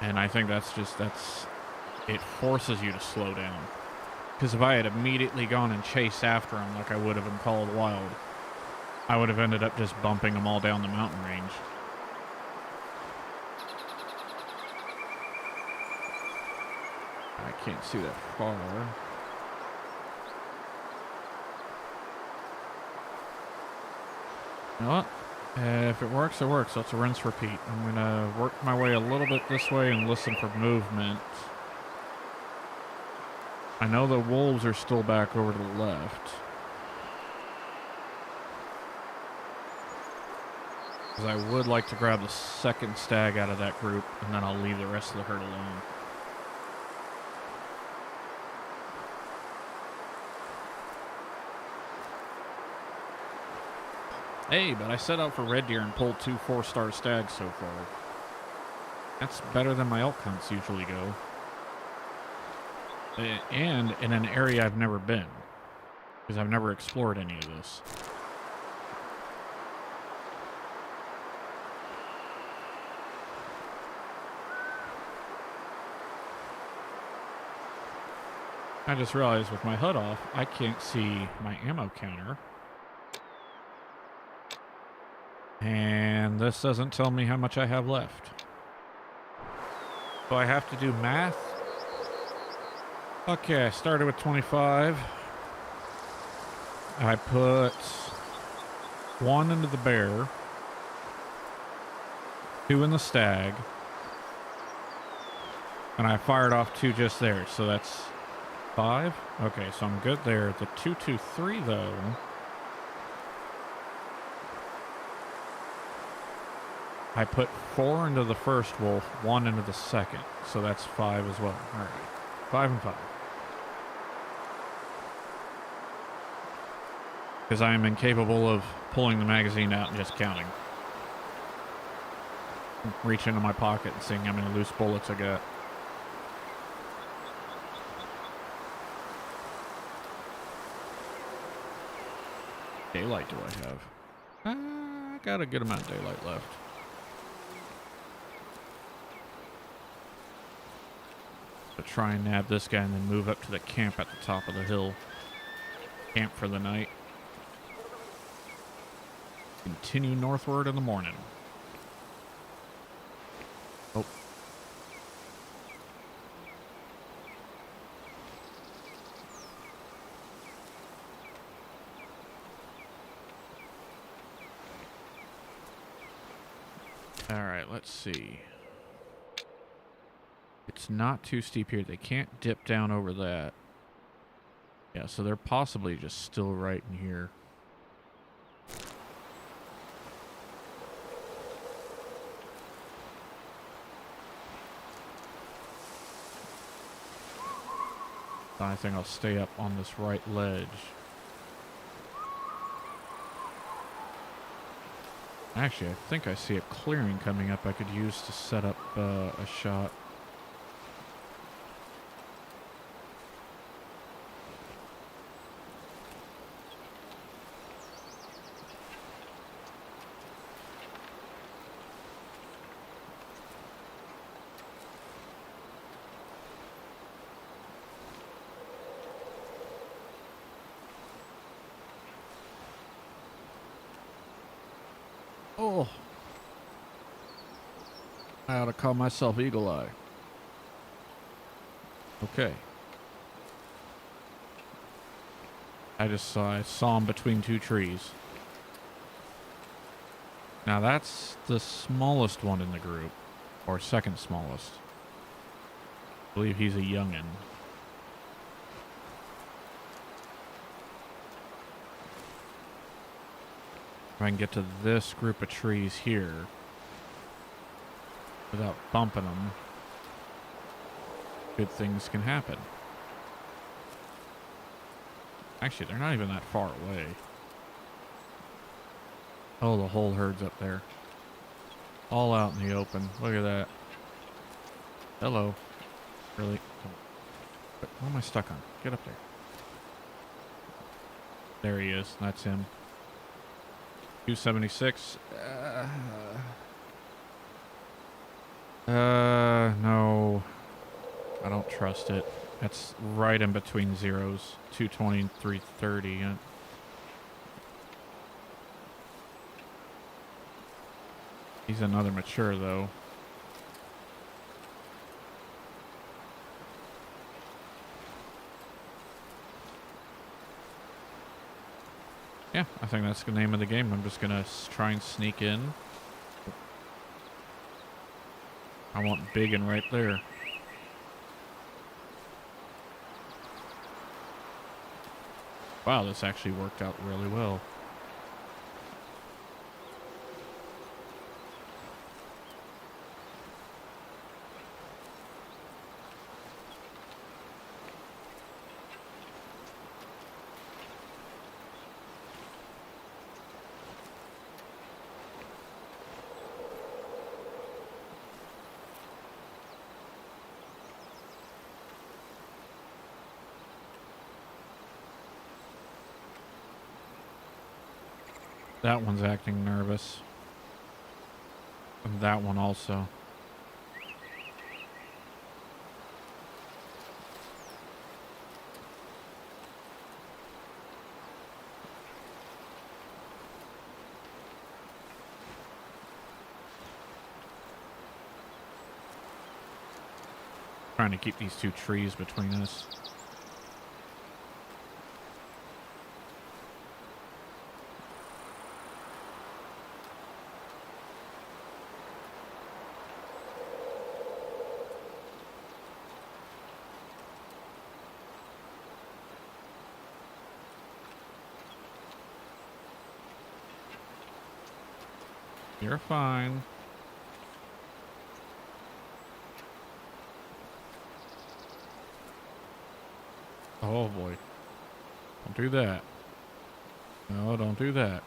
And I think it forces you to slow down. Because if I had immediately gone and chased after him like I would have in Call of the Wild, I would have ended up just bumping them all down the mountain range. I can't see that far. You know what? If it works, it works. Let's rinse, repeat. I'm going to work my way a little bit this way and listen for movement. I know the wolves are still back over to the left. Because I would like to grab the second stag out of that group, and then I'll leave the rest of the herd alone. Hey, but I set out for red deer and pulled 2 4-star stags so far. That's better than my elk hunts usually go. And in an area I've never been. Because I've never explored any of this. I just realized with my HUD off, I can't see my ammo counter. And this doesn't tell me how much I have left. So I have to do math. Okay, I started with 25. I put 1 into the bear, 2 in the stag, and I fired off 2 just there, so that's 5. Okay, so I'm good there. The 223 though. I put 4 into the first wolf, 1 into the second, so that's 5 as well. All right, 5 and 5. Because I am incapable of pulling the magazine out and just counting. Reach into my pocket and seeing how many loose bullets I got. Daylight do I have? I got a good amount of daylight left. So try and nab this guy and then move up to the camp at the top of the hill. Camp for the night. Continue northward in the morning. Oh. All right, let's see. It's not too steep here. They can't dip down over that. Yeah, so they're possibly just still right in here. I think I'll stay up on this right ledge. Actually, I think I see a clearing coming up I could use to set up a shot. Oh, I ought to call myself Eagle Eye. Okay. I saw him between 2 trees. Now that's the smallest one in the group, or second smallest. I believe he's a youngin'. If I can get to this group of trees here without bumping them, good things can happen. Actually, they're not even that far away. Oh, the whole herd's up there. All out in the open. Look at that. Hello. Really? What am I stuck on? Get up there. There he is. That's him. 276. No. I don't trust it. That's right in between zeros. 220 and 330. He's another mature, though. Yeah, I think that's the name of the game. I'm just gonna try and sneak in. I want biggin' right there. Wow, this actually worked out really well. That one's acting nervous. And that one also. trying to keep these two trees between us. You're fine. Oh boy. Don't do that. No, don't do that.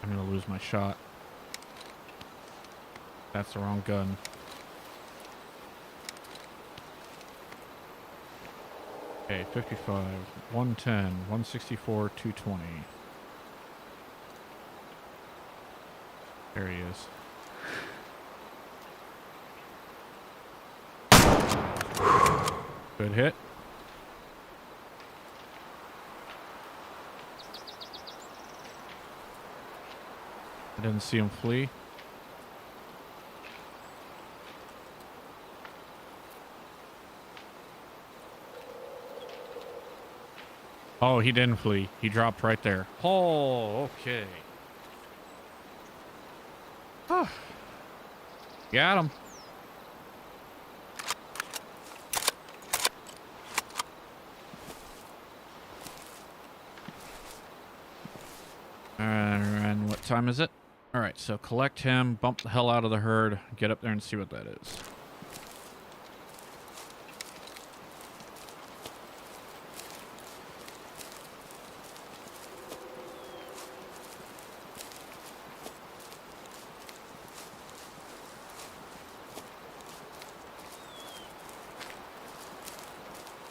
I'm gonna lose my shot. That's the wrong gun. Okay, 55, 110, 164, 220. There he is. Good hit. I didn't see him flee. Oh, he didn't flee. He dropped right there. Oh, okay. Got him. And what time is it? All right, so collect him, bump the hell out of the herd, get up there and see what that is.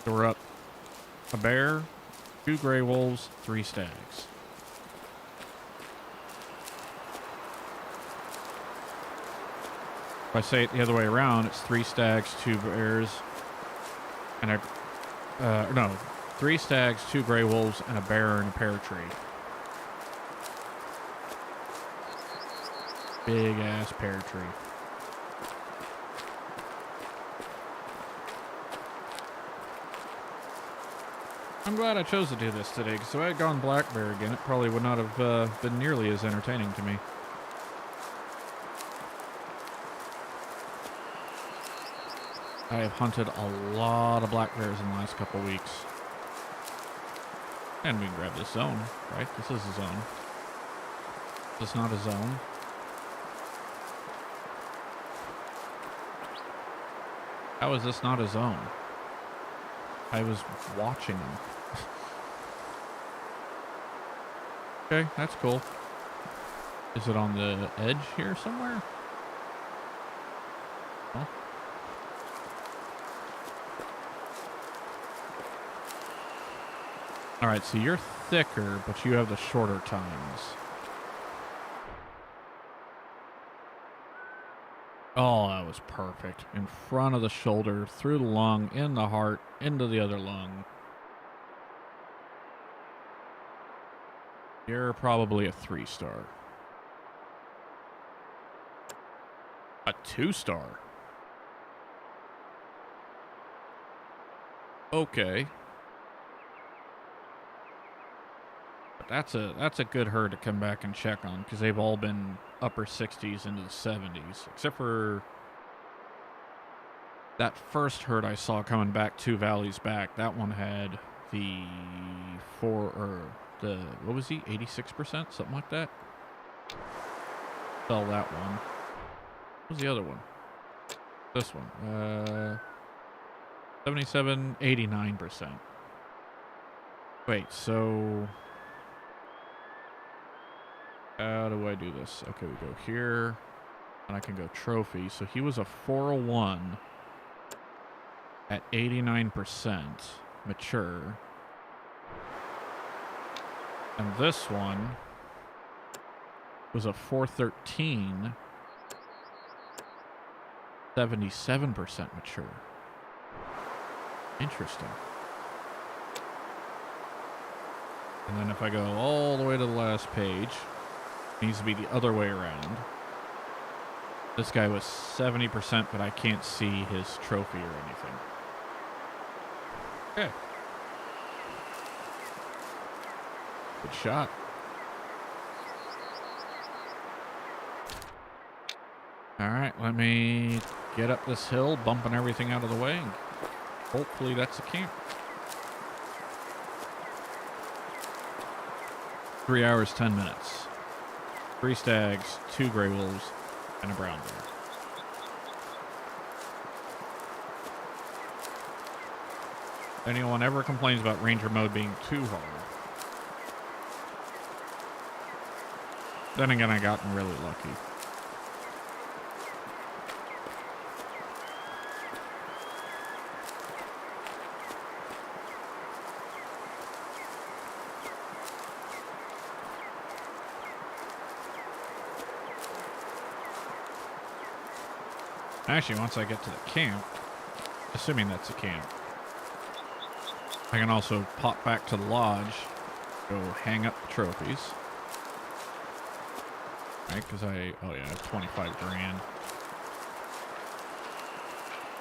So we're up a bear, 2 gray wolves, 3 stags. If I say it the other way around, it's 3 stags, 2 bears, and a... no, 3 stags, 2 gray wolves, and a bear and a pear tree. Big ass pear tree. I'm glad I chose to do this today, because if I had gone black bear again, it probably would not have been nearly as entertaining to me. I have hunted a lot of black bears in the last couple weeks. And we can grab this zone, right? This is a zone. This is not a zone. How is this not a zone? I was watching them. Okay, that's cool. Is it on the edge here somewhere? Oh. Alright, so you're thicker, but you have the shorter times. Oh, that was perfect. In front of the shoulder, through the lung, in the heart, into the other lung. You're probably a 3-star. A 2-star? Okay. But that's a good herd to come back and check on, because they've all been upper 60s into the 70s, except for that first herd I saw coming back 2 valleys back. That one had the what was he, 86%, something like that. Sell that one. What was the other one? This one. 77, 89%. Wait, so how do I do this? Okay, we go here, and I can go trophy. So he was a 401 at 89% mature. And this one was a 413, 77% mature. Interesting. And then if I go all the way to the last page, it needs to be the other way around. This guy was 70%, but I can't see his trophy or anything. Okay. Good shot. Alright, let me get up this hill, bumping everything out of the way, and hopefully that's a camp. 3 hours, 10 minutes. 3 stags, 2 gray wolves, and a brown bear. If anyone ever complains about ranger mode being too hard, then again, I gotten really lucky. Actually, once I get to the camp, assuming that's a camp, I can also pop back to the lodge, go hang up the trophies. Right, because oh yeah, I have 25 grand.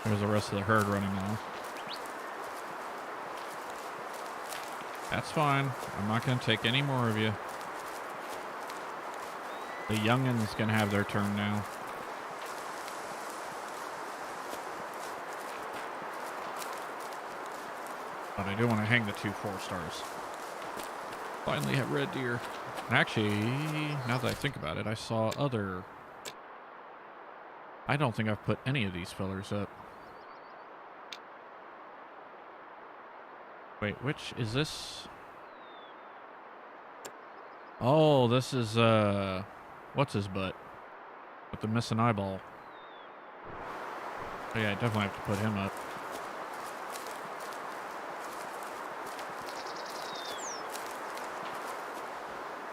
There's the rest of the herd running off. That's fine. I'm not going to take any more of you. The youngin's going to have their turn now. But I do want to hang the 2 4-stars. Finally have red deer. And actually, now that I think about it, I saw other... I don't think I've put any of these fillers up. Wait, which is this? Oh, this is, what's his butt? With the missing eyeball. Oh yeah, I definitely have to put him up.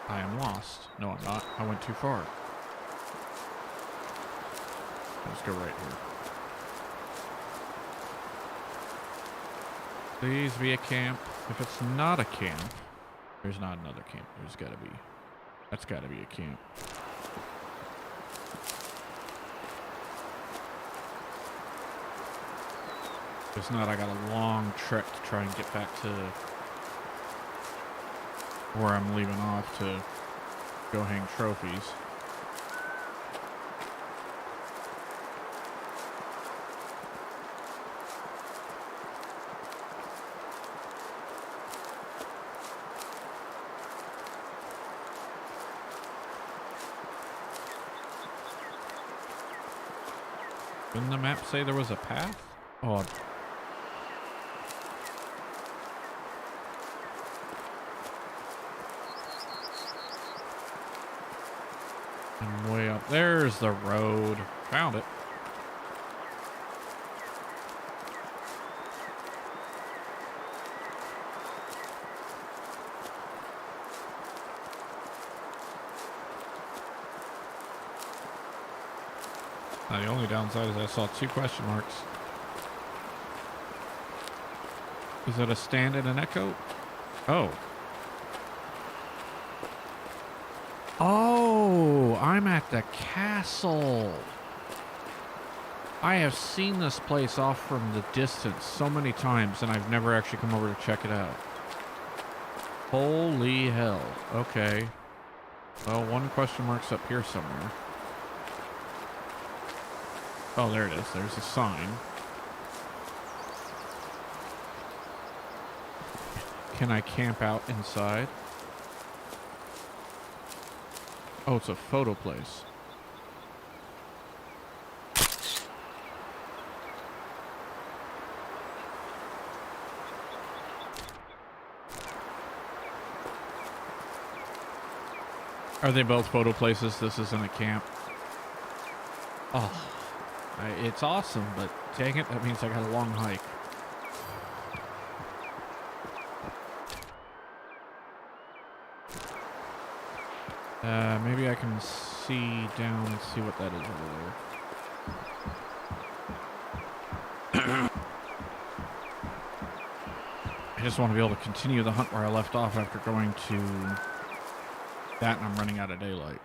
I am lost. No, I'm not. I went too far. Let's go right here. Please be a camp. If it's not a camp, there's not another camp. There's gotta be. That's gotta be a camp. If it's not, I got a long trek to try and get back to where I'm leaving off to go hang trophies. Didn't the map say there was a path? Oh. And way up there's the road. Found it. Now, the only downside is I saw 2 question marks. Is it a stand and an echo? Oh. Oh, I'm at the castle. I have seen this place off from the distance so many times, and I've never actually come over to check it out. Holy hell. Okay. Well, 1 question mark's up here somewhere. Oh, there it is. There's a sign. Can I camp out inside? Oh, it's a photo place. Are they both photo places? This isn't a camp. Oh, it's awesome, but dang it, that means I got a long hike. Maybe I can see down and see what that is over there. just want to be able to continue the hunt where I left off after going to that, and I'm running out of daylight.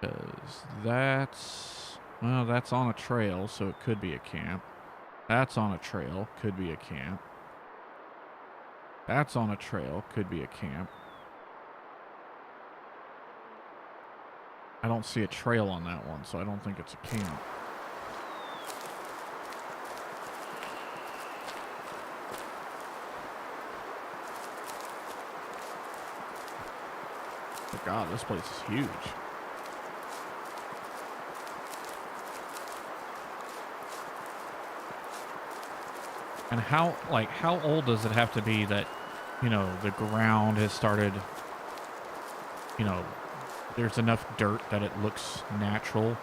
Because that's... well, that's on a trail, so it could be a camp. That's on a trail, could be a camp. That's on a trail, could be a camp. I don't see a trail on that one, so I don't think it's a camp. But God, this place is huge. And how old does it have to be that, you know, the ground has started, you know, there's enough dirt that it looks natural.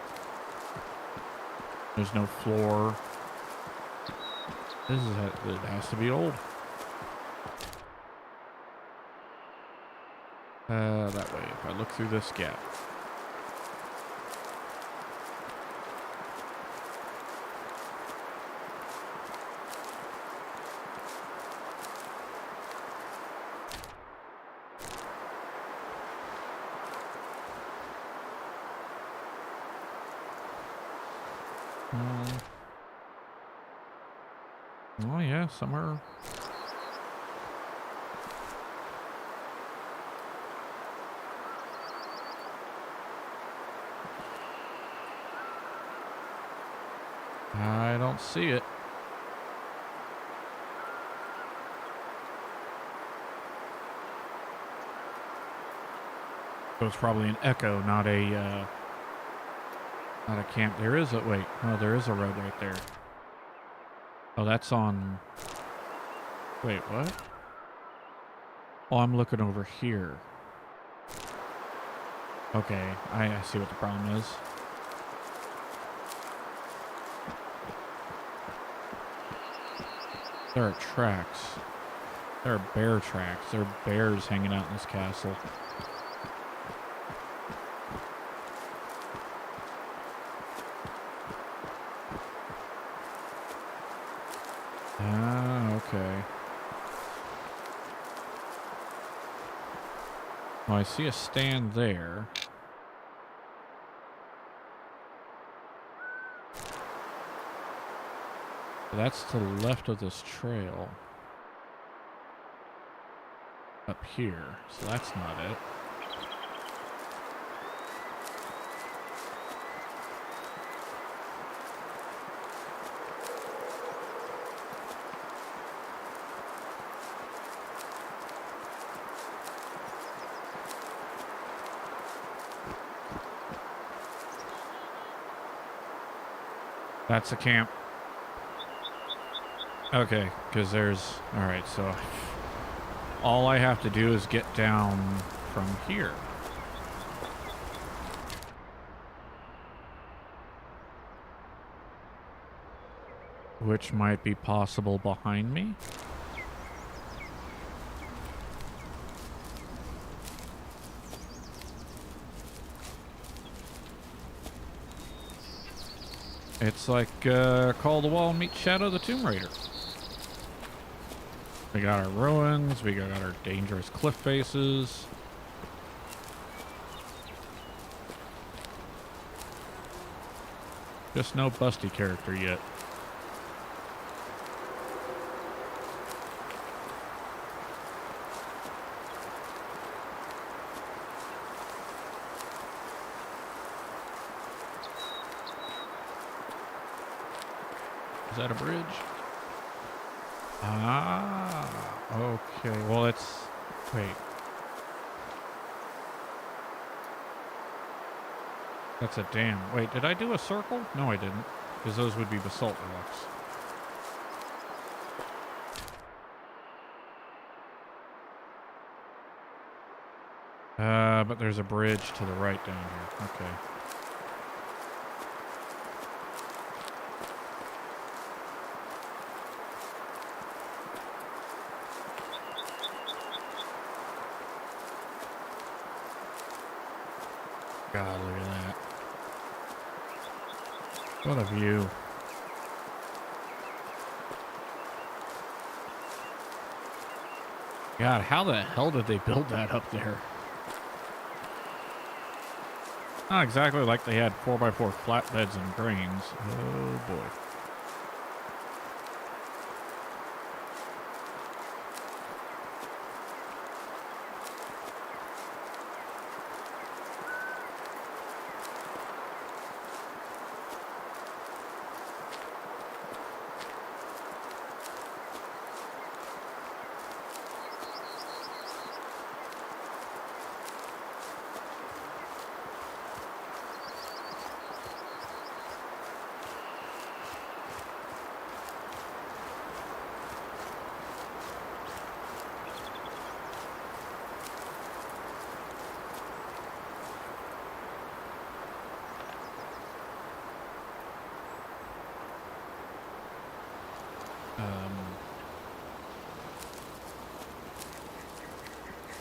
There's no floor. It has to be old. That way, if I look through this gap. Oh yeah, somewhere. I don't see it. So it's probably an echo, not a camp. There is a wait. Oh, there is a road right there. Oh, that's on. Wait, what? Oh, I'm looking over here. Okay, I see what the problem is. There are tracks. There are bear tracks. There are bears hanging out in this castle. Ah, okay. Well, I see a stand there. That's to the left of this trail. Up here. So that's not it. That's a camp. Okay, because there's... Alright, so... all I have to do is get down from here. Which might be possible behind me. It's like Call the Wall meets Shadow the Tomb Raider. We got our ruins, we got our dangerous cliff faces. Just no busty character yet. Is that a bridge? Ah, okay. Well, it's... wait. That's a dam. Wait, did I do a circle? No, I didn't. Because those would be basalt rocks. But there's a bridge to the right down here. Okay. God, look at that. What a view. God, how the hell did they build that up there? Not exactly like they had 4x4 flatbeds and cranes. Oh boy.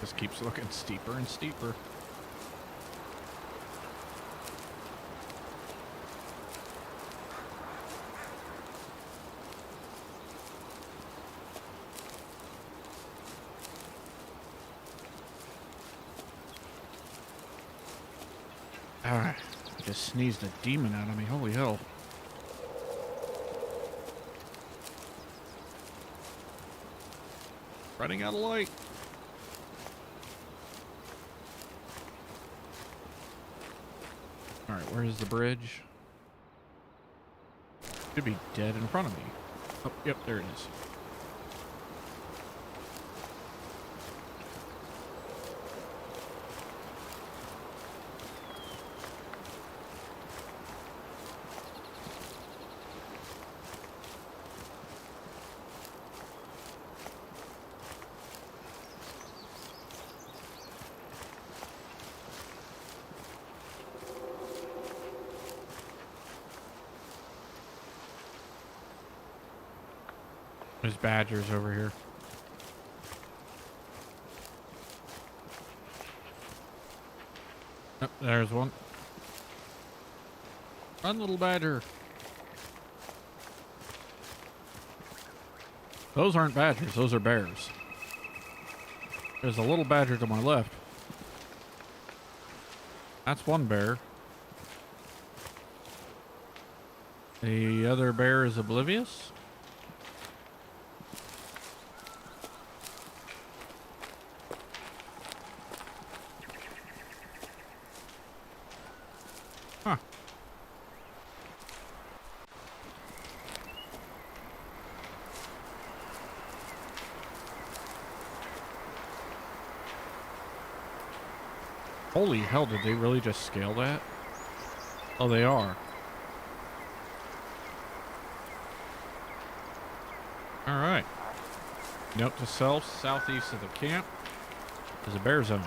This keeps looking steeper and steeper. Alright, I just sneezed a demon out of me. Holy hell. Running out of light. Alright, where's the bridge? Should be dead in front of me. Oh, yep, there it is. There's badgers over here. Oh, there's one. Run, little badger. Those aren't badgers, those are bears. There's a little badger to my left. That's one bear. The other bear is oblivious. Huh. Holy hell, did they really just scale that? Oh, they are. Alright. Note to self, southeast of the camp is a bear zone.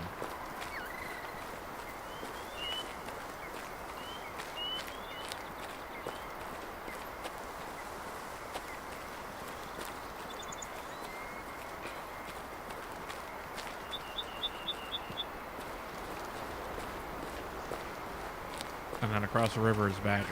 And then across the river is badgers.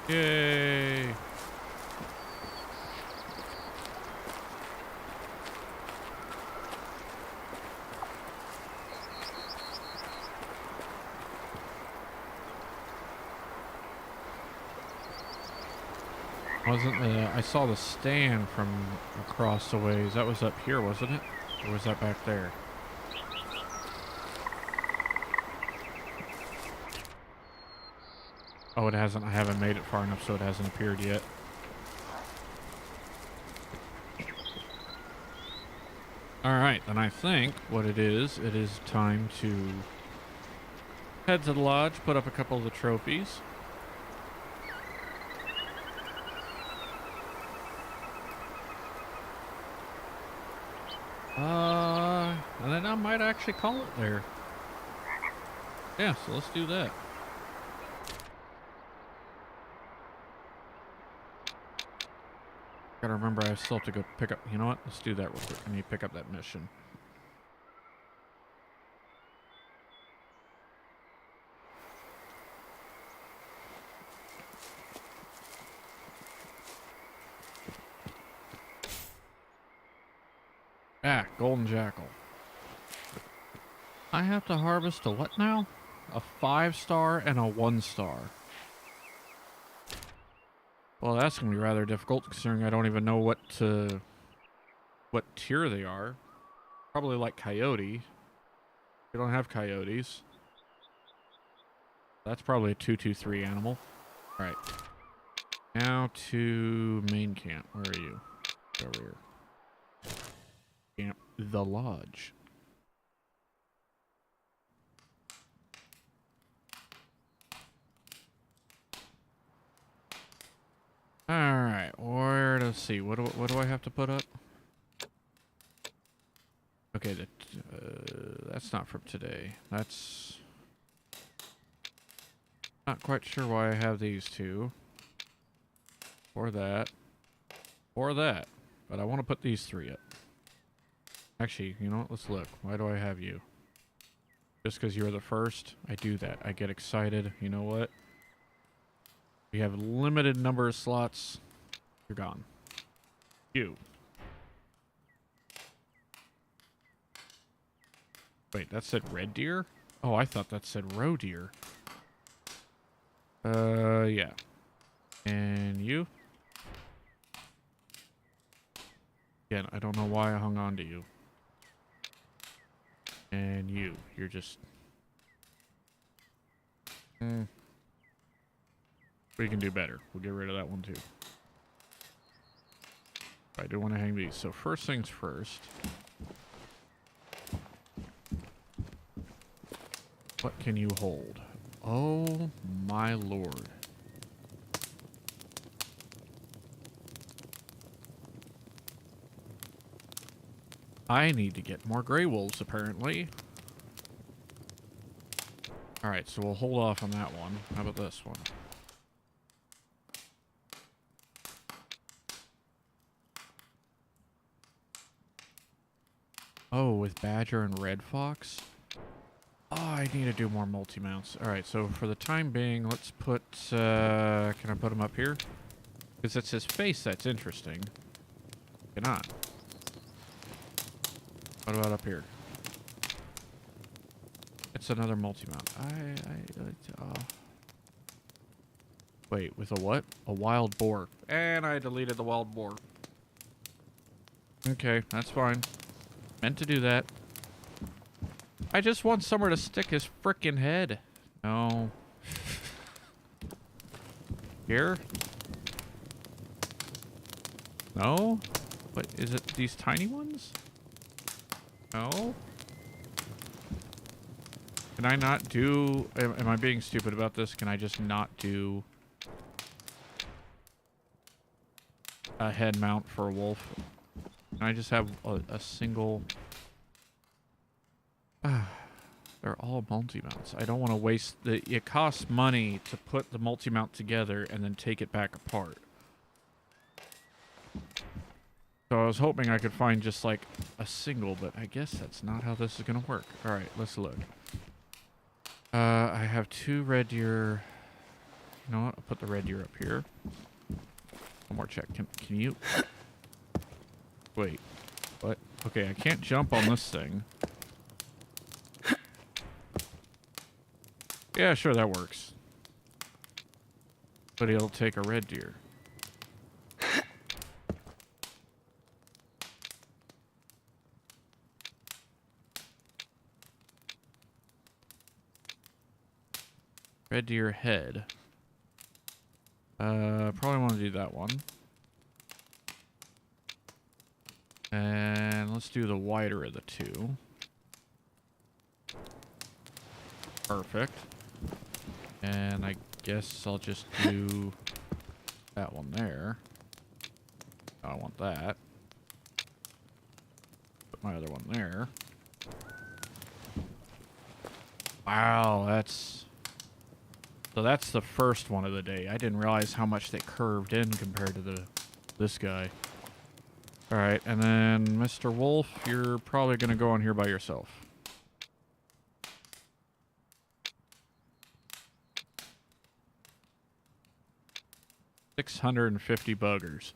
Yay! Wasn't I saw the stand from across the ways. That was up here, wasn't it? Or was that back there? Oh, it hasn't. I haven't made it far enough, so it hasn't appeared yet. Alright, then I think what it is time to head to the lodge, put up a couple of the trophies. And then I might actually call it there. Yeah, so let's do that. gotta remember I still have to go pick up... You know what? Let's do that real quick. I need to pick up that mission. Ah, golden jackal. I have to harvest a what now? A 5-star and a 1-star. Well, that's going to be rather difficult considering I don't even know what tier they are. Probably like coyote. We don't have coyotes. That's probably a 223 animal. Alright. Now to main camp. Where are you? Over here. Camp the Lodge. Alright, where to see? What do I have to put up? Okay, that's not from today. That's... Not quite sure why I have these two. Or that. Or that. But I want to put these 3 up. Actually, you know what? Let's look. Why do I have you? Just because you're the first? I do that. I get excited. You know what? We have a limited number of slots. You're gone. You. Wait, that said red deer? Oh, I thought that said roe deer. Yeah. And you? Again, I don't know why I hung on to you. And you. You're just... We can do better. We'll get rid of that one too. I do want to hang these. So first things first. What can you hold? Oh my lord. I need to get more gray wolves apparently. Alright, so we'll hold off on that one. How about this one? Oh, with Badger and Red Fox? Oh, I need to do more multi-mounts. Alright, so for the time being, let's put... can I put him up here? Because it's his face that's interesting. Cannot. What about up here? It's another multi-mount. Wait, with a what? A wild boar. And I deleted the wild boar. Okay, that's fine. Meant to do that. I just want somewhere to stick his frickin' head. No. Here? No? What, is it these tiny ones? No? Can I not do... Am I being stupid about this? Can I just not do... a head mount for a wolf? Can I just have a single... They're all multi-mounts. I don't want to waste... It costs money to put the multi-mount together and then take it back apart. So I was hoping I could find just like a single, but I guess that's not how this is going to work. Alright, let's look. I have 2 red deer. You know what? I'll put the red deer up here. One more check. Can you... Wait. What? Okay, I can't jump on this thing. Yeah, sure, that works. But he'll take a red deer. Red deer head. Probably want to do that one. And let's do the wider of the 2. Perfect. And I guess I'll just do that one there. I don't want that. Put my other one there. Wow, that's... So that's the first one of the day. I didn't realize how much they curved in compared to this guy. All right, and then Mr. Wolf, you're probably going to go on here by yourself. $650 buggers.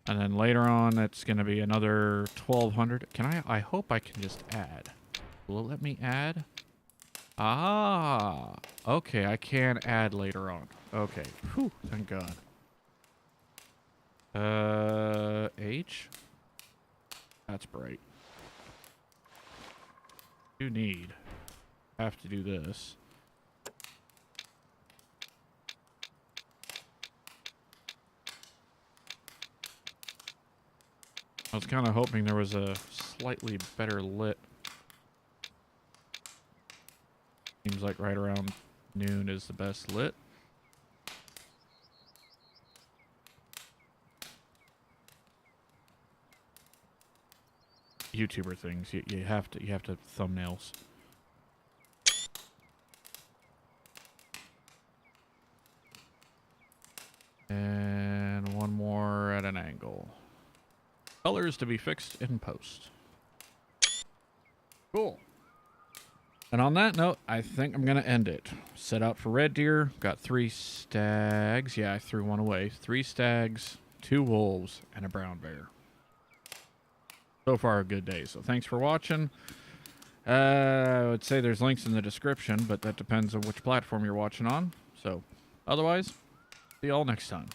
And then later on, it's going to be another 1,200. Can I hope I can just add. Will it let me add? Ah, okay, I can add later on. Okay, whew, thank God. H? That's bright. You need. Have to do this. I was kind of hoping there was a slightly better lit. Seems like right around noon is the best lit. YouTuber things, you have to thumbnails. And one more at an angle. Colors to be fixed in post. Cool. And on that note, I think I'm going to end it. Set out for red deer. Got 3 stags. Yeah, I threw one away. 3 stags, 2 wolves, and a brown bear. So far, a good day. So thanks for watching. I would say there's links in the description, but that depends on which platform you're watching on. So otherwise, see y'all next time.